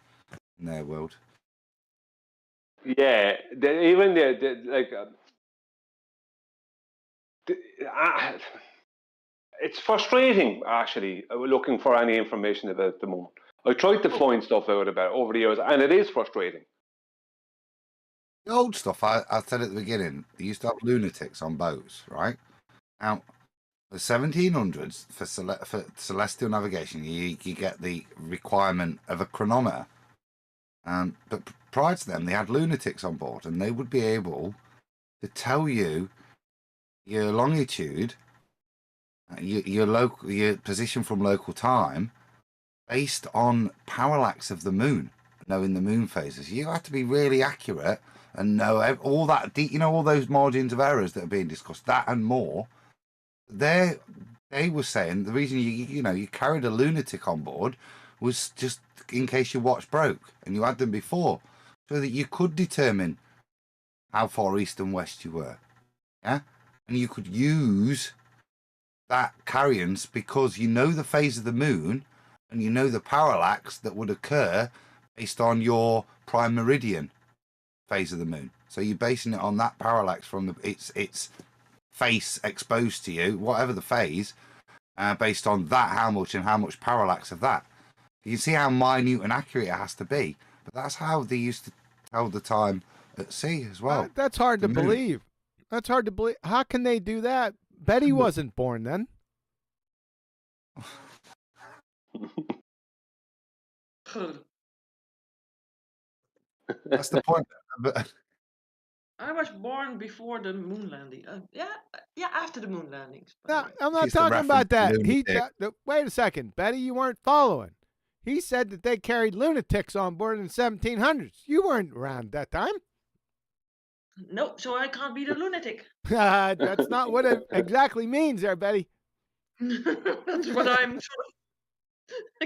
in their world. Yeah, it's frustrating actually looking for any information about the moon. I tried to find stuff out about it over the years, and it is frustrating. The old stuff, I said at the beginning, they used to have lunatics on boats, right? Now, the 1700s, for celestial navigation, you get the requirement of a chronometer. But prior to them, they had lunatics on board, and they would be able to tell you your longitude, your position from local time, based on parallax of the moon, knowing the moon phases. You have to be really accurate and know all that, all those margins of errors that are being discussed, that and more. They were saying the reason you carried a lunatic on board was just in case your watch broke, and you had them before, so that you could determine how far east and west you were. Yeah, and you could use that carriance because you know the phase of the moon and you know the parallax that would occur based on your prime meridian phase of the moon. So you're basing it on that parallax from its face exposed to you, whatever the phase, based on that, how much parallax of that. You can see how minute and accurate it has to be. But that's how they used to tell the time at sea as well. That's hard to believe. That's hard to believe. How can they do that? Betty wasn't born then. That's the point. I was born before the moon landing. Yeah, after the moon landings. By the No, way. I'm not It's the talking about that. reference Wait a second, Betty. You weren't following. He said that they carried lunatics on board in the 1700s. You weren't around that time. No, so I can't be the lunatic. That's not what it exactly means, there, Betty. That's what I'm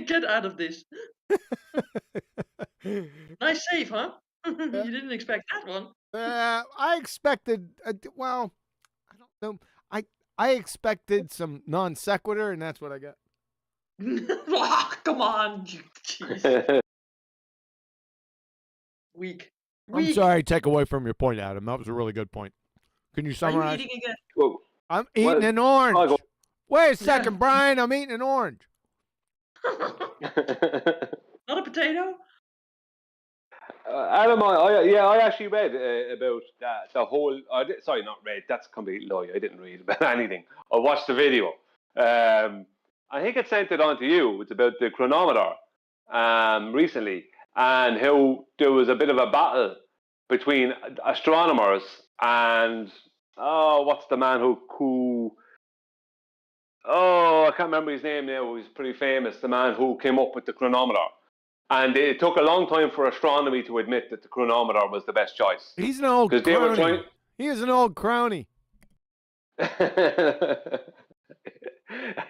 get out of this. Nice save, huh? You didn't expect that one. I expected. Well, I don't know. I expected some non sequitur, and that's what I got. Oh, come on, jeez. Weak. I'm sorry. Take away from your point, Adam. That was a really good point. Can you Are you summarize? eating again? Well, I'm eating an orange. I'll go. Wait a second, Brian. I'm eating an orange. Not a potato? Adam, I actually read about that. The whole. Sorry, not read. That's a complete lie. I didn't read about anything. I watched the video. I think it sent it on to you. It's about the chronometer recently, and how there was a bit of a battle between astronomers and what's the man who I can't remember his name now. He's pretty famous. The man who came up with the chronometer. And it took a long time for astronomy to admit that the chronometer was the best choice. He's an old crony. They were trying... He is an old crony. I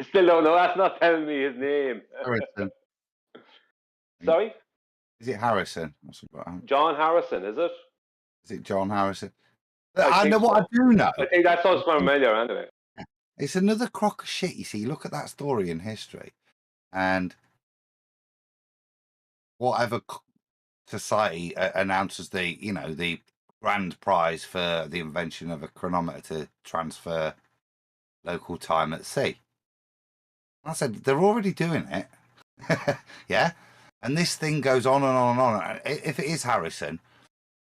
still don't know. That's not telling me his name. Harrison. Sorry? Is it Harrison? John Harrison, is it? Is it John Harrison? I know what I do know. I think that sounds familiar anyway. It's another crock of shit. You see, look at that story in history, and whatever society announces the grand prize for the invention of a chronometer to transfer local time at sea. I said they're already doing it. Yeah, and this thing goes on and on and on. If it is Harrison,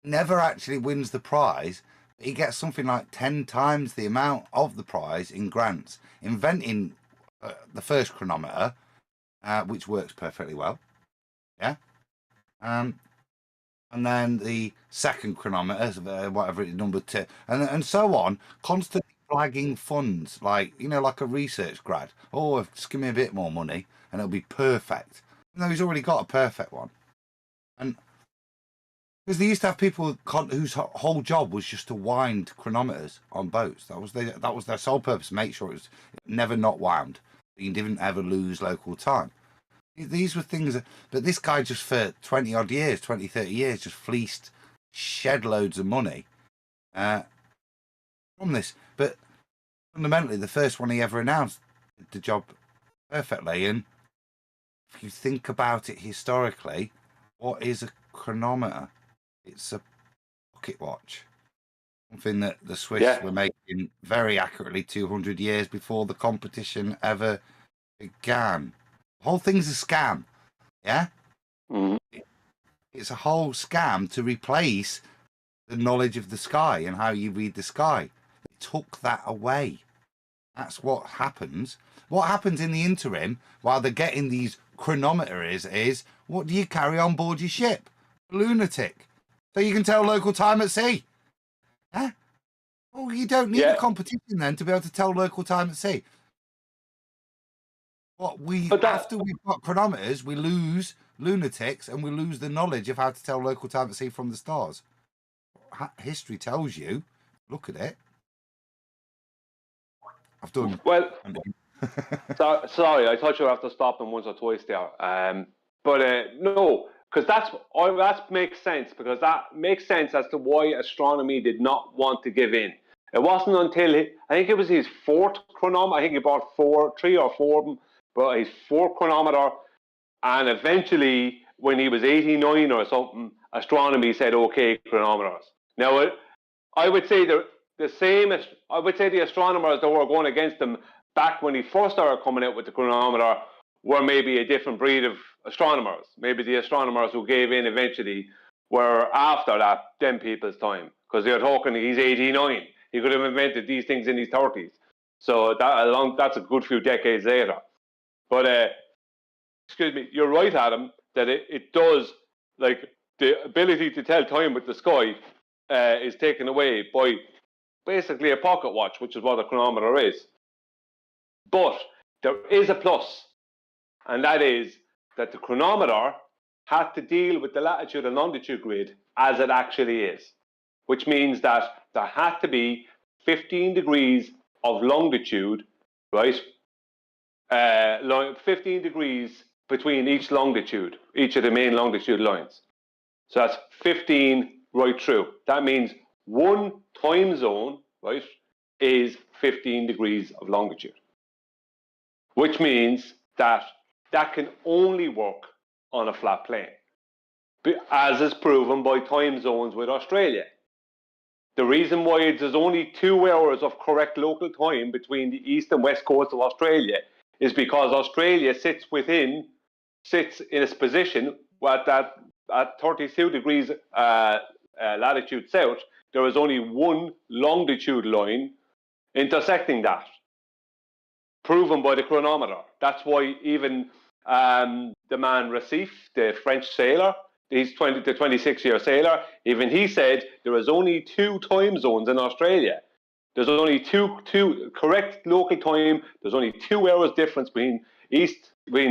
never actually wins the prize. He gets something like 10 times the amount of the prize in grants, inventing the first chronometer, which works perfectly well. Yeah. And then the second chronometer, whatever it's number 2, and so on, constantly flagging funds, like a research grad. Oh, just give me a bit more money and it'll be perfect. No, he's already got a perfect one. And because they used to have people whose whole job was just to wind chronometers on boats. That was their sole purpose, make sure it was never not wound. You didn't ever lose local time. These were things but this guy just for 20 odd years, 20, 30 years, just fleeced shed loads of money from this. But fundamentally, the first one he ever announced did the job perfectly. And if you think about it historically, what is a chronometer? It's a pocket watch. Something that the Swiss were making very accurately 200 years before the competition ever began. The whole thing's a scam. Yeah? Mm-hmm. It's a whole scam to replace the knowledge of the sky and how you read the sky. They took that away. That's what happens. What happens in the interim while they're getting these chronometers is what do you carry on board your ship? A lunatic. So you can tell local time at sea. Huh? Well, you don't need a competition then to be able to tell local time at sea. After we've got chronometers, we lose lunatics and we lose the knowledge of how to tell local time at sea from the stars. History tells you. Look at it. I've done. Well, sorry, I thought you would have to stop them once or twice there. No, because that makes sense. Because that makes sense as to why astronomy did not want to give in. It wasn't until I think it was his 4th chronometer. I think he bought 3 or 4 of them. But his 4th chronometer, and eventually, when he was 89 or something, astronomy said, "Okay, chronometers." Now, I would say the same as I would say the astronomers that were going against him back when he first started coming out with the chronometer were maybe a different breed of astronomers. Maybe the astronomers who gave in eventually were after them people's time, because they're talking he's 89. He could have invented these things in his 30s. So that's a good few decades later. But, excuse me, you're right, Adam, that it does, like, the ability to tell time with the sky is taken away by basically a pocket watch, which is what a chronometer is. But there is a plus, and that is that the chronometer had to deal with the latitude and longitude grid as it actually is, which means that there had to be 15 degrees of longitude, right? 15 degrees between each longitude, each of the main longitude lines. So that's 15 right through. That means one time zone, right, is 15 degrees of longitude, which means that that can only work on a flat plane, as is proven by time zones with Australia. The reason why there's only 2 hours of correct local time between the east and west coast of Australia is because Australia sits in its position at 32 degrees latitude south. There is only one longitude line intersecting that, proven by the chronometer. That's why even the man Recife, the French sailor, he's the 26-year sailor, even he said there is only 2 time zones in Australia. There's only two correct local time. There's only 2 hours difference between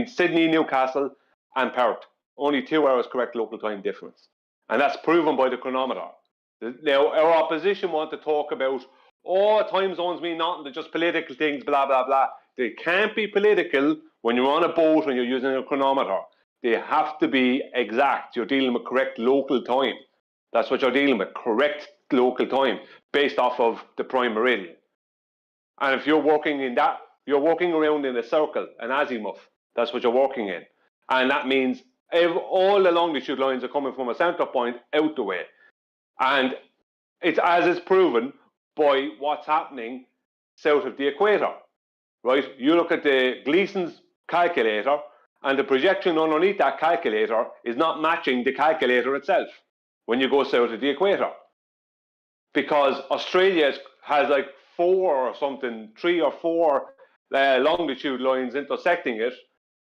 Sydney, Newcastle, and Perth. Only 2 hours correct local time difference, and that's proven by the chronometer. Now, our opposition want to talk about, time zones mean nothing. They're just political things, blah blah blah. They can't be political when you're on a boat when you're using a chronometer. They have to be exact. You're dealing with correct local time. That's what you're dealing with, correct local time based off of the prime meridian. And if you're working in that, you're working around in a circle, an azimuth. That's what you're working in. And that means all the longitude lines are coming from a center point out the way. And it's as is proven by what's happening south of the equator, right? You look at the Gleason's calculator, and the projection underneath that calculator is not matching the calculator itself when you go south of the equator. Because Australia has like 3 or 4 longitude lines intersecting it.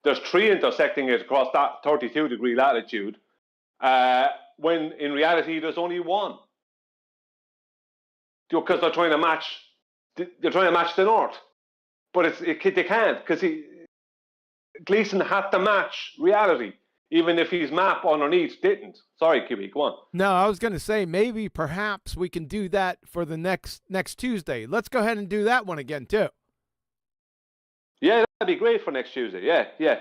There's 3 intersecting it across that 32 degree latitude, when in reality there's only 1. Because they're trying to match the north, but they can't, because Gleason had to match reality, even if his map underneath didn't. Sorry, Kiwi, go on. No, I was going to say perhaps we can do that for the next Tuesday. Let's go ahead and do that one again too. Yeah, that'd be great for next Tuesday. Yeah.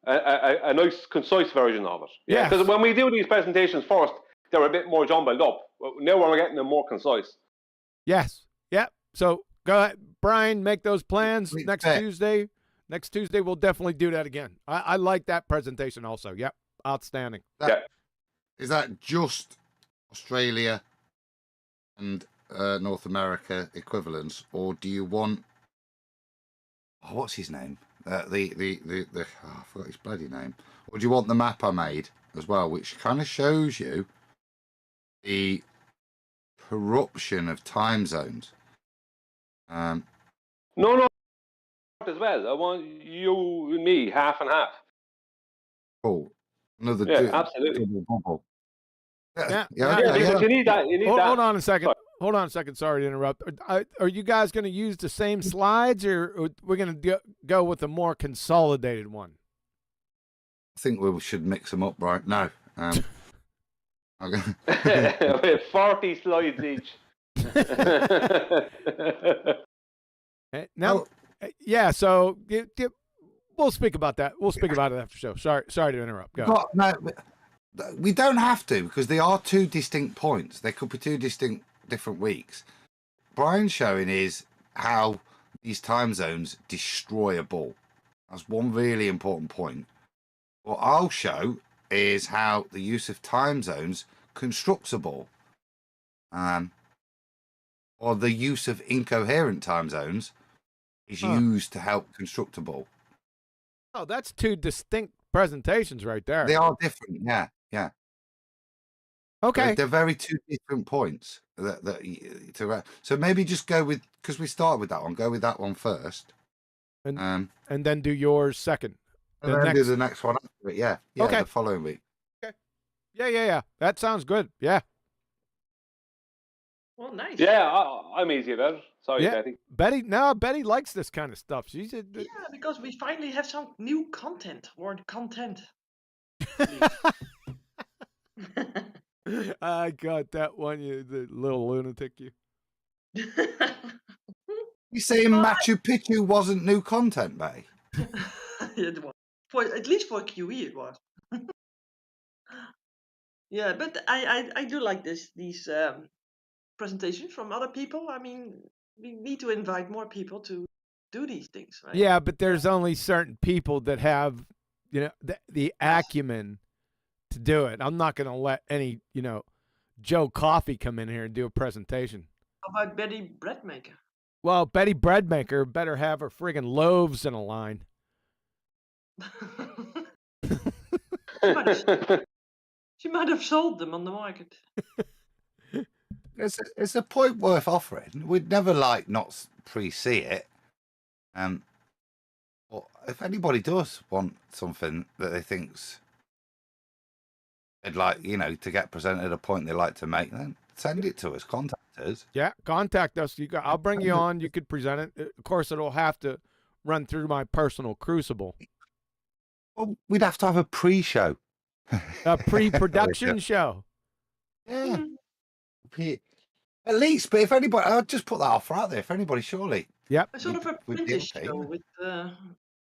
A nice, concise version of it. Yeah, because when we do these presentations first, they're a bit more jumbled up. Now we're getting them more concise. Yes. Yep. So go ahead, Brian, make those plans next Tuesday. Next Tuesday, we'll definitely do that again. I like that presentation also. Yep. Outstanding. Is that just Australia and North America equivalents, or do you want, what's his name? I forgot his bloody name. Or do you want the map I made as well, which kind of shows you the corruption of time zones? No, as well. I want you and me half and half. Cool. Another absolutely. Double. Yeah. Because you need that. Hold on a second. Hold on a second. Sorry to interrupt. Are you guys going to use the same slides, or we're going to go with a more consolidated one? I think we should mix them up, right? No. 40 slides each. Now, yeah. So we'll speak about that. We'll speak about it after the show. Sorry to interrupt. Go. No, we don't have to, because they are 2 distinct points. They could be 2 different weeks. Brian's showing is how these time zones destroy a ball. That's one really important point. What I'll show is how the use of time zones constructs a ball, or the use of incoherent time zones is used to help construct a ball. Oh, that's 2 distinct presentations right there. They are different, yeah. Okay. They're very 2 different points. So maybe just go with, because we started with that one, go with that one first. And then do yours second. And then do the next one after it, yeah. Okay. The following week. Okay. Yeah. That sounds good. Yeah. Well, nice. Yeah, I'm easy about it. Sorry, Yeah. Betty. Betty likes this kind of stuff. She's a, Yeah, because we finally have some new content or content. I got that one, you the little lunatic, you. You saying Machu Picchu wasn't new content, Betty? It was at least for QE it was. Yeah, but I do like these presentations from other people. I mean, we need to invite more people to do these things, right? Yeah, but there's only certain people that have, the acumen to do it. I'm not going to let any, Joe Coffee come in here and do a presentation. How about Betty Breadmaker? Well, Betty Breadmaker better have her friggin' loaves in a line. She might have sold them on the market. It's a point worth offering. We'd never not pre-see it. But if anybody does want something that they think's they'd like, to get presented at a point they like to make, then send it to us. Contact us. Yeah, contact us. I'll bring you on. You could present it. Of course, it'll have to run through my personal crucible. Well, we'd have to have a pre-show. A pre-production show. Yeah. At least, but if anybody, I'll just put that offer out there. If anybody, surely. Yep. A sort of apprentice show with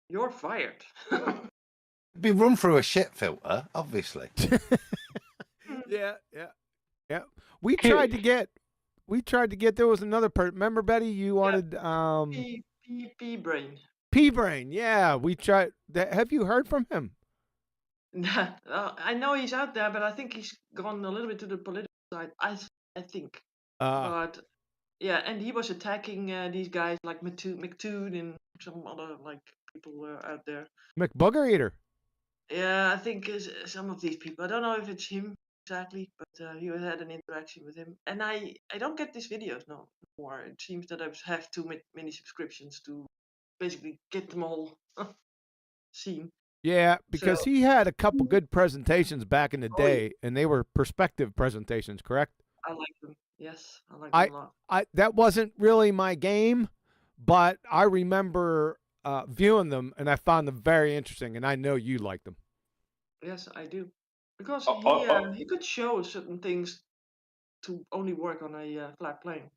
you're fired. It'd be run through a shit filter, obviously. Yeah. We tried to get. There was another person. Remember, Betty? You wanted P-Brain. P-Brain. Yeah, we tried. Have you heard from him? I know he's out there, but I think he's gone a little bit to the political side. I think. But yeah, and he was attacking these guys like McToon and some other people out there. McBooger Eater. Yeah, I think some of these people. I don't know if it's him exactly, but he had an interaction with him. And I don't get these videos no more. It seems that I have too many subscriptions to basically get them all seen. Yeah, because he had a couple good presentations back in the day, and they were perspective presentations, correct? I like them. Yes, I like them a lot. That wasn't really my game, but I remember viewing them, and I found them very interesting, and I know you like them. Yes, I do. Because he could show certain things to only work on a flat plane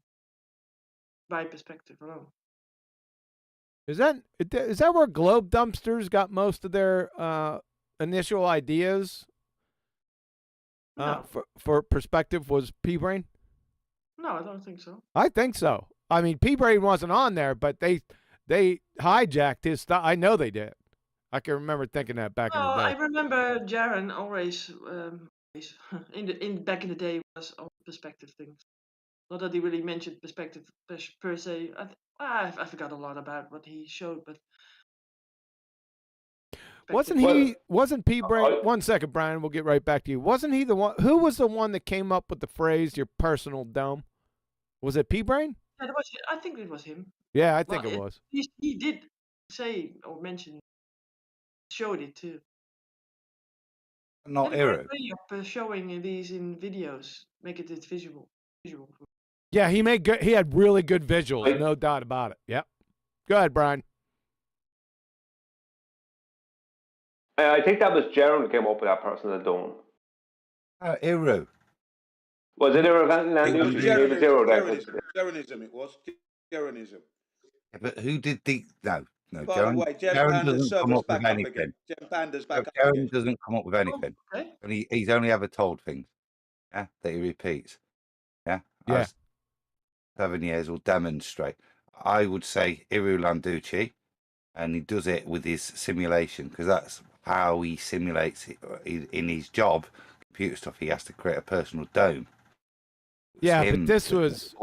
by perspective alone. Is that where Globe Dumpsters got most of their initial ideas? No. For perspective was P-Brain? No, I don't think so. I think so. I mean, P-Brain wasn't on there, but they hijacked his stuff. I know they did. I can remember thinking that back in the day. I remember Jaron always back in the day was on perspective things. Not that he really mentioned perspective per se. I forgot a lot about what he showed, but wasn't P-Brain? 1 second, Brian. We'll get right back to you. Wasn't he the one? Who was the one that came up with the phrase "your personal dome"? Was it P-Brain? Yeah, I think it was him. Yeah, I think it was. He did say or mention, showed it too. Not Eru. Showing these in videos, make it visual. Yeah, he had really good visuals, no doubt about it. Yep. Go ahead, Brian. I think that was Jaron who came up with that personal dome. Eru. Was it Eru? Jaronism, it was. Jaronism. Yeah, but who did no. By the way, Jaron doesn't come up with anything. Jaron doesn't come up with anything. Okay. And he's only ever told things. Yeah, that he repeats. Yeah. 7 years will demonstrate. I would say Iru Landucci, and he does it with his simulation because that's how he simulates it in his job. Computer stuff. He has to create a personal dome. Yeah, but this was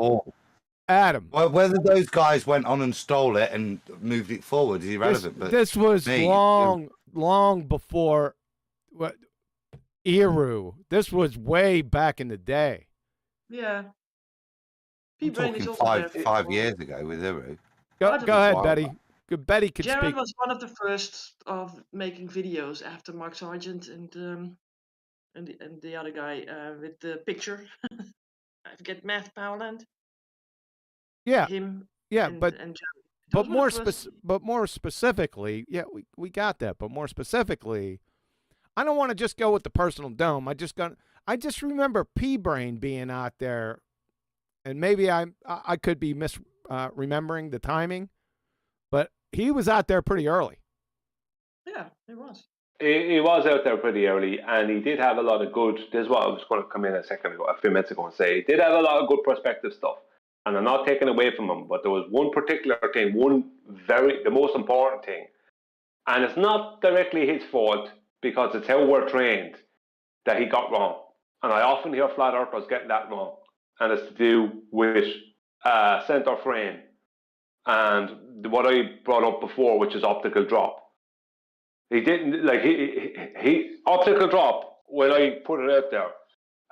Adam. Well, whether those guys went on and stole it and moved it forward is irrelevant. But this was long before Iru. This was way back in the day. Yeah. I'm talking five years ago with Iru. Go ahead, Betty. Betty could speak. Jaron was one of the first of making videos after Mark Sargent and the other guy with the picture. I forget Math Powland. Yeah, Him. yeah, and but Jeremy. but Those were the first. more specifically, yeah, we got that. But more specifically, I don't want to just go with the personal dome. I just remember P Brain being out there, and maybe I could be remembering the timing, but he was out there pretty early. Yeah, it was. He was out there pretty early, and he did have a lot of good. This is what I was going to come in a few minutes ago, and say he did have a lot of good perspective stuff. And I'm not taking away from him, but there was one particular thing, the most important thing, and it's not directly his fault because it's how we're trained, that he got wrong. And I often hear flat earthers getting that wrong, and it's to do with center frame and what I brought up before, which is optical drop. He didn't like he optical drop. When I put it out there,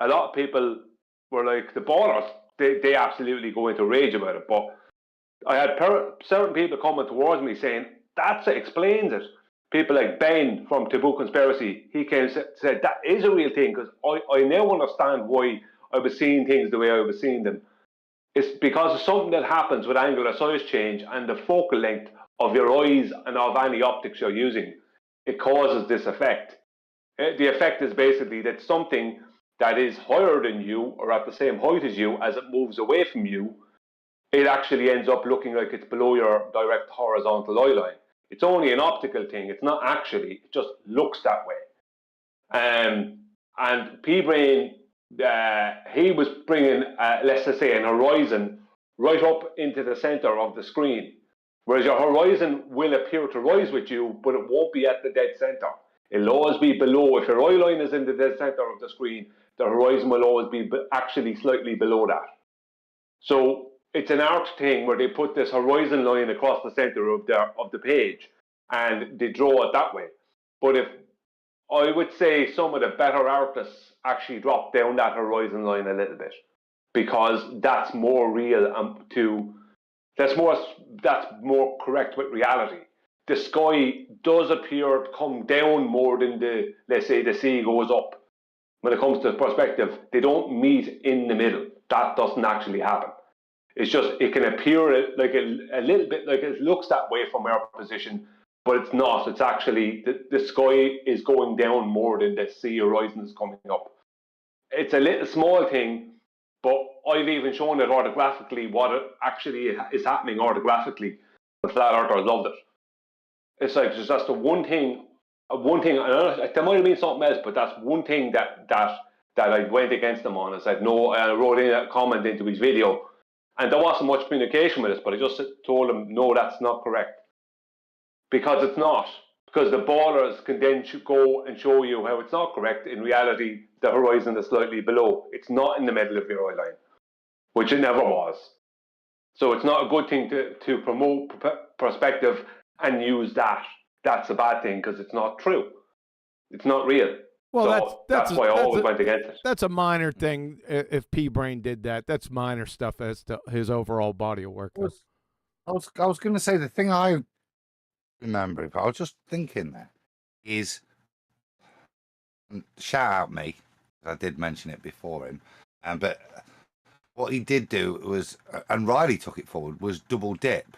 a lot of people were like the ballers. They absolutely go into rage about it. But I had certain people coming towards me saying that explains it. People like Ben from Taboo Conspiracy, he came and said that is a real thing because I now understand why I was seeing things the way I was seeing them. It's because of something that happens with angular size change and the focal length of your eyes and of any optics you're using. It causes this effect. The effect is basically that something that is higher than you or at the same height as you, as it moves away from you, it actually ends up looking like it's below your direct horizontal eye line. It's only an optical thing. It's not actually. It just looks that way. And P-Brain, he was bringing, let's just say, an horizon right up into the center of the screen. Whereas your horizon will appear to rise with you, but it won't be at the dead center. It'll always be below. If your eye line is in the dead center of the screen, the horizon will always be actually slightly below that. So it's an art thing where they put this horizon line across the center of the page, and they draw it that way. But if I would say some of the better artists actually drop down that horizon line a little bit, because that's more real that's more correct with reality. The sky does appear to come down more than let's say the sea goes up. When it comes to perspective, they don't meet in the middle. That doesn't actually happen. It's just, it can appear like a little bit like it looks that way from our position, but it's not. It's actually, the sky is going down more than the sea horizon is coming up. It's a little small thing, but I've even shown it orthographically what it actually is happening orthographically. The flat earthers loved it. It's like just that's the one thing. There might have been something else, but that's one thing that I went against them on. I said no. I wrote in a comment into his video, and there wasn't much communication with us. But I just told him no, that's not correct, because it's not. Because the ballers can then go and show you how it's not correct. In reality, the horizon is slightly below. It's not in the middle of your eye line, which it never was. So it's not a good thing to promote perspective and use that. That's a bad thing because it's not true. It's not real. Well, so that's why I always went against it. That's a minor thing. If P-Brain did that, that's minor stuff as to his overall body of work. I was going to say the thing I remember, if I was just thinking there, is shout out me. I did mention it before him, but what he did do was, and Riley took it forward, was double dip.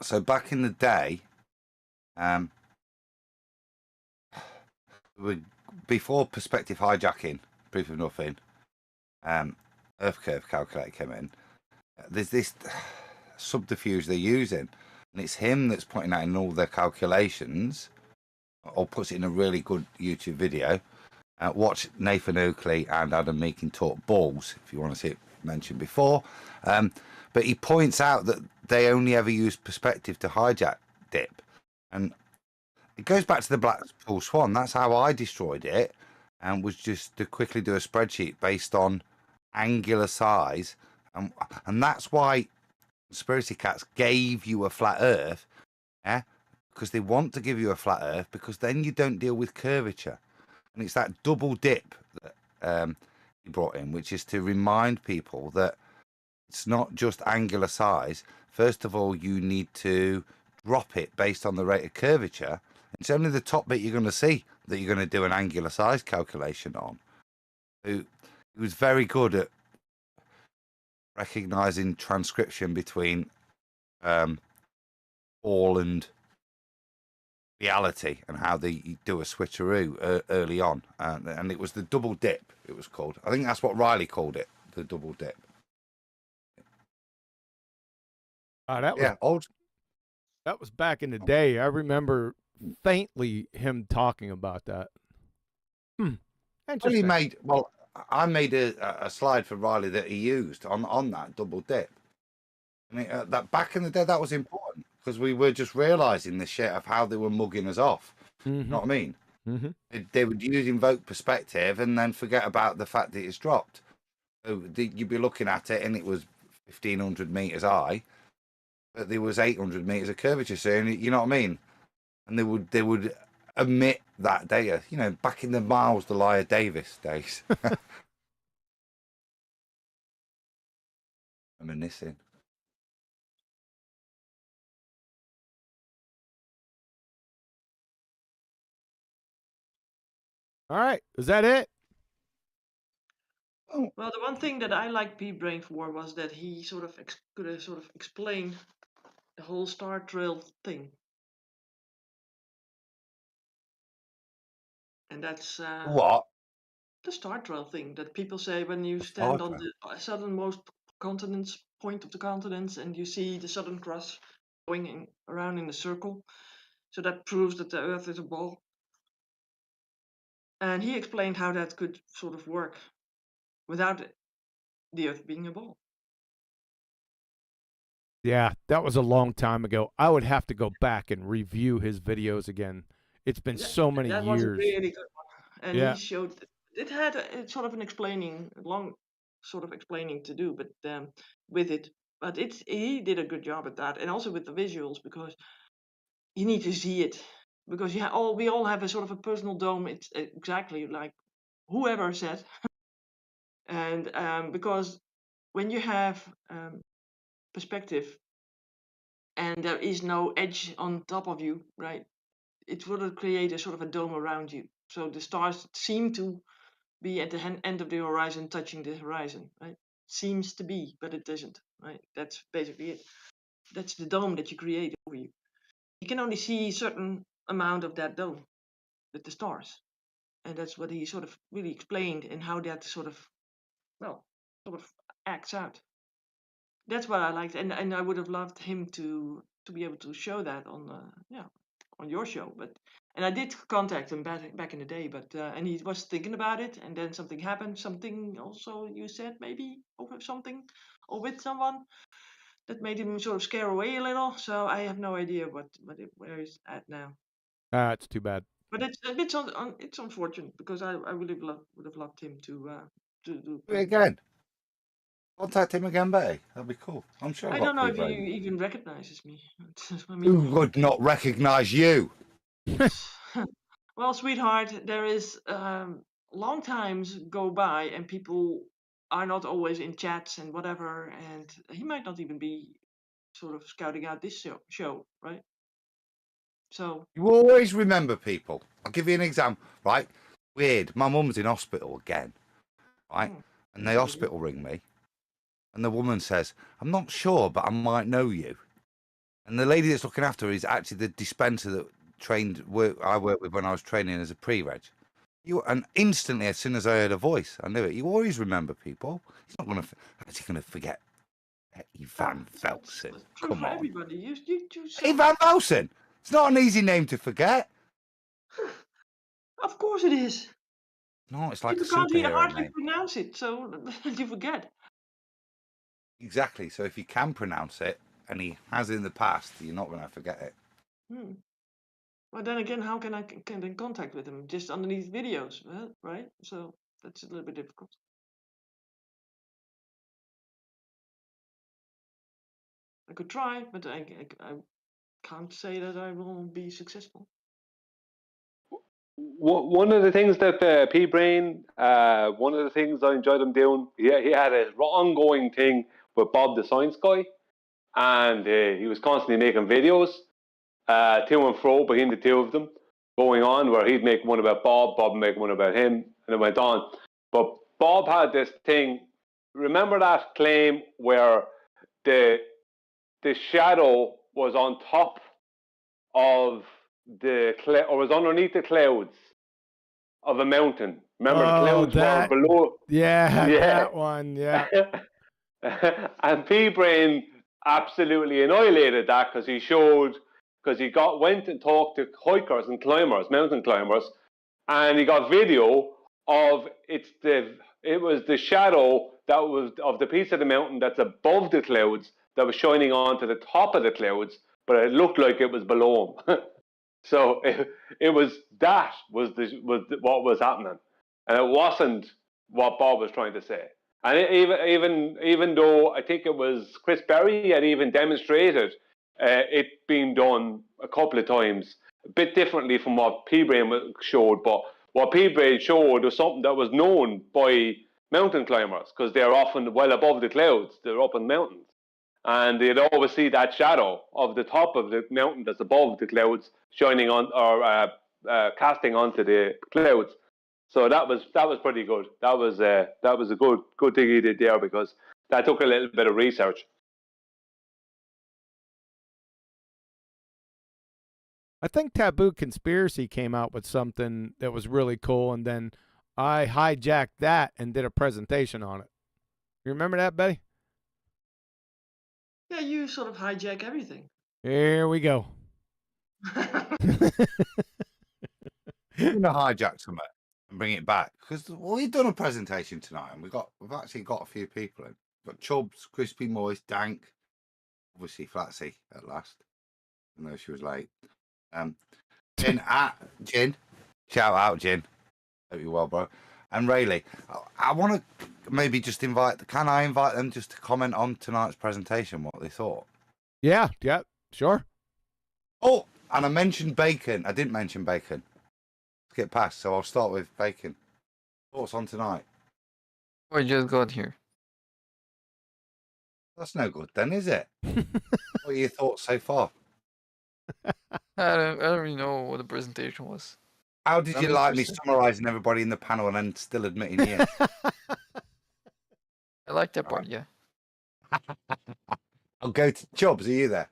So back in the day, before perspective hijacking, proof of nothing, Earth curve calculator came in. There's this subterfuge they're using, and it's him that's pointing out in all their calculations, or puts it in a really good YouTube video. Watch Nathan Oakley and Adam Meakin talk balls if you want to see it mentioned before. But he points out that they only ever use perspective to hijack dip, and it goes back to the Blackpool Swan. That's how I destroyed it, and was just to quickly do a spreadsheet based on angular size, and that's why Conspiracy Cats gave you a flat Earth, because they want to give you a flat Earth, because then you don't deal with curvature. And it's that double dip that he brought in, which is to remind people that it's not just angular size. First of all, you need to drop it based on the rate of curvature. It's only the top bit you're going to see that you're going to do an angular size calculation on. He was very good at recognizing transcription between all and reality, and how they do a switcheroo early on, and it was the double dip. It was called. I think that's what Riley called it, the double dip. That was, Yeah, old. that was back in the day. I remember faintly him talking about that. Well, Interesting. I made a slide for Riley that he used on that double dip. I mean, that back in the day, that was important because we were just realizing the shit of how they were mugging us off. Mm-hmm. You know what I mean? Mm-hmm. They would use invoke perspective and then forget about the fact that it's dropped. So you'd be looking at it and it was 1,500 meters high, but there was 800 meters of curvature. So you know what I mean? And they would omit that data. You know, back in the Miles Delia Davis days. Reminiscing. All right, is that it? Well, the one thing that I liked P-Brain for was that he sort of could sort of explain the whole star trail thing, and that's What? the star trail thing that people say when you stand on the southernmost point of the continents and you see the Southern Cross going around in a circle. So that proves that the Earth is a ball. And he explained how that could sort of work without the Earth being a ball. Yeah, that was a long time ago. I would have to go back and review his videos again. It's been so many that years. was a really good one. And Yeah. he showed it had sort of an long sort of explaining to do, but with it. But he did a good job at that, and also with the visuals, because you need to see it, because we all have a sort of a personal dome. It's exactly like whoever said, and because when you have perspective and there is no edge on top of you, right? It will create a sort of a dome around you. So the stars seem to be at the end of the horizon, touching the horizon, right? Seems to be, but it doesn't, right? That's basically it. That's the dome that you create over you. You can only see a certain amount of that dome with the stars. And that's what he sort of really explained, and how that sort of acts out. That's what I liked, and I would have loved him to be able to show that on your show. And I did contact him back in the day, but and he was thinking about it, and then something happened. Something also you said maybe over something or with someone that made him sort of scare away a little. So I have no idea where he's at now. It's too bad. But it's unfortunate, because I really would have loved him to do it again. Contact him again, Betty. That'd be cool. I'm sure. I don't know if he even recognizes me. I mean, who would not recognize you? Well, sweetheart, there is long times go by and people are not always in chats and whatever, and he might not even be sort of scouting out this show, right? So you always remember people. I'll give you an example, right? Weird. My mum's in hospital again, right? And the hospital ring me, and the woman says, "I'm not sure, but I might know you." And the lady that's looking after her is actually the dispenser that I worked with when I was training as a pre-reg. And instantly, as soon as I heard a voice, I knew it. You always remember people. He's not going to forget Ivan Velsen. Come on, everybody. You Ivan Velsen. It's not an easy name to forget. Of course it is. No, it's like you a can't superhero hardly name. pronounce it, so you forget. Exactly. So if you can pronounce it, and he has in the past, you're not going to forget it. Well, then again, how can I get in contact with him? Just underneath videos, right? So that's a little bit difficult. I could try, but I can't say that I will be successful. One of the things that P-Brain, one of the things I enjoyed him doing, he had a ongoing thing with Bob the Science Guy, and he was constantly making videos to and fro between the two of them, going on, where he'd make one about Bob would make one about him, and it went on. But Bob had this thing remember that claim where the shadow was on top of or was underneath the clouds of a mountain. Remember, the clouds were below. Yeah, that one. Yeah. And P-Brain absolutely annihilated that because he went and talked to hikers and climbers, mountain climbers, and he got video of it was the shadow that was of the piece of the mountain that's above the clouds that was shining onto the top of the clouds, but it looked like it was below him. So it was what was happening, and it wasn't what Bob was trying to say. And even though I think it was Chris Berry had even demonstrated it being done a couple of times, a bit differently from what P-Brain showed, but what P-Brain showed was something that was known by mountain climbers because they're often well above the clouds, they're up in mountains. And they'd always see that shadow of the top of the mountain that's above the clouds shining on or casting onto the clouds. So that was pretty good. That was a good thing he did there because that took a little bit of research. I think Taboo Conspiracy came out with something that was really cool, and then I hijacked that and did a presentation on it. You remember that, Betty? Yeah, you sort of hijack everything. Here we go. I'm gonna hijack some of it and bring it back because we've done a presentation tonight, and we've actually got a few people in. We've got Chubbs, Crispy Moist, Dank, obviously Flatsy at last. I know she was late. Jin, shout out Jin. Hope you're well, bro. And Rayleigh, I want to maybe just can I invite them just to comment on tonight's presentation, what they thought? Yeah, sure. Oh, and I mentioned bacon. I didn't mention bacon. Let's get past, so I'll start with bacon. Thoughts on tonight? I just got here. That's no good then, is it? What are your thoughts so far? I don't really know what the presentation was. How did you like me summarising everybody in the panel and then still admitting you? I like that part, yeah. I'll go to Chubbs. Are you there?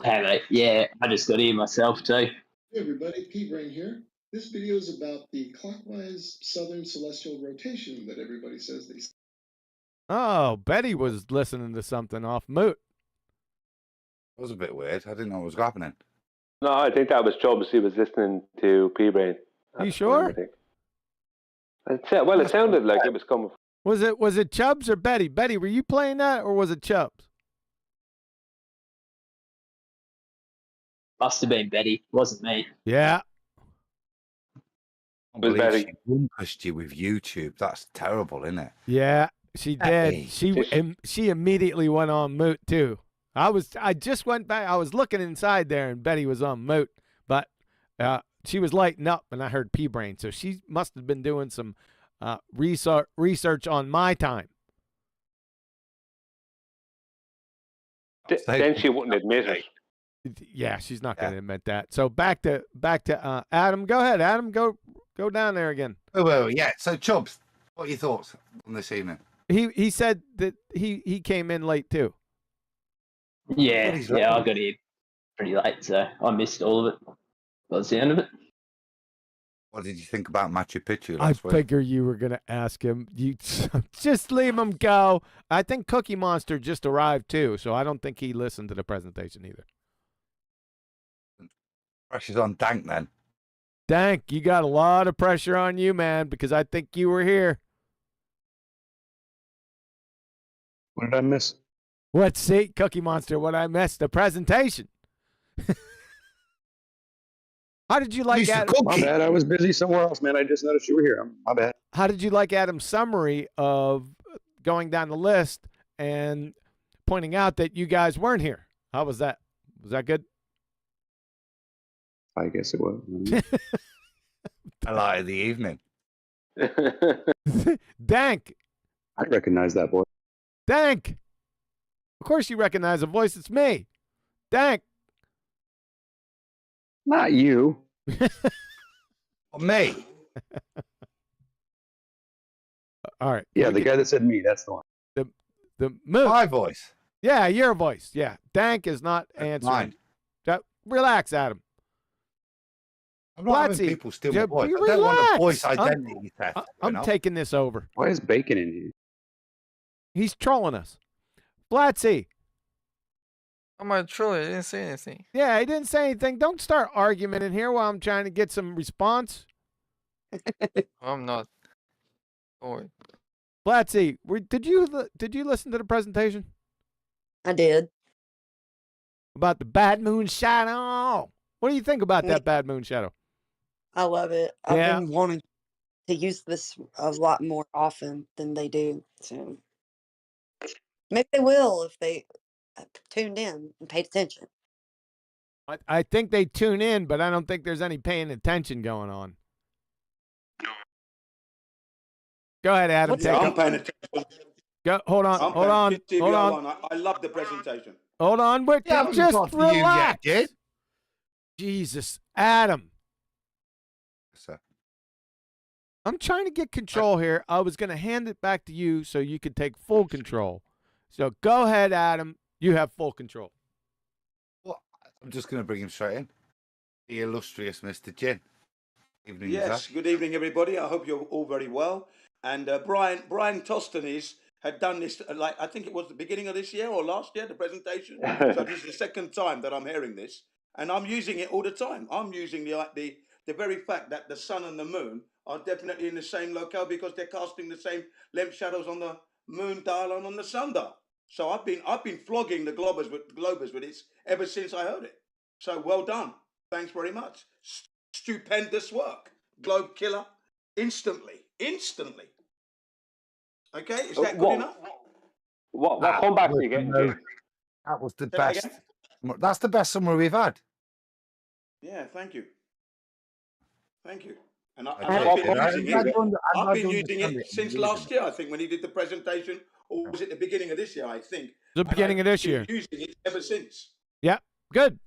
Hey mate, yeah, I just got here myself too. Hey everybody, P-Brain here. This video is about the clockwise southern celestial rotation that everybody says they see. Oh, Betty was listening to something off Moot. That was a bit weird. I didn't know what was happening. No, I think that was Chubbs. He was listening to P-Brain. You sure? It sounded like it was coming. Was it Chubbs or Betty? Betty, were you playing that, or was it Chubbs? Must have been Betty, wasn't me. Yeah. I believe Betty. She pushed you with YouTube. That's terrible, isn't it? Yeah, she did. She immediately went on Moot too. I just went back. I was looking inside there, and Betty was on Moot, but she was lighting up, and I heard P-Brain, so she must have been doing some research on my time. Then she wouldn't admit it. Yeah, she's not going to admit that. So back to Adam. Go ahead, Adam. Go down there again. Oh, yeah. So Chubbs, what are your thoughts on this evening? He said that he came in late too. Yeah, I got here pretty late, so I missed all of it. By the sound of it. What did you think about Machu Picchu I last week? figure you were going to ask him. You just leave him go. I think Cookie Monster just arrived too, so I don't think he listened to the presentation either. Pressure's on Dank then. Dank, you got a lot of pressure on you, man, because I think you were here. What did I miss? Let's see, Cookie Monster, what I missed. The presentation. How did you like Adam? My bad. I was busy somewhere else, man. I just noticed you were here. My bad. How did you like Adam's summary of going down the list and pointing out that you guys weren't here? How was that? Was that good? I guess it was. Highlight of the evening. Dank. I recognize that voice. Dank. Of course you recognize the voice. It's me. Dank. Not you. Me. All right. Yeah, the guy that said me, that's the one. The moon. My voice. Yeah, your voice. Yeah. Dank is not answering. Relax, Adam. I'm not having people steal my voice. I don't want a voice identity theft. I'm taking this over. Why is Bacon in here? He's trolling us. Blatzy. I'm not trolling. I didn't say anything. Yeah, he didn't say anything. Don't start argument in here while I'm trying to get some response. I'm not. Don't worry. Blatzy, did you listen to the presentation? I did. About the bad moon shadow. What do you think about that bad moon shadow? I love it. I've been wanting to use this a lot more often than they do. So maybe they will if they tuned in and paid attention. I think they tune in, but I don't think there's any paying attention going on. Go ahead, Adam. I'm paying attention. Hold on. I love the presentation. Hold on. Just relax. Jesus, Adam. Sir. I'm trying to get control here. I was going to hand it back to you so you could take full control. So go ahead, Adam. You have full control. Well, I'm just going to bring him straight in. The illustrious Mr. Jin. Evening, yes, sir. good evening, everybody. I hope you're all very well. And Brian Tostonis had done this, I think it was the beginning of this year or last year, the presentation. So this is the second time that I'm hearing this. And I'm using it all the time. I'm using the very fact that the sun and the moon are definitely in the same locale because they're casting the same length shadows on the moon dial and on the sun dial. So I've been flogging the globers with it ever since I heard it. So well done. Thanks very much. Stupendous work. Globe killer. Instantly. Okay, is that good enough? What comeback are you getting, Jim? That was the best. That's the best summary we've had. Yeah, thank you. And I've been using it since last year, I think, when he did the presentation, or was it the beginning of this year, I think. The beginning of this year. I've been using it ever since. Yep, good.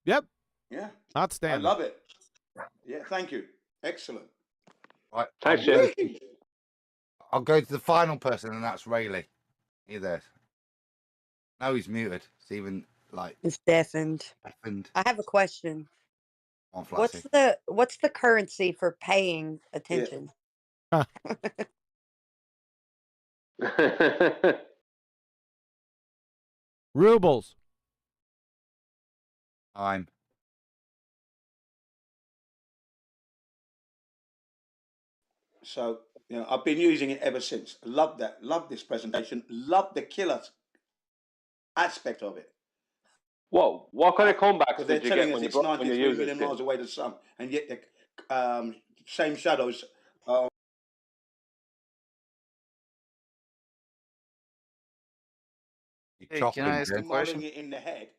Yep. Yeah. Outstanding. I love it. Yeah, thank you. Excellent. Right. Thanks, Jim. I'll go to the final person, and that's Rayleigh. You there? No, he's muted. It's even it's deafened. I have a question. What's the currency for paying attention? Yeah. Rubles. So, I've been using it ever since. Love that. Love this presentation. Love the killer aspect of it. What kind of comebacks did you get when you it's 93 use million it? miles away the sun, and yet the same shadows are can I ask a question? it in the head,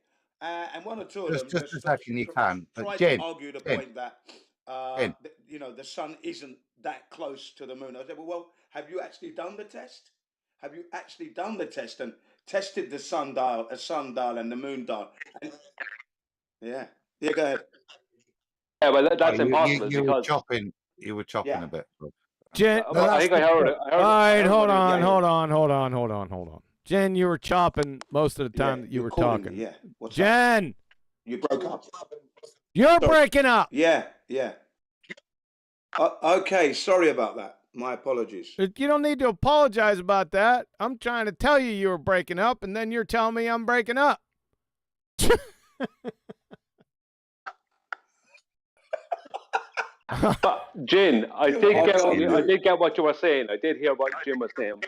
and one or two of them just a second, you can. Try Jim, to argue the point that the sun isn't that close to the moon. I said, well, have you actually done the test? Have you actually done the test and tested the sundial and the moon dial? Yeah, go ahead. Yeah, well, that's impossible. You were chopping a bit. Jen, I think I heard it. All right, hold on. Jen, you were chopping most of the time that you were talking. Yeah. Jen! You broke up. You're breaking up. Yeah. Okay, sorry about that. My apologies. You don't need to apologize about that. I'm trying to tell you were breaking up, and then you're telling me I'm breaking up. But Jin, I did get what you were saying. I did hear what Jim was saying.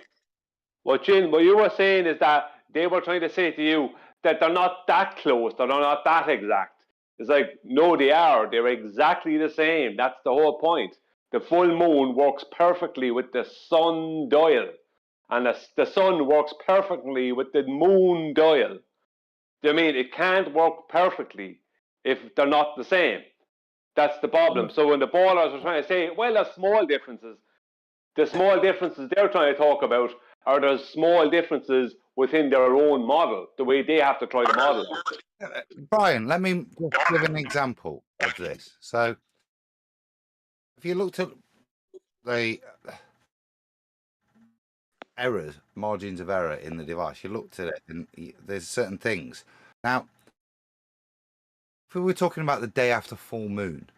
What you were saying is that they were trying to say to you that they're not that close, they're not that exact. It's like, no, they are. They're exactly the same. That's the whole point. The full moon works perfectly with the sun dial, and the sun works perfectly with the moon dial. Do you mean it can't work perfectly if they're not the same? That's the problem. So when the ballers are trying to say, well, there's small differences, the small differences they're trying to talk about are there's small differences within their own model, the way they have to try to model. Brian, let me give an example of this. So if you looked at errors, margins of error in the device. You looked at it, and there's certain things. Now, if we were talking about the day after full moon,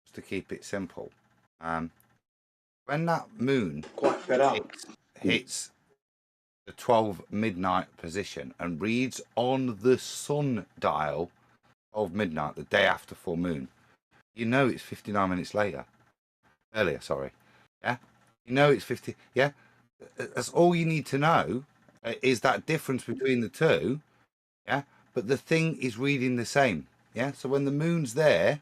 just to keep it simple, when that moon Quite fed up. hits the 12 midnight position and reads on the sundial 12 midnight, the day after full moon, you know it's 59 minutes earlier, sorry. Yeah? You know it's 50, yeah? That's all you need to know is that difference between the two, yeah? But the thing is reading the same, yeah? So when the moon's there,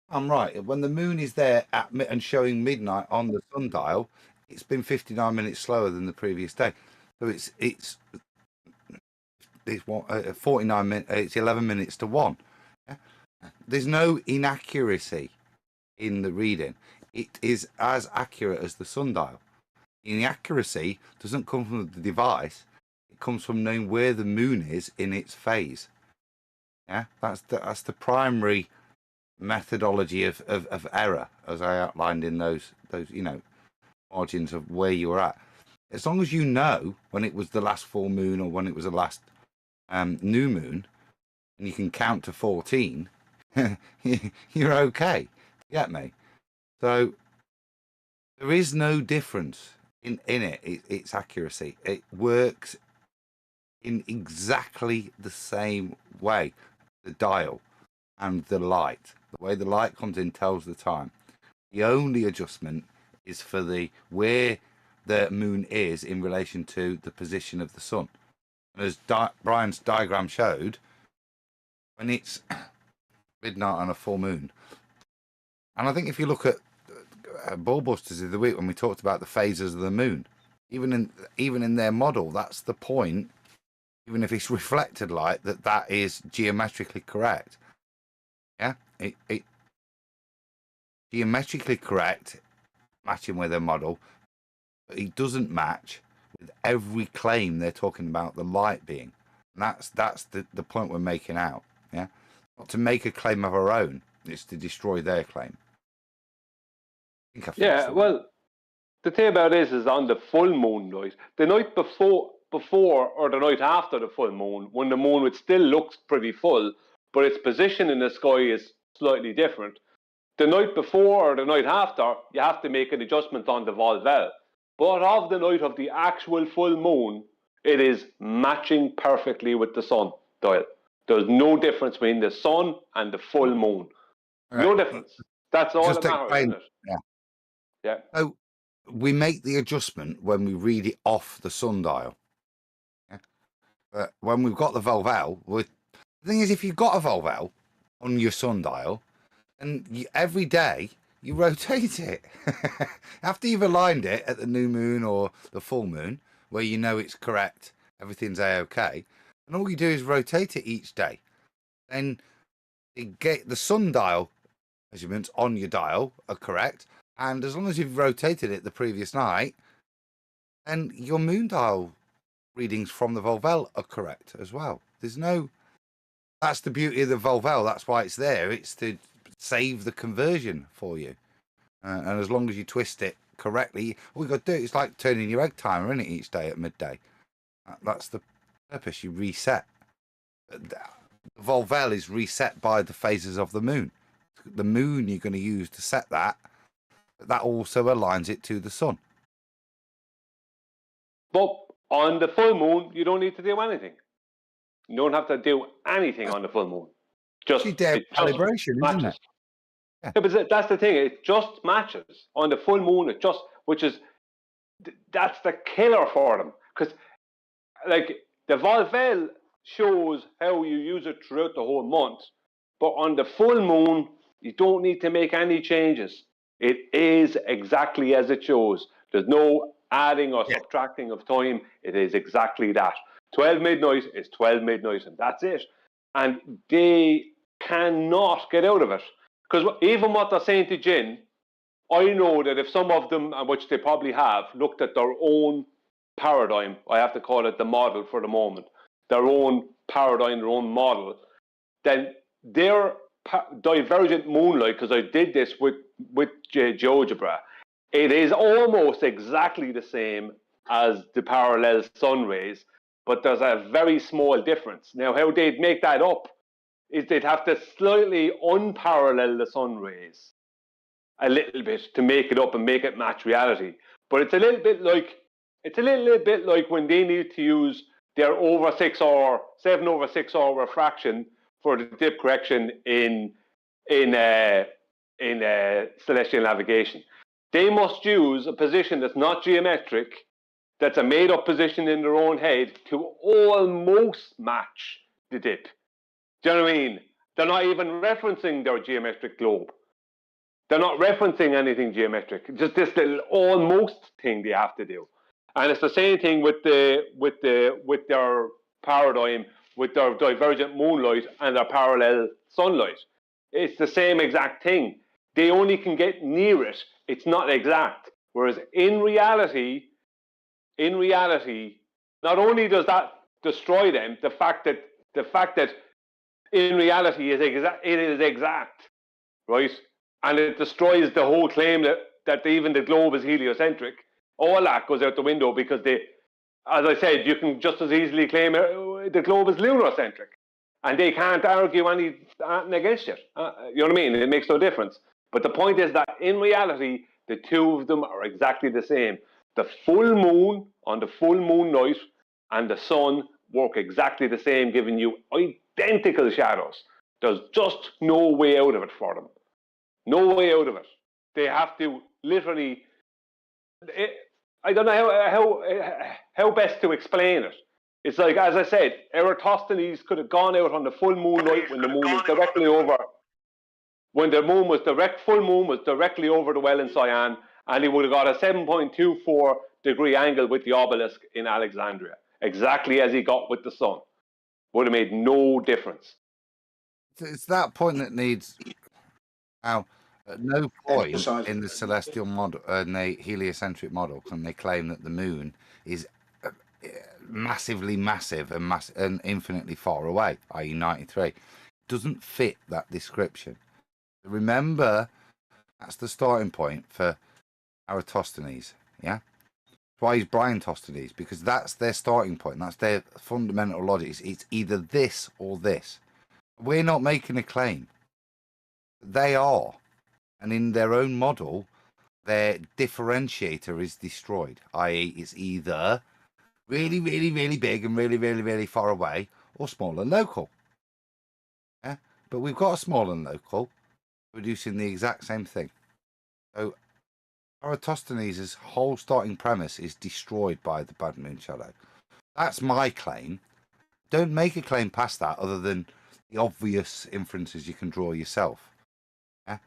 I'm right, when the moon is there and showing midnight on the sundial, it's been 59 minutes slower than the previous day. So it's 49 minutes, it's 11 minutes to 1. Yeah? There's no inaccuracy in the reading. It is as accurate as the sundial. The accuracy doesn't come from the device. It comes from knowing where the moon is in its phase. Yeah, that's the primary methodology of error, as I outlined in those margins of where you were at. As long as you know when it was the last full moon or when it was the last new moon, and you can count to 14, you're okay. You get me? So there is no difference in it. Its accuracy. It works in exactly the same way. The dial and the light. The way the light comes in tells the time. The only adjustment is for where the moon is in relation to the position of the sun. And as Brian's diagram showed, when it's midnight on a full moon, and I think if you look at Ballbusters of the week when we talked about the phases of the moon, even in their model, that's the point. Even if it's reflected light, that is geometrically correct. Yeah, it geometrically correct, matching with their model, but it doesn't match with every claim they're talking about the light being. And that's the point we're making out. Yeah, not to make a claim of our own, it's to destroy their claim. Yeah, well, the thing about it is on the full moon night, the night before or the night after the full moon, when the moon it still looks pretty full, but its position in the sky is slightly different. The night before or the night after, you have to make an adjustment on the Volvel. But of the night of the actual full moon, it is matching perfectly with the sun dial. There's no difference between the sun and the full moon. Right. No difference. That's all that matters, isn't it? Yeah. Yeah. So we make the adjustment when we read it off the sundial. Yeah? When we've got the Volvel, the thing is, if you've got a Volvel on your sundial, and every day you rotate it after you've aligned it at the new moon or the full moon, where you know it's correct, everything's a-okay, and all you do is rotate it each day. Then you get the sundial measurements on your dial are correct, and as long as you've rotated it the previous night, then your moon dial readings from the Volvel are correct as well. That's the beauty of the Volvel. That's why it's there. It's to save the conversion for you. And as long as you twist it correctly, all you got to do, it's like turning your egg timer, isn't it, each day at midday? That's the purpose. You reset. The Volvel is reset by the phases of the moon. The moon you're going to use to set that also aligns it to the sun. But on the full moon, you don't need to do anything. You don't have to do anything on the full moon. Just calibration, isn't it? Yeah, but that's the thing. It just matches on the full moon. That's the killer for them, because like the Volvel shows how you use it throughout the whole month, but on the full moon, you don't need to make any changes. It is exactly as it shows. There's no adding or subtracting of time. It is exactly that. 12 midnight is 12 midnight, and that's it. And they cannot get out of it. Because even what they're saying to Jin, I know that if some of them, which they probably have, looked at their own paradigm, I have to call it the model for the moment, their own paradigm, their own model, then their divergent moonlight, because I did this with GeoGebra, it is almost exactly the same as the parallel sun rays, but there's a very small difference. Now, how they'd make that up is they'd have to slightly unparallel the sun rays a little bit to make it up and make it match reality. But it's a little bit like when they need to use their 7/6 hour refraction for the dip correction in celestial navigation. They must use a position that's not geometric, that's a made-up position in their own head to almost match the dip. Do you know what I mean? They're not even referencing their geometric globe. They're not referencing anything geometric. Just this little almost thing they have to do. And it's the same thing with their paradigm, with their divergent moonlight and their parallel sunlight. It's the same exact thing. They only can get near it. It's not exact. Whereas in reality, not only does that destroy them, the fact that in reality it is exact, right? And it destroys the whole claim that even the globe is heliocentric. All that goes out the window because as I said, you can just as easily claim the globe is lunar-centric. And they can't argue anything against it. You know what I mean? It makes no difference. But the point is that in reality, the two of them are exactly the same. The full moon on the full moon night and the sun work exactly the same, giving you identical shadows. There's just no way out of it for them. No way out of it. They have to literally... I don't know how best to explain it. It's like, as I said, Eratosthenes could have gone out on the full moon night when the moon was directly over... When the moon was full moon was directly over the well in Cyan, and he would have got a 7.24 degree angle with the obelisk in Alexandria, exactly as he got with the sun. Would have made no difference. It's that point that needs... Now, at no point in the celestial model, in the heliocentric model, can they claim that the moon is massively massive and infinitely far away, i.e. 93. It doesn't fit that description. Remember, that's the starting point for Eratosthenes, yeah? That's why he's Briantosthenes, because that's their starting point. That's their fundamental logic. It's either this or this. We're not making a claim. They are. And in their own model, their differentiator is destroyed, i.e. it's either really, really, really big and really, really, really far away, or small and local. Yeah? But we've got a small and local producing the exact same thing. So Eratosthenes' whole starting premise is destroyed by the bad moon shadow. That's my claim. Don't make a claim past that other than the obvious inferences you can draw yourself. Yeah?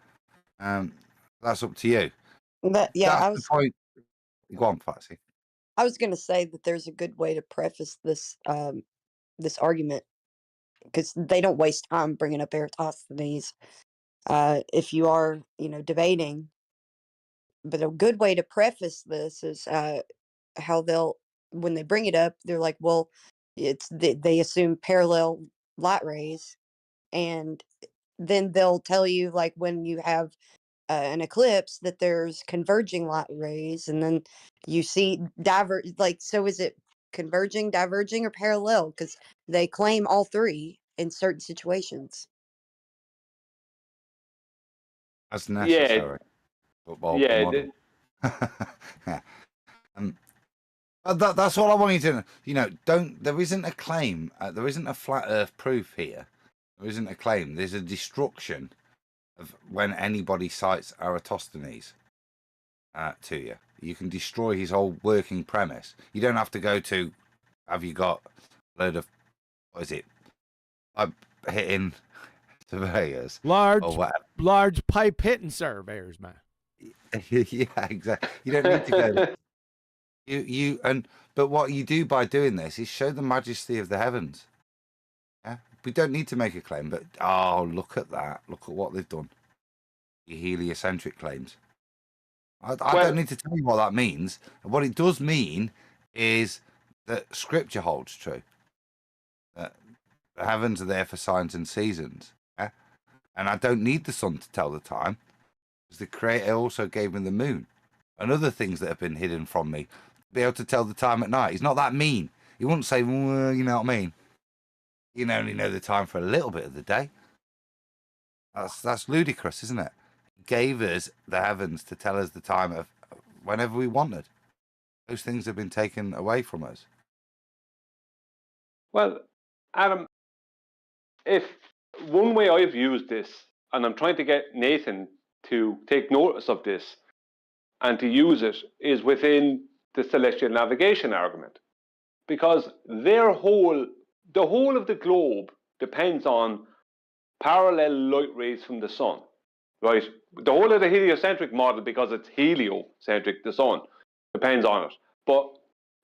That's up to you. But yeah, That's the point. Go on, Patsy. I was going to say that there's a good way to preface this this argument, because they don't waste time bringing up Eratosthenes. If you are, debating, but a good way to preface this is how they'll, when they bring it up, they're like, well, they assume parallel light rays, and then they'll tell you, like, when you have an eclipse, that there's converging light rays, and then you see so is it converging, diverging, or parallel? Because they claim all three in certain situations. That's necessary. Yeah. That's all I want you to there isn't a claim. There isn't a flat earth proof here. There isn't a claim. There's a destruction of when anybody cites Eratosthenes to you. You can destroy his whole working premise. You don't have to go to, have you got a load of, what is it? Hitting surveyors. Large pipe hitting surveyors, man. Yeah, exactly. You don't need to go. But what you do by doing this is show the majesty of the heavens. Yeah, we don't need to make a claim, but look at that! Look at what they've done. Your heliocentric claims. I don't need to tell you what that means. What it does mean is that Scripture holds true. That the heavens are there for signs and seasons. Yeah? And I don't need the sun to tell the time, because the Creator also gave me the moon and other things that have been hidden from me be able to tell the time at night. He's not that mean. He wouldn't say, well, you know what I mean? You can only know the time for a little bit of the day. That's ludicrous, isn't it? He gave us the heavens to tell us the time of whenever we wanted. Those things have been taken away from us. Well, Adam, if one way I've used this, and I'm trying to get Nathan to take notice of this and to use it, is within the celestial navigation argument. Because the whole of the globe depends on parallel light rays from the sun, right? The whole of the heliocentric model, because it's heliocentric, the sun, depends on it. But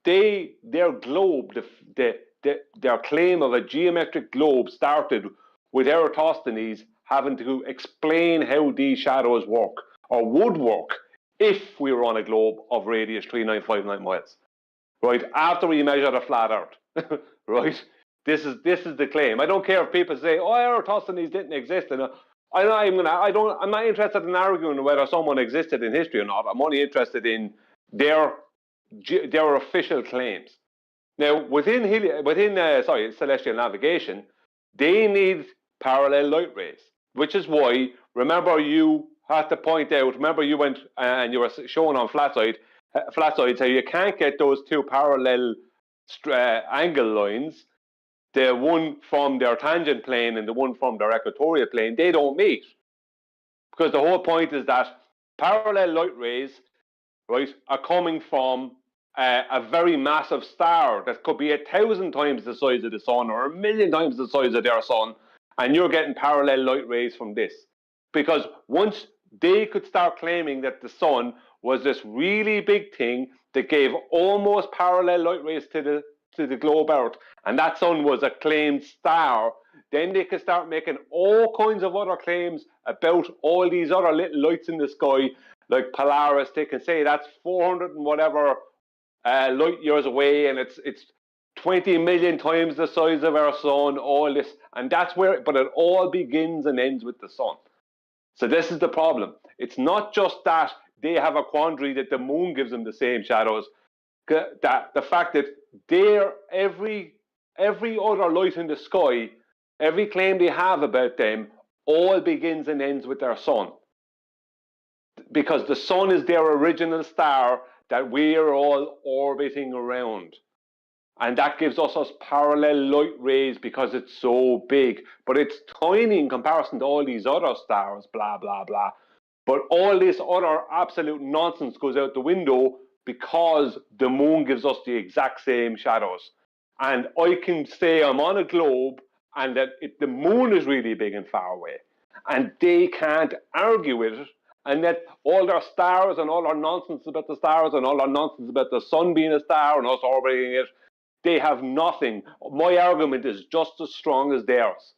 their globe, their claim of a geometric globe started with Eratosthenes having to explain how these shadows work, or would work, if we were on a globe of radius 3959 miles, right? After we measured a flat Earth, right? This is the claim. I don't care if people say, "Oh, Eratosthenes didn't exist," and I'm not interested in arguing whether someone existed in history or not. I'm only interested in their official claims. Now, within celestial navigation, they need parallel light rays, which is why, remember, you had to point out. Remember, you went and you were showing on flat-sides how you can't get those two parallel angle lines, the one from their tangent plane and the one from their equatorial plane. They don't meet, because the whole point is that parallel light rays, right, are coming from a very massive star that could be 1,000 times the size of the sun or 1,000,000 times the size of their sun, and you're getting parallel light rays from this. Because once they could start claiming that the sun was this really big thing that gave almost parallel light rays to the globe Earth, and that sun was a claimed star, then they could start making all kinds of other claims about all these other little lights in the sky, like Polaris. They can say that's 400 and whatever light years away, and it's 20 million times the size of our sun, all this, and that's where, but it all begins and ends with the sun. So this is the problem. It's not just that they have a quandary that the moon gives them the same shadows, that the fact that every other light in the sky, every claim they have about them, all begins and ends with their sun. Because the sun is their original star that we are all orbiting around. And that gives us parallel light rays because it's so big. But it's tiny in comparison to all these other stars, blah, blah, blah. But all this other absolute nonsense goes out the window because the moon gives us the exact same shadows. And I can say I'm on a globe and that the moon is really big and far away. And they can't argue with it. And that all their stars and all our nonsense about the stars and all our nonsense about the sun being a star and us orbiting it, they have nothing. My argument is just as strong as theirs.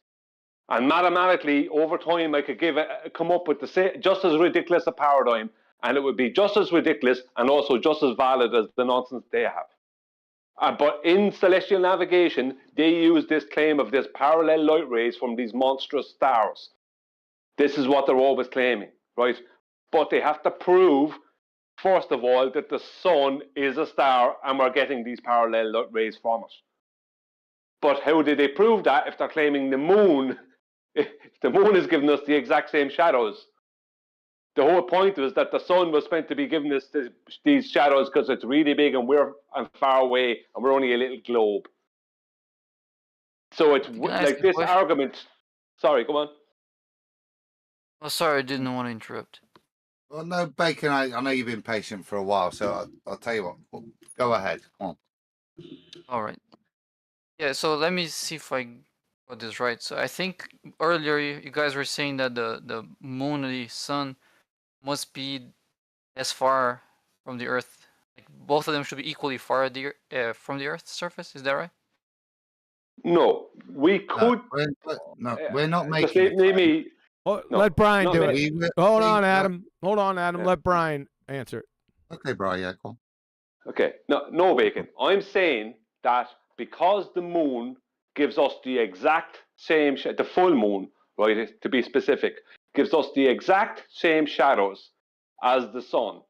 And mathematically, over time, I could come up with just as ridiculous a paradigm, and it would be just as ridiculous and also just as valid as the nonsense they have. But in celestial navigation, they use this claim of this parallel light rays from these monstrous stars. This is what they're always claiming, right? But they have to prove, first of all, that the sun is a star and we're getting these parallel light rays from it. But how did they prove that if they're claiming the moon, if the moon is giving us the exact same shadows? The whole point was that the sun was meant to be giving us these shadows because it's really big and we're far away and we're only a little globe. So it's like this argument. Sorry, go on. Oh, sorry, I didn't want to interrupt. Well, no, Bacon, I know you've been patient for a while, so I'll tell you what. Go ahead. Come on. All right. Yeah, so let me see if I got this right. So I think earlier you guys were saying that the moon and the sun must be as far from the Earth. Like both of them should be equally far from the Earth's surface. Is that right? No, we could. No, we're not making. Let Brian do it. Hold on, Adam. Hold on, Adam. Yeah. Let Brian answer. Okay, Brian. Yeah, go on. Okay, no, Bacon. I'm saying that because the moon gives us the exact same, the full moon, right, to be specific, gives us the exact same shadows as the sun,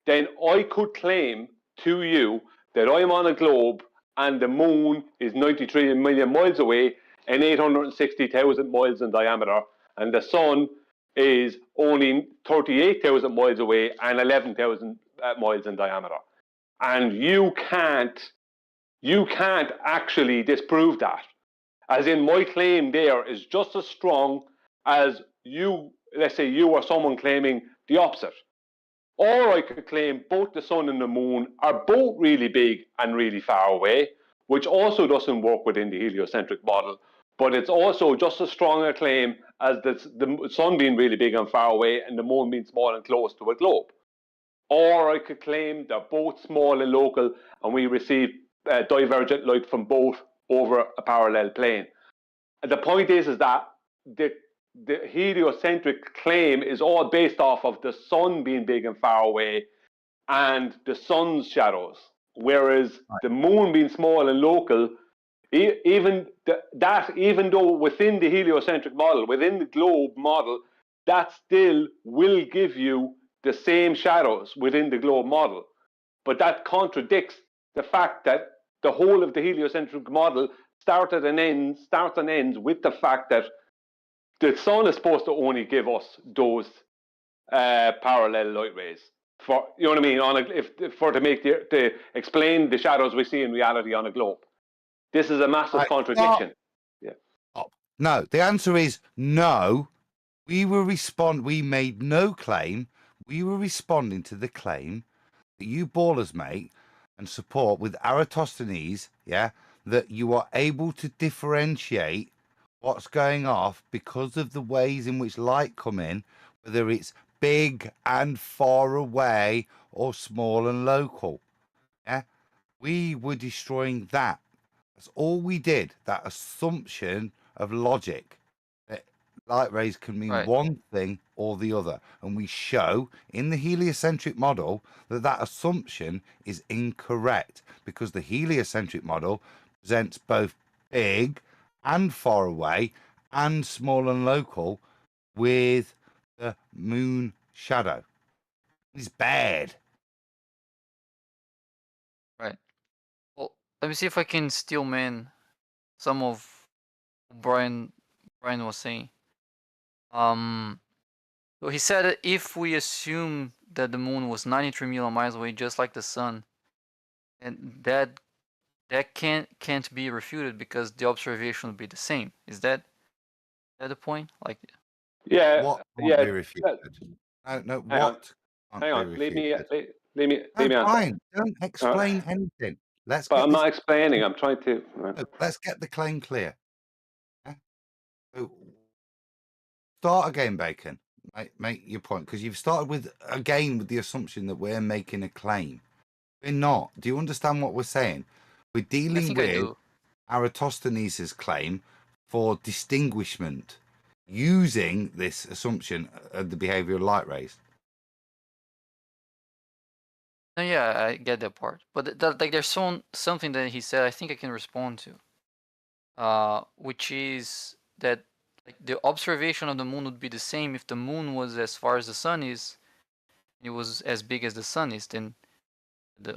then I could claim to you that I'm on a globe and the moon is 93 million miles away and 860,000 miles in diameter, and the sun is only 38,000 miles away and 11,000 miles in diameter. And you can't actually disprove that. As in, my claim there is just as strong as you, let's say you or someone claiming the opposite. Or I could claim both the sun and the moon are both really big and really far away, which also doesn't work within the heliocentric model. But it's also just as strong a claim as the sun being really big and far away and the moon being small and close to a globe. Or I could claim they're both small and local and we receive divergent light from both over a parallel plane. And the point is that the heliocentric claim is all based off of the sun being big and far away and the sun's shadows, whereas the moon being small and local, even though within the heliocentric model, within the globe model, that still will give you the same shadows within the globe model. But that contradicts the fact that the whole of the heliocentric model starts and ends with the fact that the sun is supposed to only give us those parallel light rays. For, you know what I mean? To explain the shadows we see in reality on a globe. This is a massive contradiction. Yeah. No, the answer is no. We made no claim. We were responding to the claim that you ballers make and support with Eratosthenes, that you are able to differentiate what's going off because of the ways in which light come in, whether it's big and far away or small and local. Yeah, we were destroying that. That's all we did. That assumption of logic that light rays can mean one thing or the other, and we show in the heliocentric model that assumption is incorrect because the heliocentric model presents both big and far away and small and local with the moon shadow. It's bad. Right. Well, let me see if I can steal man some of Brian was saying. So he said that if we assume that the moon was 93 million miles away, just like the sun, and that can't be refuted because the observation would be the same. Is that the point? Like, what can't be refuted? No, what hang on. Leave me fine. Don't explain anything. I'm not explaining. I'm trying to. Let's get the claim clear. So, start again, Bacon. Make your point, because you've started with the assumption that we're making a claim. We're not. Do you understand what we're saying? We're dealing with Eratosthenes' claim for distinguishment using this assumption of the behavior of light rays. No, yeah, I get that part, but there's something that he said I think I can respond to, which is that the observation of the moon would be the same if the moon was as far as the sun is, it was as big as the sun is, then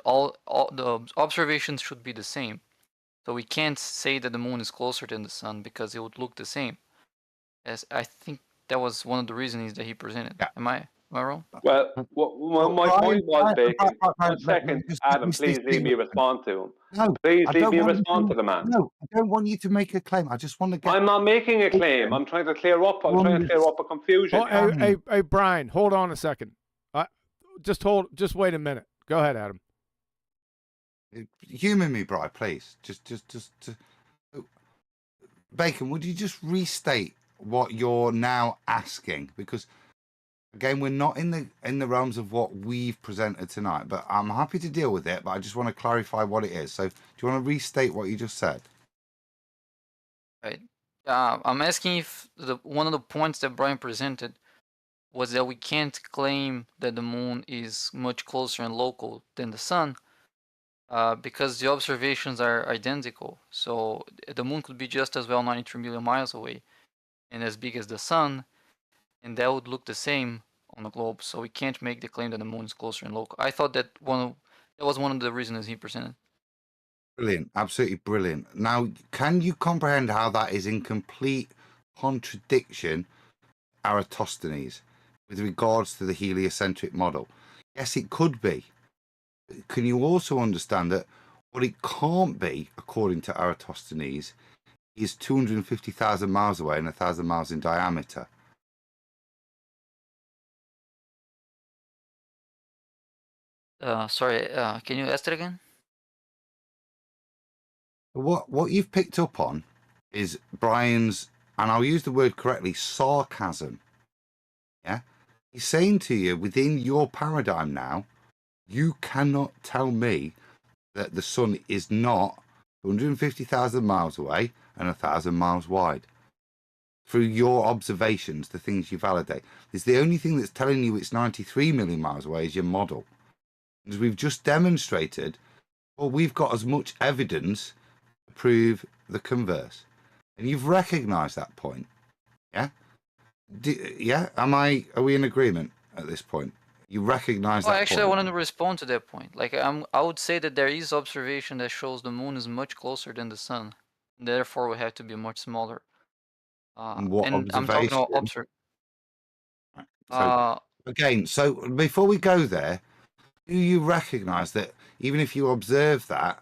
all the observations should be the same. So we can't say that the moon is closer than the sun because it would look the same. As I think that was one of the reasons that he presented. Yeah. Am I wrong? Well, my point was, Bacon. 1 second, Adam, please leave me respond to him. No, please leave me respond to the man. No, I don't want you to make a claim. I just want to get. I'm not making a claim. I'm trying to clear up. I'm trying to clear up a confusion. Oh, hey, Brian, hold on a second. Just wait a minute. Go ahead, Adam. Humor me, Brian, please. Just. Bacon, would you just restate what you're now asking? Because again, we're not in the realms of what we've presented tonight, but I'm happy to deal with it. But I just want to clarify what it is. So, do you want to restate what you just said? Right. I'm asking if one of the points that Brian presented was that we can't claim that the moon is much closer and local than the sun, because the observations are identical. So the moon could be just as well 93 million miles away and as big as the sun, and that would look the same on the globe. So we can't make the claim that the moon is closer and local. I thought that That was one of the reasons he presented. Brilliant, absolutely brilliant. Now, can you comprehend how that is in complete contradiction, Eratosthenes, with regards to the heliocentric model? Yes, it could be. Can you also understand that what it can't be, according to Eratosthenes, is 250,000 miles away and 1,000 miles in diameter? Sorry, can you ask it again? What you've picked up on is Brian's, and I'll use the word correctly, sarcasm. Yeah? He's saying to you, within your paradigm now, you cannot tell me that the sun is not 150,000 miles away and 1,000 miles wide. Through your observations, the things you validate. It's the only thing that's telling you it's 93 million miles away is your model. As we've just demonstrated, well, we've got as much evidence to prove the converse. And you've recognized that point. Yeah? Yeah? Are we in agreement at this point? You recognize that actually, point? I wanted to respond to that point. Like, I would say that there is observation that shows the moon is much closer than the sun. Therefore, we have to be much smaller. What and observation? I'm talking about So, again, so before we go there, do you recognize that even if you observe that,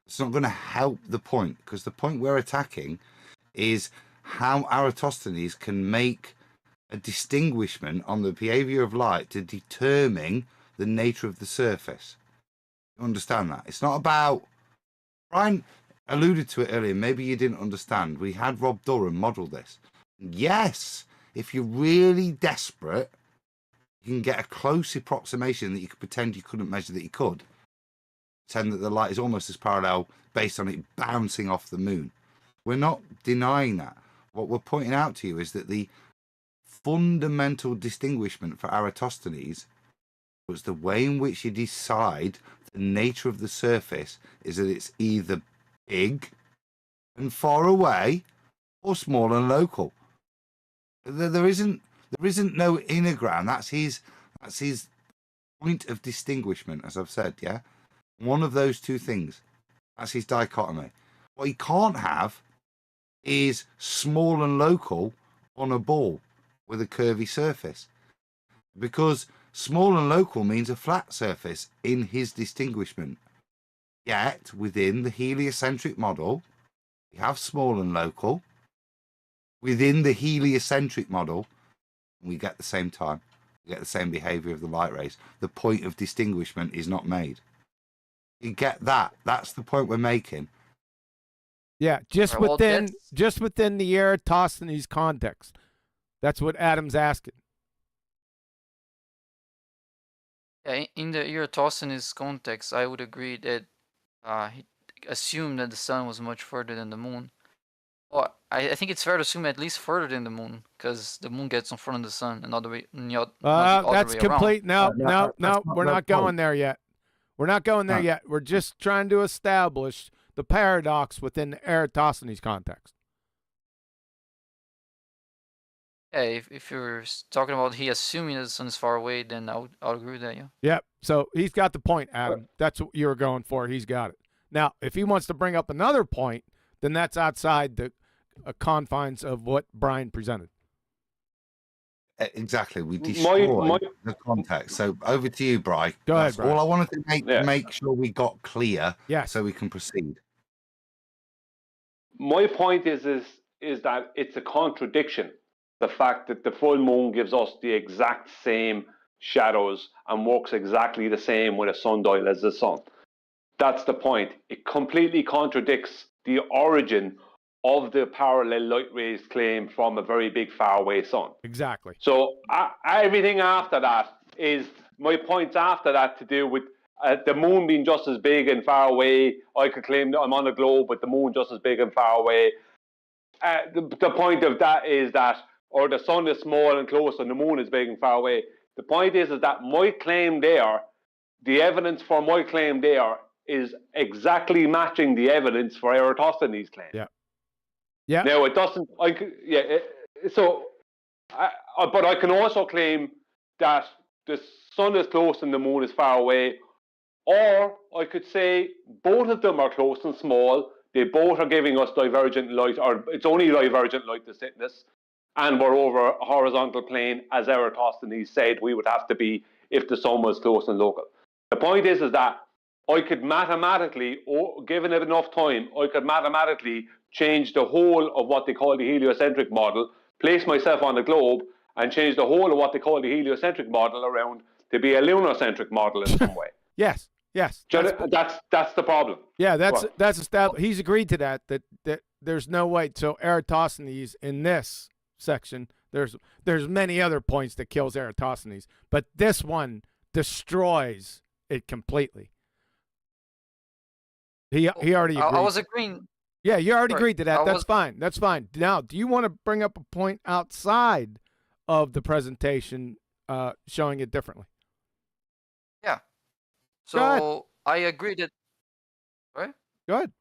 it's not going to help the point? Because the point we're attacking is how Eratosthenes can make a distinguishment on the behavior of light to determine the nature of the surface. You understand that? It's not about... Brian alluded to it earlier. Maybe you didn't understand. We had Rob Durham model this. Yes, if you're really desperate, you can get a close approximation that you could pretend you couldn't measure that you could. Pretend that the light is almost as parallel based on it bouncing off the moon. We're not denying that. What we're pointing out to you is that the fundamental distinguishment for Eratosthenes was the way in which you decide the nature of the surface is that it's either big and far away or small and local. There isn't no inner ground. That's his point of distinguishment, as I've said. Yeah, one of those two things. That's his dichotomy. What he can't have is small and local on a ball with a curvy surface, because small and local means a flat surface in his distinguishment. Yet within the heliocentric model, we have small and local. Within the heliocentric model, we get the same time, we get the same behavior of the light rays. The point of distinguishment is not made. You get that? That's the point we're making. Yeah, just within the Eratosthenes context. That's what Adam's asking. Yeah, in the Eratosthenes context, I would agree that he assumed that the sun was much further than the moon. Well, I think it's fair to assume at least further than the moon, because the moon gets in front of the sun, and not the that's complete. No, we're not going point. there yet. We're not going there yet. We're just trying to establish the paradox within the Eratosthenes context. Yeah, if you're talking about he assuming that the sun is far away, then I'll agree with that, yeah. Yep. So he's got the point, Adam. That's what you were going for. He's got it. Now, if he wants to bring up another point, then that's outside the confines of what Brian presented. Exactly. We destroy the context. So over to you, Brian. Go ahead, Brian. All I wanted to make sure we got clear, so we can proceed. My point is that it's a contradiction. The fact that the full moon gives us the exact same shadows and works exactly the same with a sundial as the sun. That's the point. It completely contradicts the origin of the parallel light rays claim from a very big faraway sun. Exactly. So everything after that is my points after that to do with the moon being just as big and far away. I could claim that I'm on a globe with the moon just as big and far away. The point of that is that, or the sun is small and close and the moon is big and far away. The point is that my claim there, the evidence for my claim there is exactly matching the evidence for Eratosthenes' claim. Yeah. Yeah. Now it doesn't. But I can also claim that the sun is close and the moon is far away, Or I could say both of them are close and small. They both are giving us divergent light, or it's only divergent light that's hitting us, and we're over a horizontal plane, as Eratosthenes said we would have to be if the sun was close and local. The point is that I could mathematically, given it enough time, I could mathematically change the whole of what they call the heliocentric model, place myself on the globe, and change the whole of what they call the heliocentric model around to be a lunar-centric model in some way. Yes. That's the problem. Yeah, that's established. He's agreed to that there's no way. So Eratosthenes in this section, there's many other points that kills Eratosthenes, but this one destroys it completely. He already agreed. I was agreeing. Yeah, you already agreed to that. That's fine. That's fine. Now, do you want to bring up a point outside of the presentation showing it differently? Yeah. So I agree that. Right? Go ahead.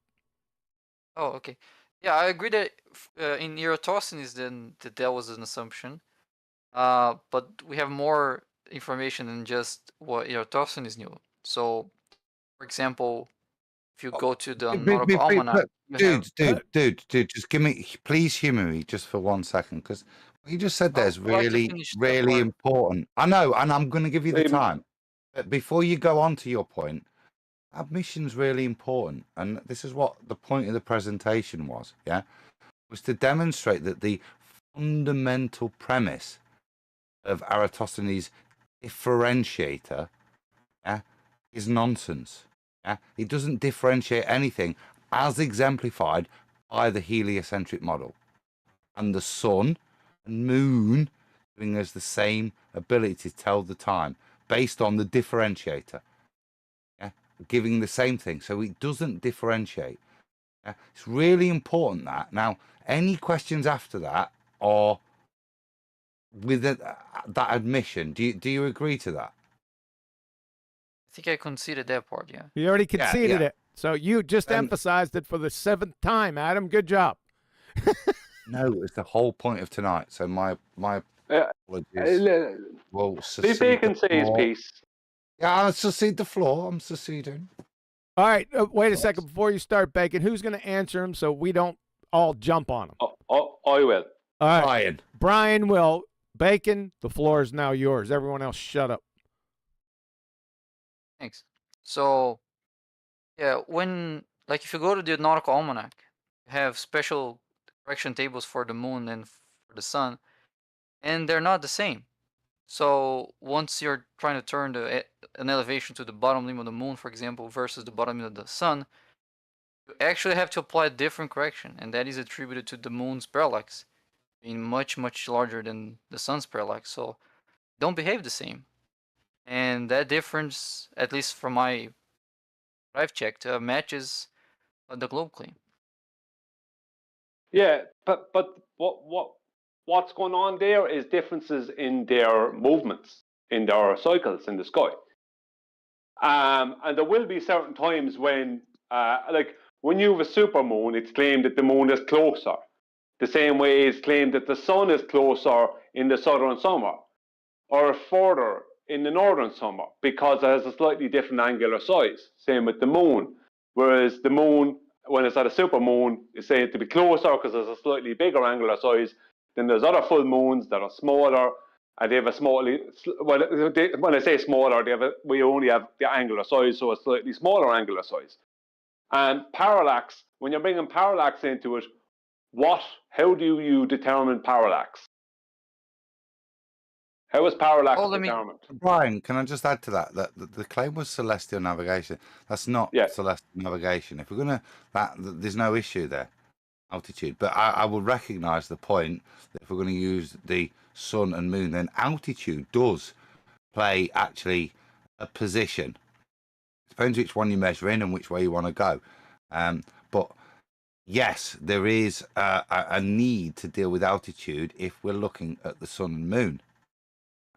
Oh, okay. Yeah, I agree that in Eratosthenes then that was an assumption. But we have more information than just what Eratosthenes knew. So, for example, if you go to the Nautical Almanac, dude, just give me, please humor me just for 1 second, because what you just said there is really important. I know, and I'm going to give you the time. But before you go on to your point, admission's really important, and this is what the point of the presentation was. Yeah, was to demonstrate that the fundamental premise of Eratosthenes' differentiator, is nonsense. Yeah, it doesn't differentiate anything, as exemplified by the heliocentric model, and the sun and moon giving us the same ability to tell the time based on the differentiator. Giving the same thing, so it doesn't differentiate. It's really important that. Now, any questions after that are with that admission? Do you agree to that? I think I conceded that part. Yeah. You already conceded it, so you just emphasized it for the 7th time, Adam. Good job. No, it's the whole point of tonight. So my apologies. Well, Bacon say his piece. Yeah, I'll secede the floor. I'm seceding. All right, wait a second before you start, Bacon. Who's going to answer him so we don't all jump on him? I will. All right, Brian will. Bacon, the floor is now yours. Everyone else, shut up. Thanks. So, yeah, if you go to the Nautical Almanac, you have special correction tables for the moon and for the sun, and they're not the same. So once you're trying to turn an elevation to the bottom limit of the moon, for example, versus the bottom limit of the sun, you actually have to apply a different correction, and that is attributed to the moon's parallax being much, much larger than the sun's parallax. So don't behave the same. And that difference, at least from what I've checked, matches the globe claim. Yeah, but what's going on there is differences in their movements, in their cycles in the sky. And there will be certain times when, when you have a supermoon, it's claimed that the moon is closer. The same way it's claimed that the sun is closer in the southern summer, or further in the northern summer, because it has a slightly different angular size. Same with the moon. Whereas the moon, when it's at a supermoon, is said to be closer because it's a slightly bigger angular size. Then there's other full moons that are smaller, and they have a when I say smaller, we only have the angular size, so a slightly smaller angular size. And parallax, when you're bringing parallax into it, how do you determine parallax? How is parallax determined? Brian, can I just add to that the claim was celestial navigation? That's not celestial navigation. If we're gonna there's no issue there, altitude. But I will recognise the point that if we're going to use the sun and moon, then altitude does play actually a position. It depends which one you measure in and which way you want to go. But yes, there is a need to deal with altitude if we're looking at the sun and moon.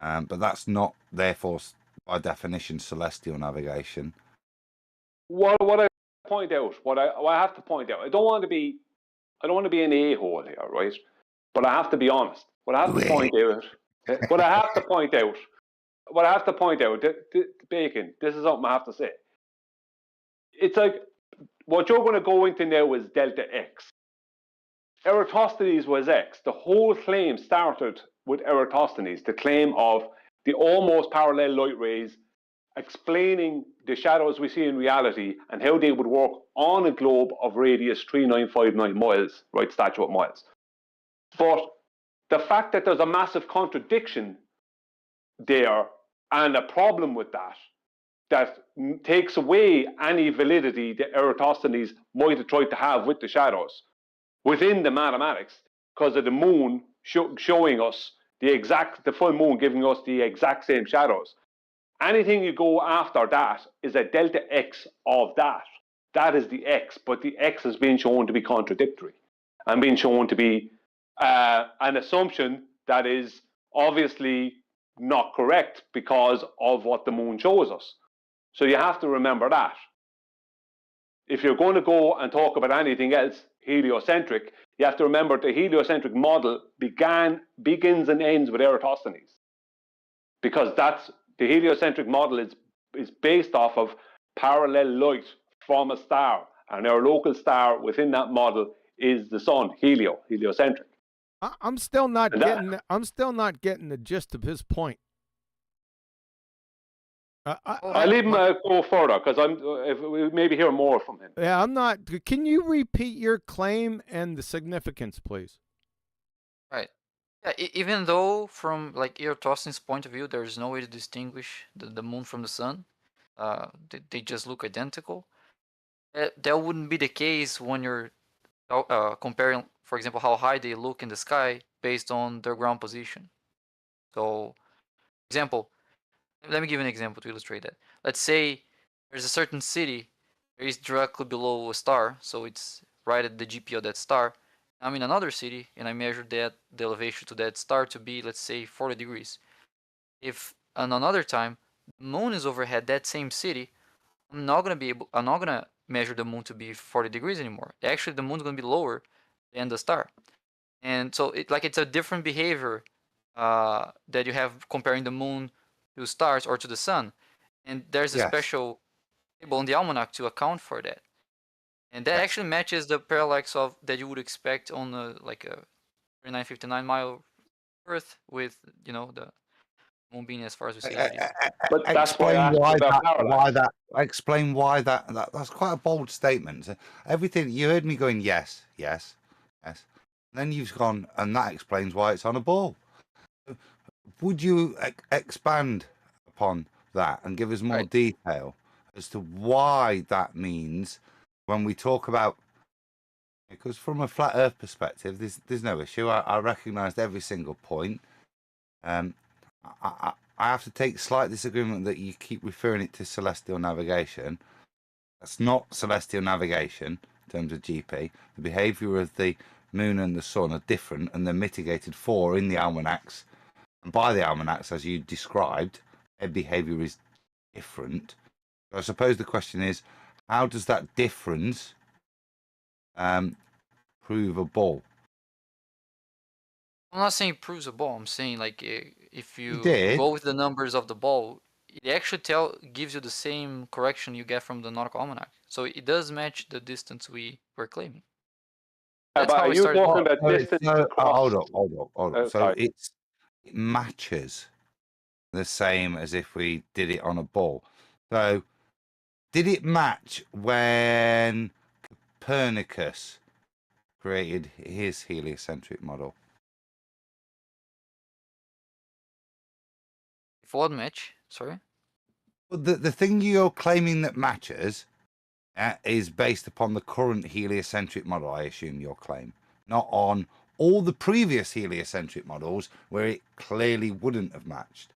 But that's not, therefore, by definition, celestial navigation. What I point out, what I have to point out, I don't want to be an a-hole here, right? But I have to be honest. What I have to point out, Bacon, this is something I have to say. it's like what you're going to go into now is delta X. Eratosthenes was X. The whole claim started with Eratosthenes, the claim of the almost parallel light rays explaining the shadows we see in reality and how they would work on a globe of radius 3959 miles, right, statute miles. But the fact that there's a massive contradiction there and a problem with that takes away any validity that Eratosthenes might have tried to have with the shadows within the mathematics, because of the moon showing us the full moon giving us the exact same shadows. Anything you go after that is a delta X of that. That is the X, but the X has been shown to be contradictory and been shown to be an assumption that is obviously not correct because of what the moon shows us. So you have to remember that. If you're going to go and talk about anything else heliocentric, you have to remember the heliocentric model begins and ends with Eratosthenes, because the heliocentric model is based off of parallel light from a star, and our local star within that model is the sun, heliocentric. I'm still not getting the gist of his point. I leave him go further because we maybe hear more from him. Yeah, I'm not. Can you repeat your claim and the significance, please? Right. Yeah. Even though from like Eratosthenes' point of view, there's no way to distinguish the moon from the sun. They just look identical. That wouldn't be the case when you're comparing, for example, how high they look in the sky based on their ground position. So, for example, let me give an example to illustrate that. Let's say there's a certain city that is directly below a star, so it's right at the GP of that star. I'm in another city and I measure the elevation to that star to be, let's say, 40 degrees. If on another time the moon is overhead that same city, I'm not gonna measure the moon to be 40 degrees anymore. Actually, the moon's gonna be lower than the star, and so it's a different behavior that you have comparing the moon to stars or to the sun, and there's a special table in the almanac to account for that, and that actually matches the parallax of that you would expect on a 3959 mile Earth with the moon being as far as we see it. But that's explain why that's quite a bold statement. Everything you heard me going yes. Then you've gone, and that explains why it's on a ball. Would you expand upon that and give us more detail as to why that means when we talk about? Because from a flat Earth perspective, there's no issue. I recognised every single point. I have to take slight disagreement that you keep referring it to celestial navigation. That's not celestial navigation in terms of GP. The behaviour of the moon and the sun are different, and they're mitigated for in the almanacs. And by the almanacs, as you described, their behaviour is different. So I suppose the question is, how does that difference prove a ball? I'm not saying it proves a ball. I'm saying if you go with the numbers of the ball, it actually gives you the same correction you get from the nautical almanac. So it does match the distance we were claiming. That's how we started. Talking about distance across... Hold on. So it matches the same as if we did it on a ball. So did it match when Copernicus created his heliocentric model? What match? Sorry? Well, the thing you're claiming that matches is based upon the current heliocentric model, I assume your claim, not on all the previous heliocentric models where it clearly wouldn't have matched.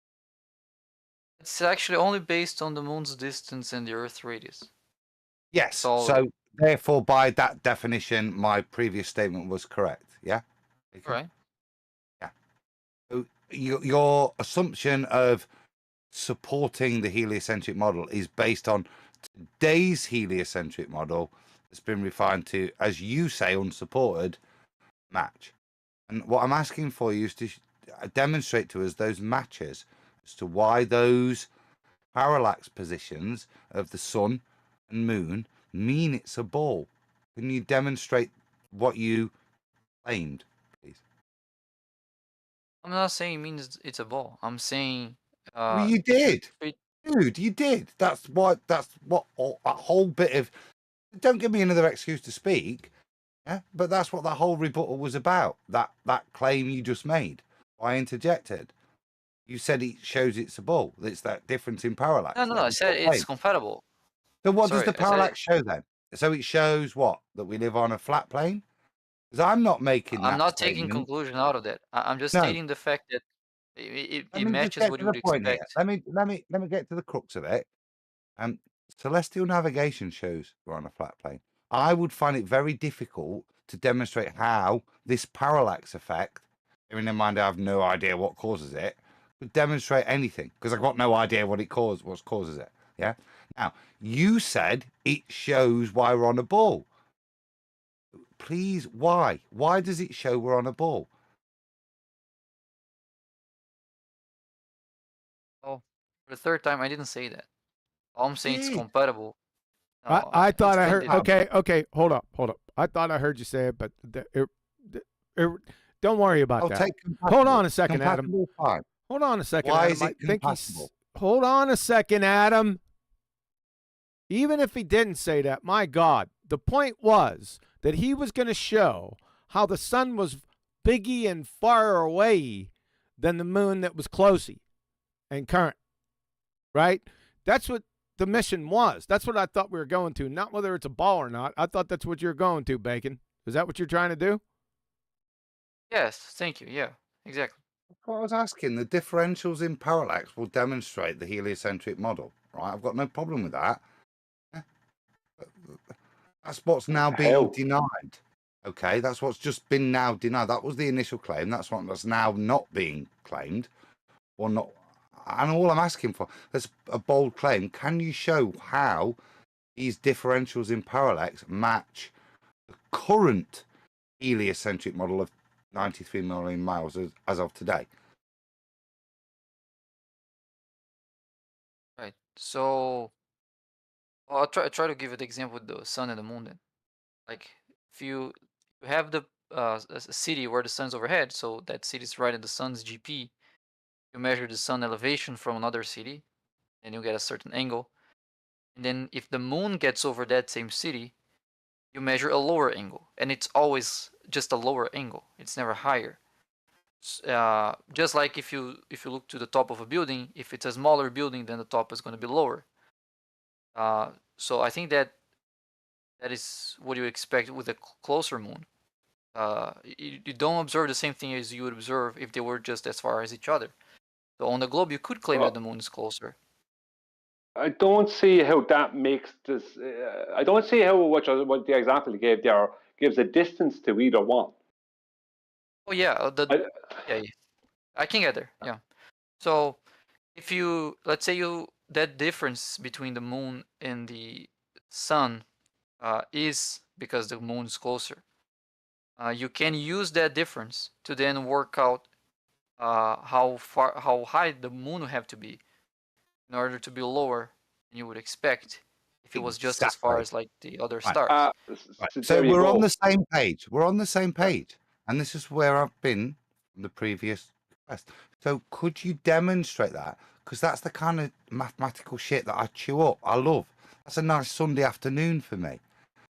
It's actually only based on the moon's distance and the Earth's radius. Yes, so therefore by that definition, my previous statement was correct, yeah? Okay. Right. Yeah. So your assumption of supporting the heliocentric model is based on today's heliocentric model that's been refined to, as you say, unsupported match. And what I'm asking for you is to demonstrate to us those matches as to why those parallax positions of the sun and moon mean it's a ball? Can you demonstrate what you claimed, please? I'm not saying it means it's a ball. I'm saying. Well, you did, dude. You did. That's what a whole bit of. Don't give me another excuse to speak. Yeah, but that's what the whole rebuttal was about. That claim you just made. I interjected. You said it shows it's a ball. It's that difference in parallax. No. I said it's compatible. So what does the parallax show then? So it shows what? That we live on a flat plane? Because I'm not making that I'm not statement. taking conclusion out of that. I'm just stating the fact that it matches what you would expect. Let me get to the crux of it. Celestial navigation shows we're on a flat plane. I would find it very difficult to demonstrate how this parallax effect, bearing in mind I have no idea what causes it, would demonstrate anything because I've got no idea what causes it. Yeah. Now you said it shows why we're on a ball. Please, why? Why does it show we're on a ball? Oh, for the third time, I didn't say that. All I'm saying it's compatible. No, I thought I heard. Okay, hold up. I thought I heard you say it, but don't worry about that. Hold on a second, Adam. Hold on a second, Why Adam. is it compatible? Hold on a second, Adam. Even if he didn't say that, my God, the point was that he was going to show how the sun was bigger and far away than the moon that was closey and current, right? That's what the mission was. That's what I thought we were going to, not whether it's a ball or not. I thought that's what you're going to, Bacon. Is that what you're trying to do? Yes, thank you. Yeah, exactly. That's what I was asking. The differentials in parallax will demonstrate the heliocentric model, right? I've got no problem with that. That's what's now being denied. Okay, that's what's just been now denied. That was the initial claim. That's what's now not being claimed, or not. And all I'm asking for, that's a bold claim. Can you show how these differentials in parallax match the current heliocentric model of 93 million miles as of today? Right. So I'll try to give an example with the sun and the moon then. Like if you have the a city where the sun's overhead, so that city is right at the sun's GP. You measure the sun elevation from another city, and you get a certain angle. And then if the moon gets over that same city, you measure a lower angle, and it's always just a lower angle. It's never higher. Just like if you look to the top of a building, if it's a smaller building, then the top is going to be lower. So I think that is what you expect with a closer moon. You don't observe the same thing as you would observe if they were just as far as each other. So on the globe, you could claim that the moon is closer. I don't see how that makes this. I don't see how what the example you gave there gives a distance to either one. Oh yeah, I can get there. Yeah. So if you let's say that difference between the moon and the sun is because the moon is closer. You can use that difference to then work out how high the moon would have to be in order to be lower than you would expect if it was just as far as like the other stars. So we're on the same page. We're on the same page, and this is where I've been from the previous quest. So could you demonstrate that? Because that's the kind of mathematical shit that I chew up. I love. That's a nice Sunday afternoon for me.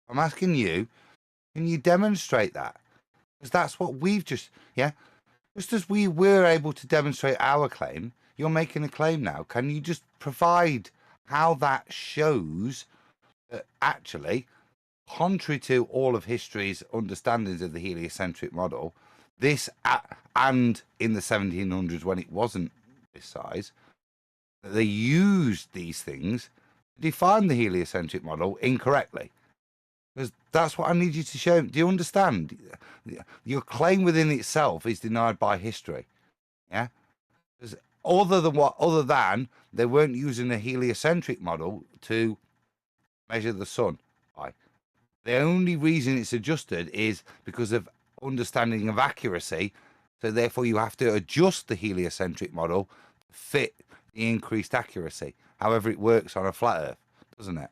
I'm asking you, can you demonstrate that? Because that's what we've just as we were able to demonstrate our claim, you're making a claim now. Can you just provide how that shows that actually, contrary to all of history's understandings of the heliocentric model, this and in the 1700s when it wasn't this size, they used these things to define the heliocentric model incorrectly? Because that's what I need you to show. Do you understand? Your claim within itself is denied by history. Yeah. Because other than they weren't using a heliocentric model to measure the sun by. The only reason it's adjusted is because of understanding of accuracy. So therefore you have to adjust the heliocentric model to fit the increased accuracy. However it works on a flat Earth, doesn't it?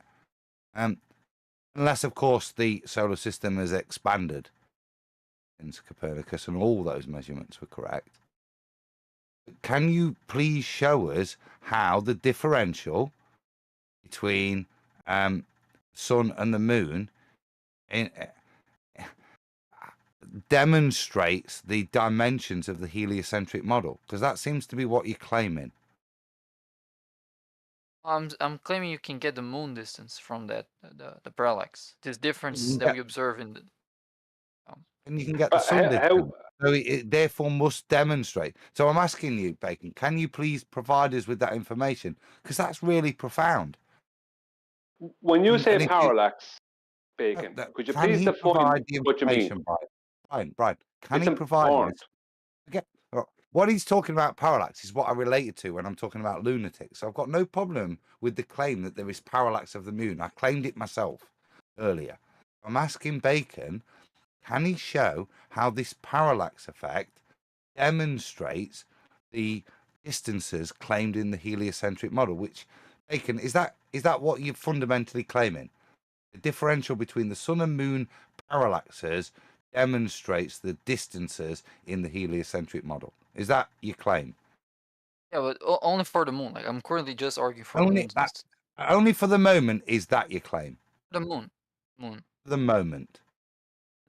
Unless, of course, the solar system has expanded since Copernicus and all those measurements were correct. Can you please show us how the differential between sun and the moon demonstrates the dimensions of the heliocentric model? Because that seems to be what you're claiming. I'm claiming you can get the moon distance from that the parallax. This difference that we observe in the. And you can get the sun distance. So it therefore must demonstrate. So I'm asking you, Bacon, can you please provide us with that information? Because that's really profound. When you say parallax, Bacon, could you please define what you mean? Brian, can he provide us? Okay. What he's talking about parallax is what I related to when I'm talking about lunatics. So I've got no problem with the claim that there is parallax of the moon. I claimed it myself earlier. I'm asking Bacon, can he show how this parallax effect demonstrates the distances claimed in the heliocentric model? Which, Bacon, is that what you're fundamentally claiming? The differential between the sun and moon parallaxes demonstrates the distances in the heliocentric model. Is that your claim? Yeah, but only for the moon. Like, I'm currently just arguing for only the moon. Only for the moment is that your claim? The moon. For the moment.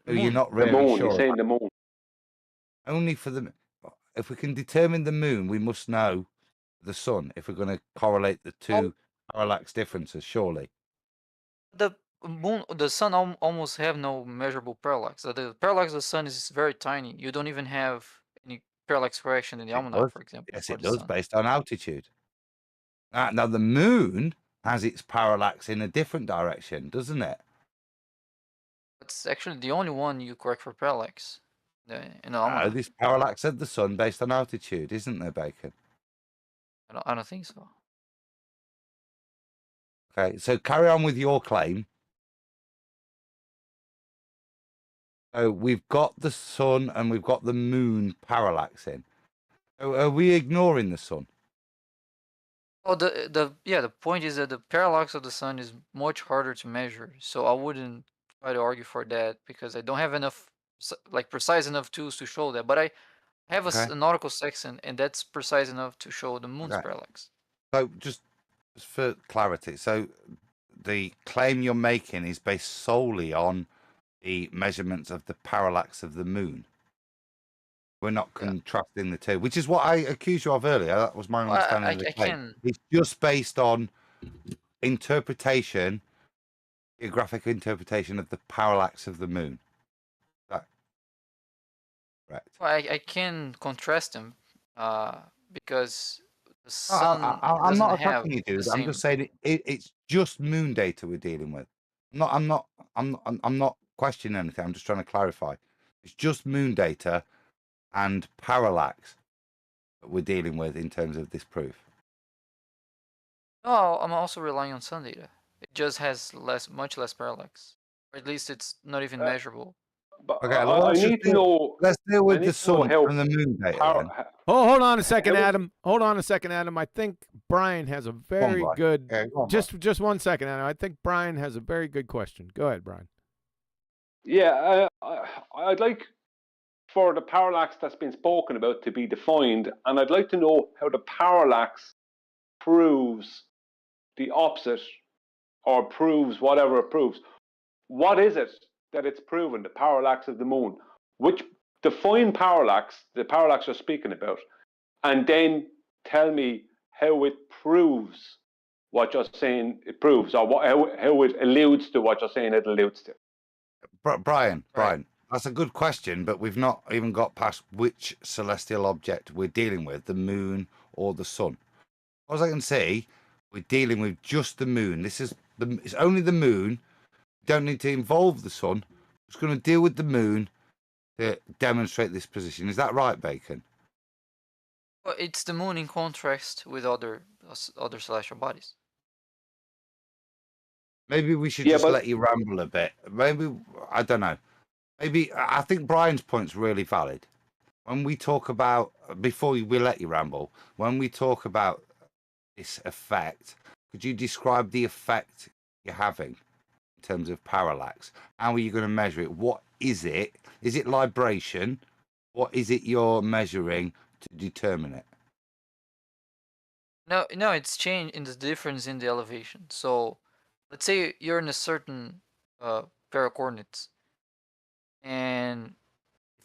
So you're not really the moon, sure. He's saying the moon. Only for the. If we can determine the moon, we must know the sun. If we're going to correlate the two parallax differences, surely. The moon, the sun almost have no measurable parallax. The parallax of the sun is very tiny. You don't even have any parallax correction in the almanac, for example. Yes, it does, based on altitude. Now the moon has its parallax in a different direction, doesn't it? It's actually the only one you correct for parallax. In the almanac. This parallax of the sun based on altitude, isn't there, Bacon? I don't think so. Okay, so carry on with your claim. So we've got the sun and we've got the moon parallaxing. So are we ignoring the sun? Oh, the point is that the parallax of the sun is much harder to measure. So I wouldn't try to argue for that because I don't have enough, like, precise enough tools to show that. But I have a nautical section, and that's precise enough to show the moon's parallax. So just for clarity, so the claim you're making is based solely on the measurements of the parallax of the moon. We're not contrasting the two, which is what I accused you of earlier. That was my understanding of the claim. It's just based on interpretation, geographic interpretation of the parallax of the moon. That correct? Well, I can contrast them because the sun I'm not have attacking you, dude. the I'm just saying it's just moon data we're dealing with. I'm not questioning anything. I'm just trying to clarify. It's just moon data and parallax that we're dealing with in terms of this proof. No, I'm also relying on sun data. It just has much less parallax, or at least it's not even measurable. Okay, I need to know. Let's deal with the sun and the moon data. Hold on a second, Adam. Hold on a second, Adam. I think Brian has a very good. Just 1 second, Adam. I think Brian has a very good question. Go ahead, Brian. Yeah, I'd like for the parallax that's been spoken about to be defined, and I'd like to know how the parallax proves the opposite, or proves whatever it proves. What is it that it's proven, the parallax of the moon? Which define parallax, the parallax you're speaking about, and then tell me how it proves what you're saying it proves, or how it alludes to what you're saying it alludes to. Brian, that's a good question, but we've not even got past which celestial object we're dealing with, the moon or the sun. As I can see, we're dealing with just the moon. It's only the moon. You don't need to involve the sun. It's going to deal with the moon to demonstrate this position. Is that right, Bacon? Well, it's the moon in contrast with other celestial bodies. Maybe we should just let you ramble a bit. Maybe, I don't know. Maybe, I think Brian's point's really valid. When we talk about, before we let you ramble, when we talk about this effect, could you describe the effect you're having? in terms of parallax? How are you going to measure it? What is it? Is it libration? What is it you're measuring to determine it? No, it's change in the difference in the elevation. So, let's say you're in a certain pair of coordinates, and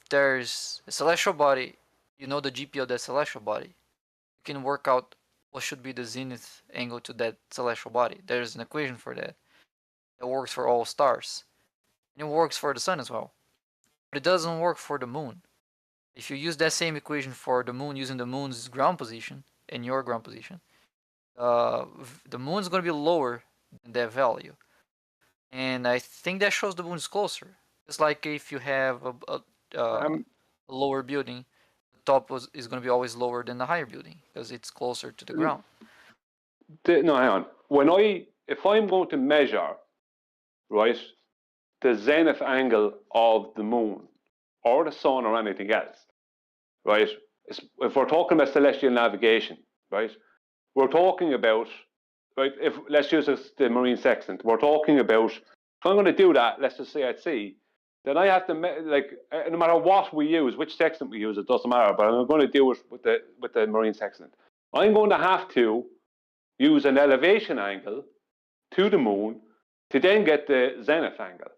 if there's a celestial body, you know the GP of that celestial body. You can work out what should be the zenith angle to that celestial body. There's an equation for that. It works for all stars, and it works for the sun as well. But it doesn't work for the moon. If you use that same equation for the moon using the moon's ground position and your ground position, the moon's going to be lower than that value. And I think that shows the moon is closer. It's like if you have a lower building, the top is going to be always lower than the higher building because it's closer to the ground. No, hang on. If I'm going to measure, right, the zenith angle of the moon or the sun or anything else, right? If we're talking about celestial navigation, right, we're talking about, right, let's use the marine sextant. We're talking about, if I'm going to do that, let's just say at sea, then I have to, no matter what we use, which sextant we use, it doesn't matter, but I'm going to do it with the marine sextant. I'm going to have to use an elevation angle to the moon to then get the zenith angle.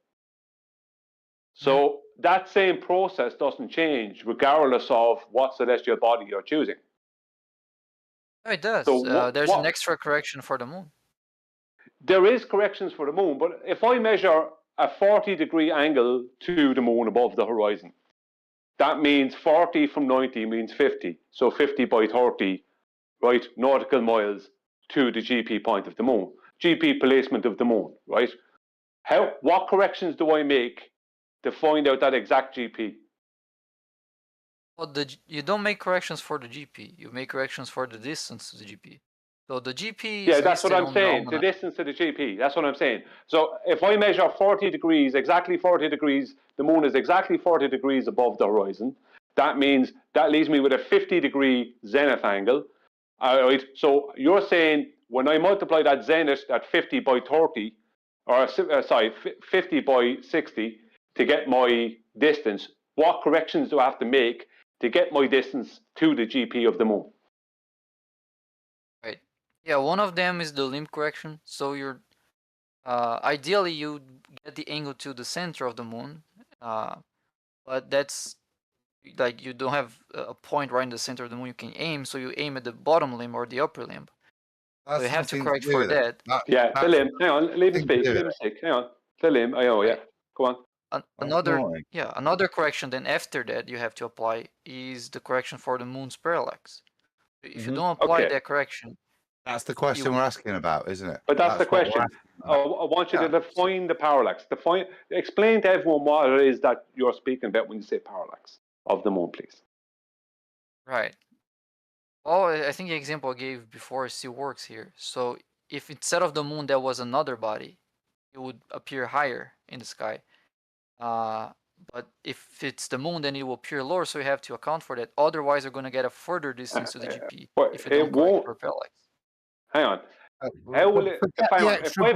So that same process doesn't change regardless of what celestial body you're choosing. No, it does. So there's an extra correction for the moon. There is corrections for the moon, but if I measure a 40-degree angle to the moon above the horizon, that means 40 from 90 means 50. So 50 by 30, right, nautical miles to the GP point of the moon, GP placement of the moon, right? What corrections do I make to find out that exact GP? Well, you don't make corrections for the GP. You make corrections for the distance to the GP. So the GP is that's what I'm saying. The distance to the GP. That's what I'm saying. So if I measure 40 degrees, exactly 40 degrees, the moon is exactly 40 degrees above the horizon. That means that leaves me with a 50-degree zenith angle. All right. So you're saying when I multiply that zenith at 50 by 30, or 50 by 60 to get my distance, what corrections do I have to make to get my distance to the GP of the moon? Right. Yeah, one of them is the limb correction. So you're ideally you get the angle to the center of the moon, but that's like you don't have a point right in the center of the moon you can aim, so you aim at the bottom limb or the upper limb. So you have to correct for that. The limb. Hang on, leave it speak. Leave it speak. Hang on, the limb. Yeah, go on. Another correction then after that you have to apply is the correction for the moon's parallax. If you don't apply that correction, that's the question we're asking about, isn't it? But that's the question. I want you to define the parallax. Explain to everyone what it is that you're speaking about when you say parallax of the moon, please. Right. Well, I think the example I gave before still works here. So if instead of the moon there was another body, it would appear higher in the sky. But if it's the moon, then it will appear lower, so you have to account for that. Otherwise, you're going to get a further distance to the GP if you don't correct for parallax. Hang on. How will it? Hang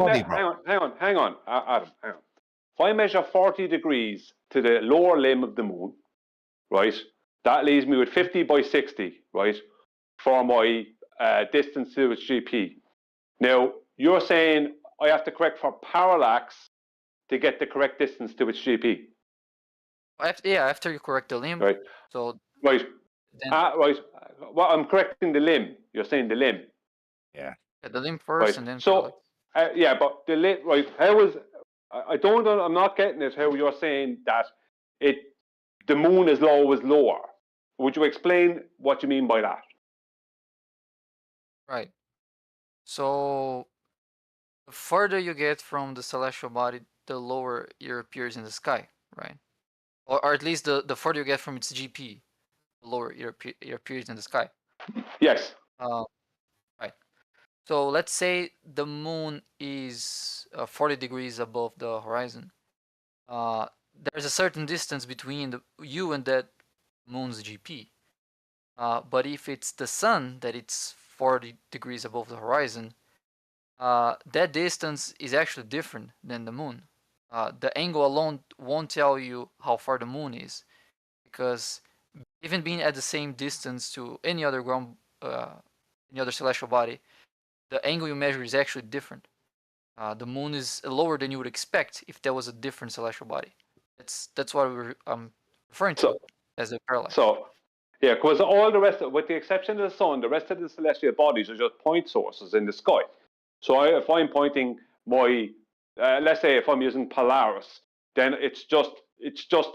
on, Adam. Hang on. If I measure 40 degrees to the lower limb of the moon, right, that leaves me with 50 by 60, right, for my distance to its GP. Now, you're saying I have to correct for parallax to get the correct distance to its GP. After you correct the limb. Right. So. Right. Right. Well, I'm correcting the limb. You're saying the limb. Yeah. The limb first, and then. So, but the limb. Right. How is? I don't. I'm not getting it. How you're saying that the moon is always lower. Would you explain what you mean by that? Right. So, the further you get from the celestial body, the lower it appears in the sky, right? Or at least the further you get from its GP, the lower it appears in the sky. Yes. Right. So let's say the moon is 40 degrees above the horizon. There's a certain distance between you and that moon's GP. But if it's the sun that it's 40 degrees above the horizon, that distance is actually different than the moon. The angle alone won't tell you how far the moon is, because even being at the same distance to any other any other celestial body, the angle you measure is actually different. The moon is lower than you would expect if there was a different celestial body. That's what I'm referring to as a parallax. So, yeah, because all the rest, with the exception of the sun, the rest of the celestial bodies are just point sources in the sky. So if I'm pointing my, let's say if I'm using Polaris, then it's just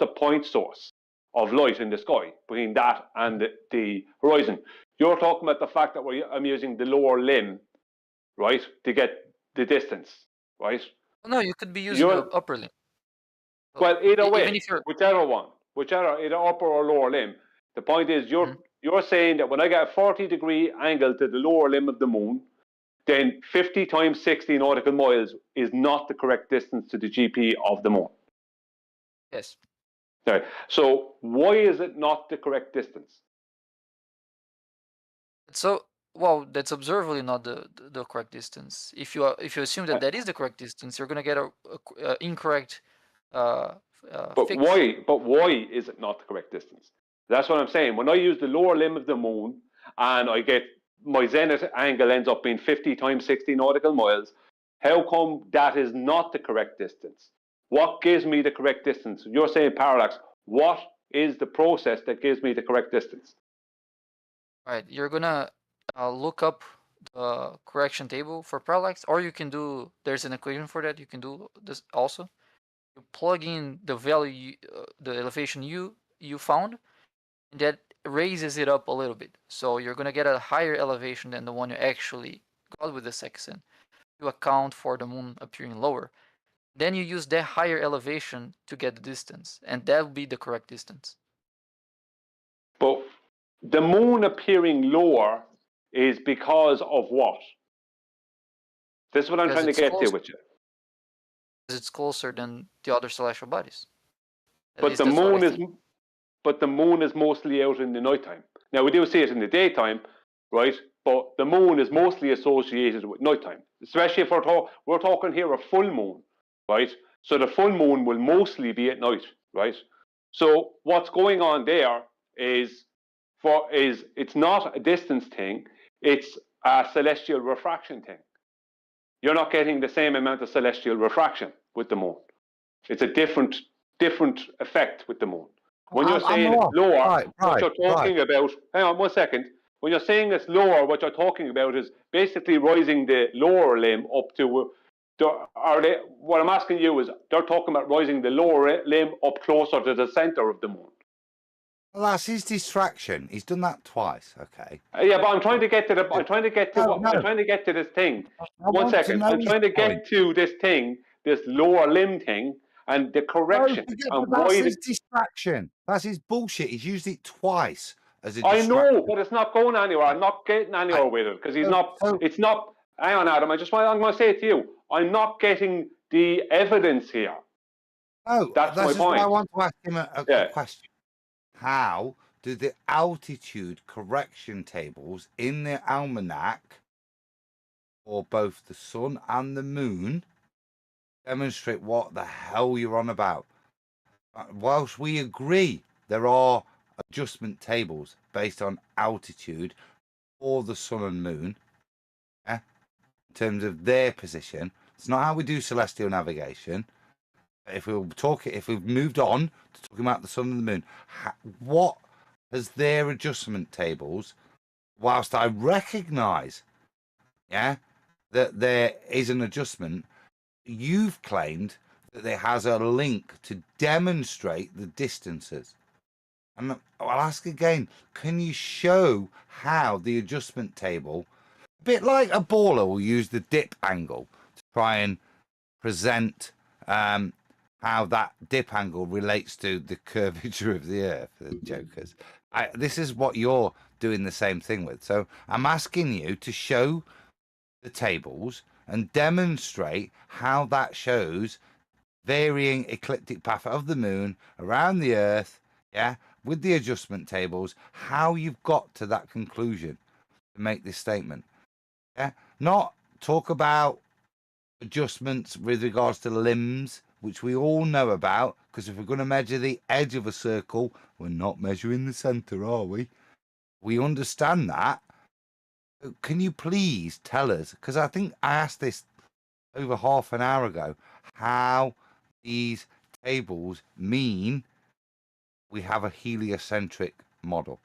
a point source of light in the sky between that and the horizon. You're talking about the fact that I'm using the lower limb, right, to get the distance, right? No, you could be using the upper limb. Well, either way, whichever one, either upper or lower limb. The point is, you're saying that when I get a 40-degree angle to the lower limb of the moon, then 50 times 60 nautical miles is not the correct distance to the GP of the moon. Yes. Right. So why is it not the correct distance? So, well, that's observably not the correct distance. If you assume that that is the correct distance, you're gonna get a incorrect. But why is it not the correct distance? That's what I'm saying. When I use the lower limb of the moon and I get my zenith angle ends up being 50 times 60 nautical miles, how come that is not the correct distance? What gives me the correct distance? You're saying parallax. What is the process that gives me the correct distance? Right, you're gonna look up the correction table for parallax, or you can do, there's an equation for that, you can do this also. You plug in the value, the elevation you found, and that raises it up a little bit. So you're gonna get a higher elevation than the one you actually got with the sextant to account for the moon appearing lower. Then you use that higher elevation to get the distance, and that will be the correct distance. But the moon appearing lower is because of what? This is what I'm trying to get to with you. Because it's closer than the other celestial bodies. But the moon is mostly out in the nighttime. Now we do see it in the daytime, right? But the moon is mostly associated with nighttime, especially if we're talking here a full moon, right? So the full moon will mostly be at night, right? So what's going on there is it's not a distance thing, it's a celestial refraction thing. You're not getting the same amount of celestial refraction with the moon. It's a different effect with the moon. When you're saying it's lower, what you're talking about, hang on 1 second. When you're saying it's lower, what you're talking about is basically rising the lower limb up to, what I'm asking you is, they're talking about rising the lower limb up closer to the center of the moon. Well, that's his distraction. He's done that twice. Okay. Yeah, but I'm trying to get to this thing. 1 second. I'm trying to get to this thing, this lower limb thing, and the correction. That's his distraction. That's his bullshit. He's used it twice as a distraction. I know, but it's not going anywhere. I'm not getting anywhere with it because it's not. Hang on, Adam. I'm going to say it to you. I'm not getting the evidence here. Oh, that's my point. Why I want to ask him a question. How do the altitude correction tables in the almanac for both the sun and the moon demonstrate what the hell you're on about? Whilst we agree there are adjustment tables based on altitude for the sun and moon, in terms of their position, it's not how we do celestial navigation. If we've moved on to talking about the sun and the moon, what has their adjustment tables? Whilst I recognise, that there is an adjustment, you've claimed that there has a link to demonstrate the distances. And I'll ask again: can you show how the adjustment table, a bit like a baller, will use the dip angle to try and present how that dip angle relates to the curvature of the Earth, the jokers. This is what you're doing the same thing with. So I'm asking you to show the tables and demonstrate how that shows varying ecliptic path of the moon around the Earth, with the adjustment tables, how you've got to that conclusion to make this statement. Not talk about adjustments with regards to limbs, which we all know about, because if we're going to measure the edge of a circle, we're not measuring the center, are we? We understand that. Can you please tell us, because I think I asked this over half an hour ago, how these tables mean we have a heliocentric model?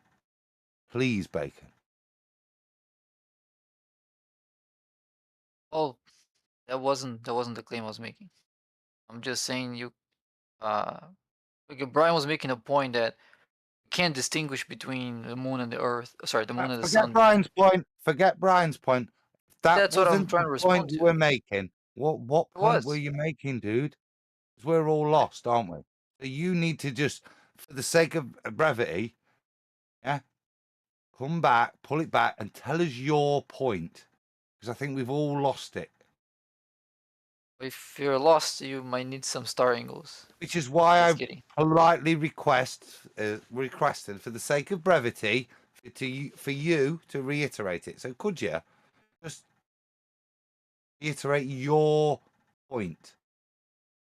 Please, Bacon. Oh, that wasn't the claim I was making. I'm just saying Brian was making a point that you can't distinguish between the moon and the earth. Sorry, the moon and the sun. Forget Brian's point. That's what I'm trying to respond to. We're making. What point were you making, dude? Because we're all lost, aren't we? So you need to just, for the sake of brevity, come back, pull it back, and tell us your point. Because I think we've all lost it. If you're lost, you might need some star angles. Which is why I politely requested, for the sake of brevity, for you to reiterate it. So could you just reiterate your point,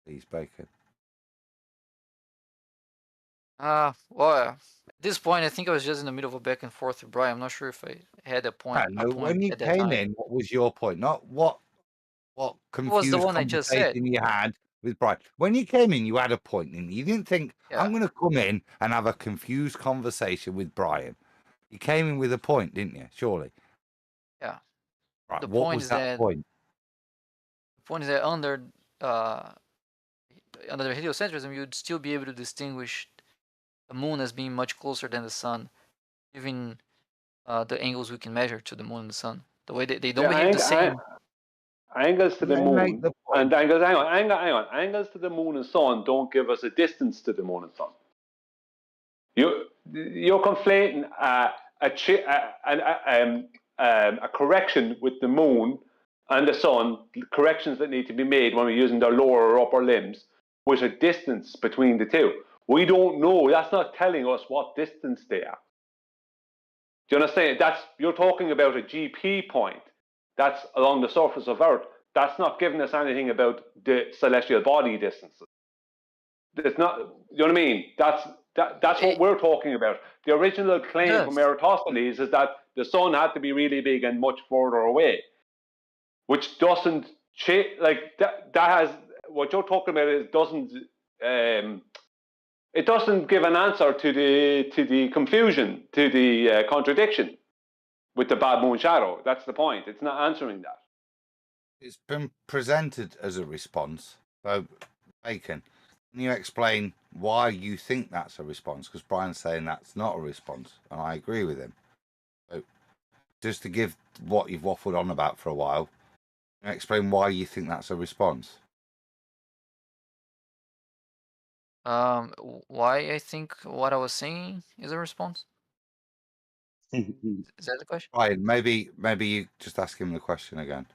please, Bacon? Well, at this point, I think I was just in the middle of a back and forth with Brian. I'm not sure if I had a point. When you came in, what was your point? Not what confused conversation you had with Brian. When you came in, you had a point, and you didn't think, I'm going to come in and have a confused conversation with Brian. You came in with a point, didn't you? Surely. Yeah. Right. What was that point? The point is that under the heliocentrism, you'd still be able to distinguish the moon as being much closer than the sun, given the angles we can measure to the moon and the sun. The way they don't behave the same. Angles to the moon and angles to the moon and sun don't give us a distance to the moon and sun. You're conflating a correction with the moon and the sun, corrections that need to be made when we're using their lower or upper limbs, with a distance between the two. We don't know. That's not telling us what distance they are. Do you understand? You're talking about a GP point. That's along the surface of Earth. That's not giving us anything about the celestial body distances. It's not. You know what I mean? That's what we're talking about. The original claim from Eratosthenes is that the sun had to be really big and much further away, which doesn't change. Like that has what you're talking about. It doesn't give an answer to the confusion, to the contradiction with the bad moon shadow. That's the point. It's not answering that. It's been presented as a response. So, Bacon, can you explain why you think that's a response? Because Brian's saying that's not a response, and I agree with him. So, just to give what you've waffled on about for a while, can you explain why you think that's a response? Why I think what I was saying is a response? Is that the question? Brian, maybe you just ask him the question again.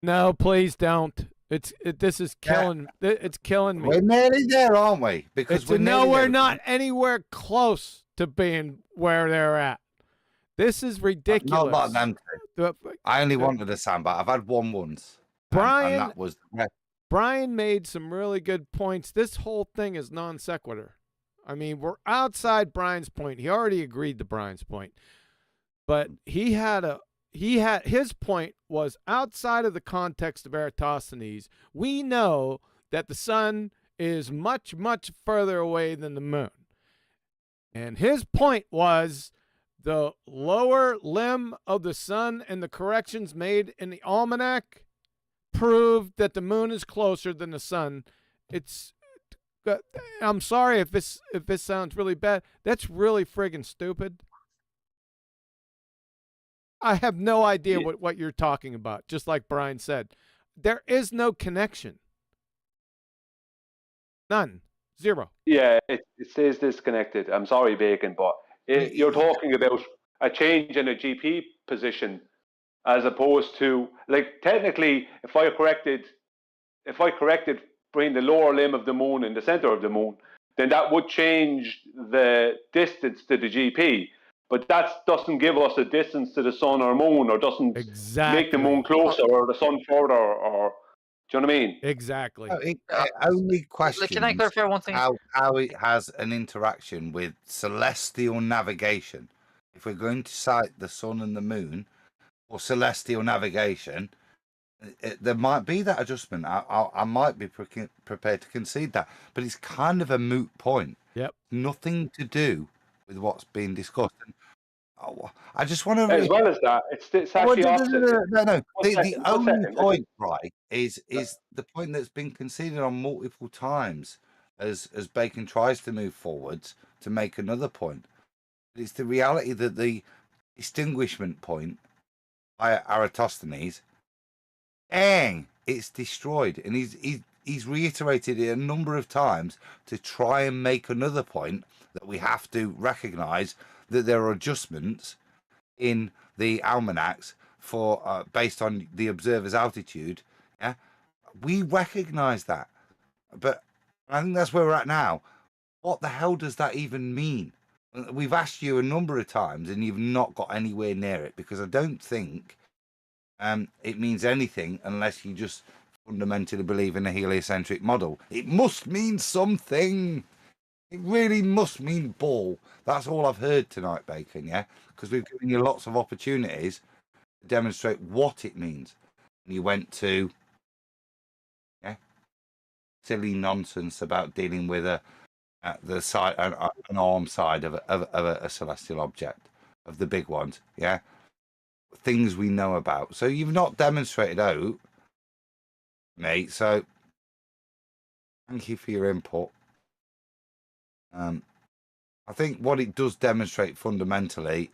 No, please don't. This is killing. It's killing me. We're nearly there, aren't we? Because we're not anywhere close to being where they're at. This is ridiculous. Not them two. I only wanted a soundbite. I've had one once. Brian, and that was. Brian made some really good points. This whole thing is non sequitur. I mean, we're outside Brian's point. He already agreed to Brian's point, but his point was outside of the context of Eratosthenes. We know that the sun is much, much further away than the moon. And his point was the lower limb of the sun and the corrections made in the almanac proved that the moon is closer than the sun. I'm sorry if this sounds really bad. That's really friggin' stupid. I have no idea what you're talking about, just like Brian said. There is no connection. None. Zero. Yeah, it says disconnected. I'm sorry, Bacon, but you're talking about a change in a GP position as opposed to, like, technically, if I corrected between the lower limb of the moon and the center of the moon, then that would change the distance to the GP. but that doesn't give us a distance to the sun or moon, or doesn't make the moon closer or the sun further, or do you know what I mean? Exactly. It only questions Can I clarify one thing? how it has an interaction with celestial navigation. If we're going to cite the sun and the moon or celestial navigation, there might be that adjustment. I might be prepared to concede that, but it's kind of a moot point. Yep. Nothing to do with what's being discussed. I just want to. As well as that, it's actually opposite. No. The only point, right, is the point that's been conceded on multiple times as Bacon tries to move forwards to make another point. It's the reality that the distinguishment point by Eratosthenes, it's destroyed, and he's reiterated it a number of times to try and make another point that we have to recognise that there are adjustments in the almanacs for based on the observer's altitude. Yeah, we recognise that, but I think that's where we're at now. What the hell does that even mean? We've asked you a number of times, and you've not got anywhere near it, because I don't think it means anything unless you just fundamentally believe in a heliocentric model. It must mean something. It really must mean ball. That's all I've heard tonight, Bacon, yeah? Because we've given you lots of opportunities to demonstrate what it means. And you went to silly nonsense about dealing with the side, an arm side of a celestial object, of the big ones, yeah? Things we know about. So you've not demonstrated out, mate, so thank you for your input. I think what it does demonstrate fundamentally,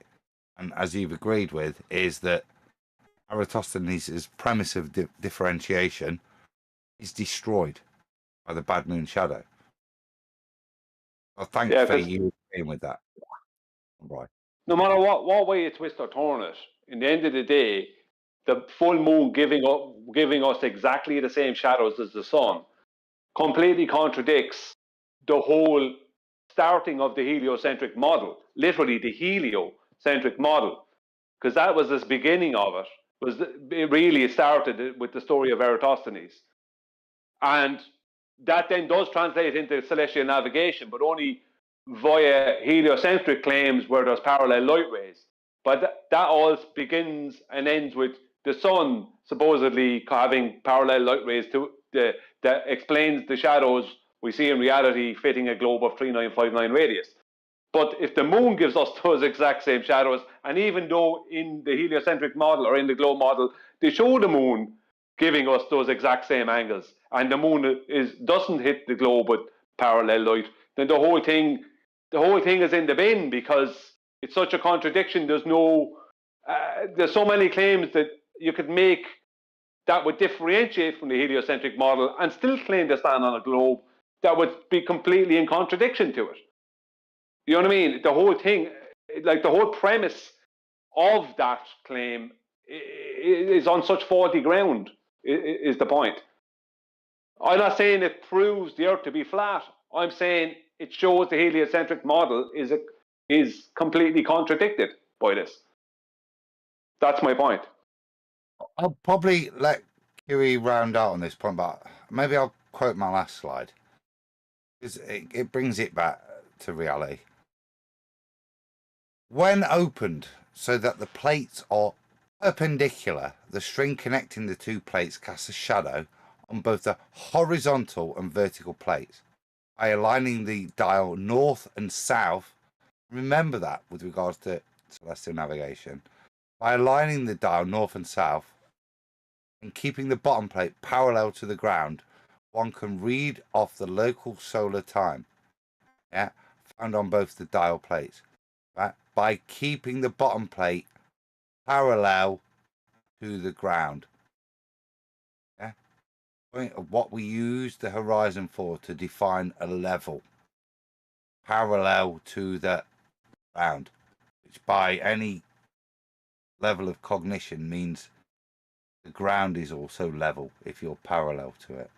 and as you've agreed with, is that Eratosthenes' premise of differentiation is destroyed by the bad moon shadow. Well, thankfully you agreeing with that. Right. No matter what way you twist or turn it, in the end of the day, the full moon giving us exactly the same shadows as the sun completely contradicts the whole starting of the heliocentric model, literally the heliocentric model, because that was the beginning of it. It really started with the story of Eratosthenes, and that then does translate into celestial navigation, but only via heliocentric claims where there's parallel light rays. But that all begins and ends with the sun supposedly having parallel light rays that explains the shadows we see in reality fitting a globe of 3959 radius. But if the moon gives us those exact same shadows, and even though in the heliocentric model or in the globe model they show the moon giving us those exact same angles, and the moon doesn't hit the globe with parallel light, then the whole thing is in the bin, because it's such a contradiction. There's so many claims that you could make that would differentiate from the heliocentric model and still claim to stand on a globe that would be completely in contradiction to it. You know what I mean? The whole thing, like the whole premise of that claim is on such faulty ground, is the point. I'm not saying it proves the Earth to be flat. I'm saying it shows the heliocentric model is completely contradicted by this. That's my point. I'll probably let Huey round out on this point, but maybe I'll quote my last slide, because it brings it back to reality. When opened so that the plates are perpendicular, the string connecting the two plates casts a shadow on both the horizontal and vertical plates by aligning the dial north and south. Remember that with regards to celestial navigation. By aligning the dial north and south and keeping the bottom plate parallel to the ground, one can read off the local solar time, found on both the dial plates, right? By keeping the bottom plate parallel to the ground. What we use the horizon for to define a level parallel to the ground, which by any level of cognition means the ground is also level if you're parallel to it.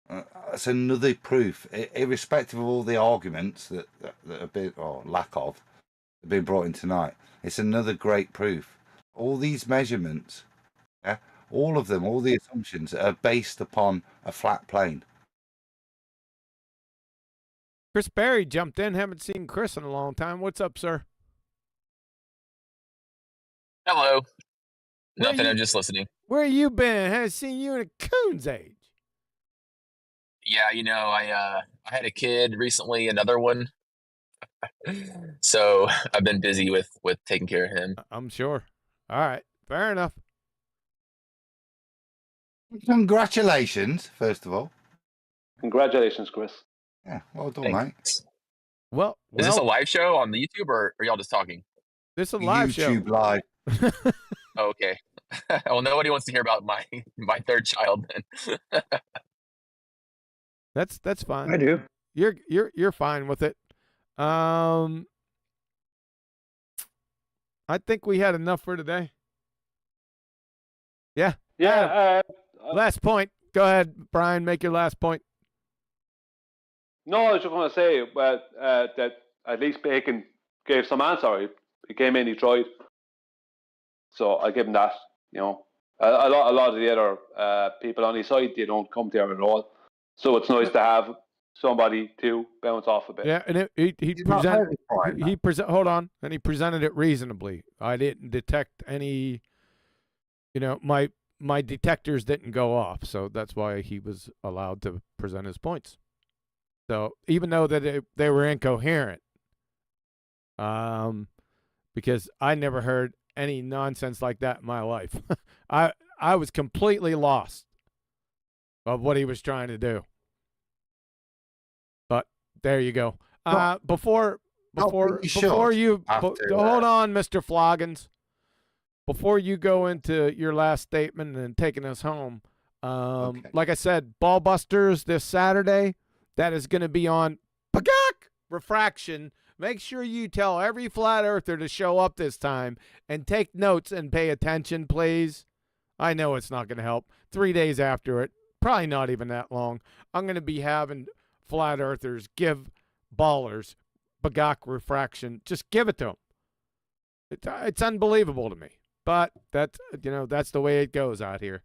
That's another proof, irrespective of all the arguments that have been, or lack of, have been brought in tonight. It's another great proof. All these measurements, yeah, all of them, all the assumptions are based upon a flat plane. Chris Berry jumped in. Haven't seen Chris in a long time. What's up, sir? Hello. Nothing. I'm just listening. Where you been? Haven't seen you in a coon's age. Yeah, you know, I had a kid recently, another one. So I've been busy with taking care of him. I'm sure. All right, fair enough. Congratulations, first of all. Congratulations, Chris. Yeah, well done, Thanks. mate. Well, is this a live show on the YouTube or are y'all just talking? This is a live YouTube show. Live. Oh, okay. Well, nobody wants to hear about my third child then. That's fine. I do. You're fine with it. I think we had enough for today. Yeah. Yeah. Last point. Go ahead, Brian. Make your last point. No, I was just going to say that at least Bacon gave some answer. He came in, he tried. So I give him that. You know, a lot of the other people on his side, they don't come there at all. So it's nice to have somebody to bounce off a bit. Yeah, and he presented. Hold on, and he presented it reasonably. I didn't detect any. You know, my detectors didn't go off, so that's why he was allowed to present his points. So even though that they were incoherent, because I never heard any nonsense like that in my life. I was completely lost of what he was trying to do. But there you go. Before you hold on, Mr. Floggins. Before you go into your last statement and taking us home, like I said, Ballbusters this Saturday. That is going to be on Refraction. Make sure you tell every flat earther to show up this time and take notes and pay attention, please. I know it's not going to help. 3 days after it, probably not even that long, I'm going to be having flat earthers give ballers Refraction. Just give it to them. It's unbelievable to me, but that's the way it goes out here.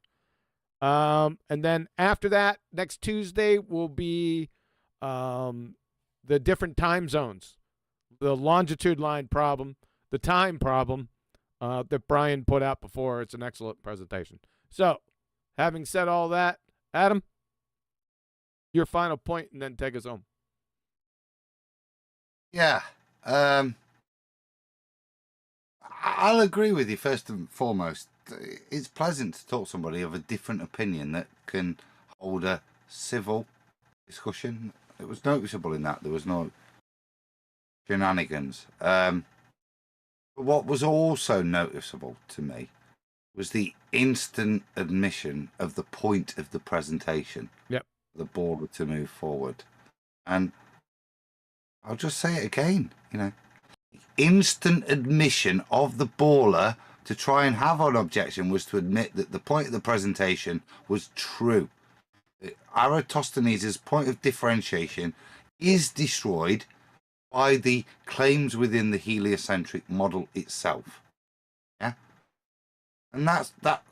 And then after that, next Tuesday will be the different time zones. The longitude line problem, the time problem that Brian put out before. It's an excellent presentation. So, having said all that, Adam, your final point, and then take us home. Yeah. I'll agree with you first and foremost. It's pleasant to talk to somebody of a different opinion that can hold a civil discussion. It was noticeable in that there was no shenanigans. But what was also noticeable to me was the instant admission of the point of the presentation. Yep. The board to move forward. And I'll just say it again, instant admission of the baller to try and have an objection was to admit that the point of the presentation was true. Eratosthenes' point of differentiation is destroyed by the claims within the heliocentric model itself. Yeah? And that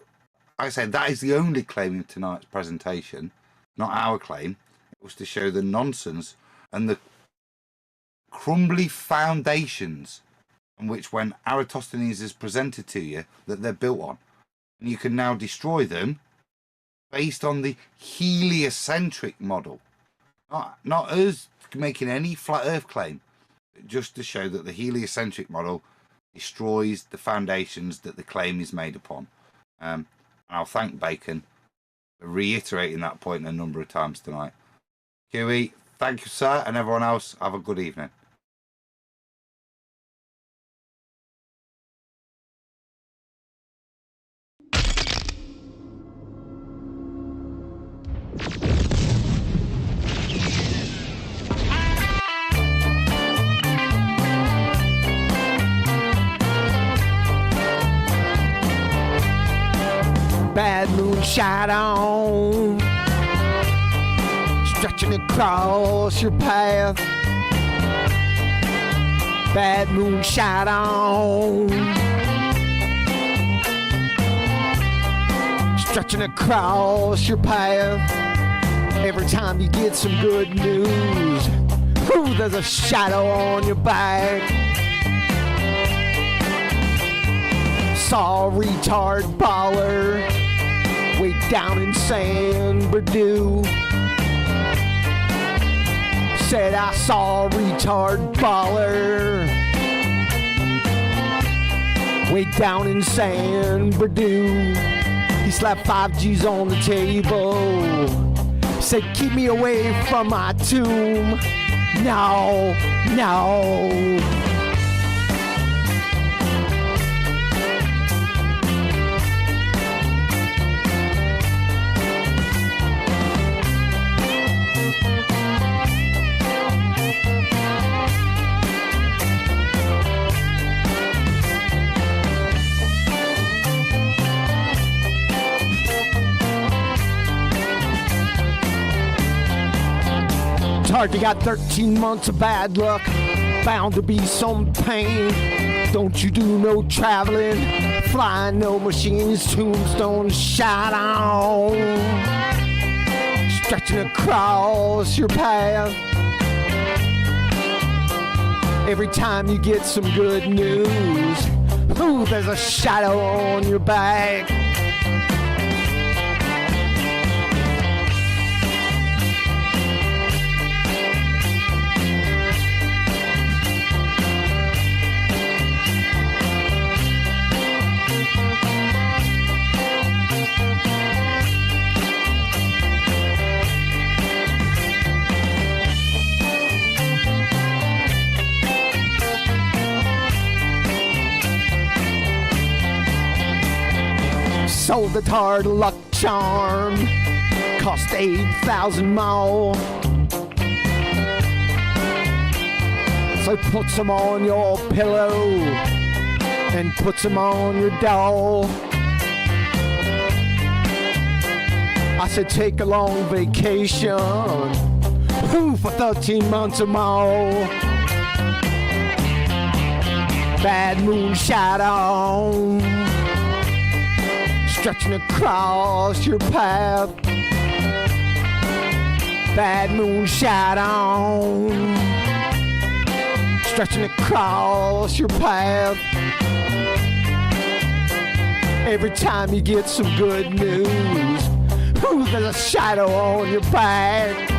I said that is the only claim in tonight's presentation, not our claim. It was to show the nonsense and the crumbly foundations on which, when Eratosthenes is presented to you, that they're built on. And you can now destroy them based on the heliocentric model. Not us making any flat earth claim, but just to show that the heliocentric model destroys the foundations that the claim is made upon. And I'll thank Bacon for reiterating that point a number of times tonight. Huey, thank you, sir, and everyone else, have a good evening. Bad moonshine on. stretching across your path. Bad moonshine on, stretching across your path. Every time you get some good news, ooh, there's a shadow on your back. Saw a retard baller way down in San Bernardino. Said I saw a retard baller way down in San Bernardino. He slapped 5 G's on the table, said keep me away from my tomb. No, no. Hard, you got 13 months of bad luck, bound to be some pain. Don't you do no traveling, flying no machines, tombstones shot on, stretching across your path. Every time you get some good news, ooh, there's a shadow on your back. Sold the hard luck charm, cost 8,000 more. So puts them on your pillow and puts them on your doll. I said take a long vacation, ooh, for 13 months or more. Bad moonshine on, stretching across your path. Bad moonshine on, stretching across your path. Every time you get some good news, ooh, there's a shadow on your back.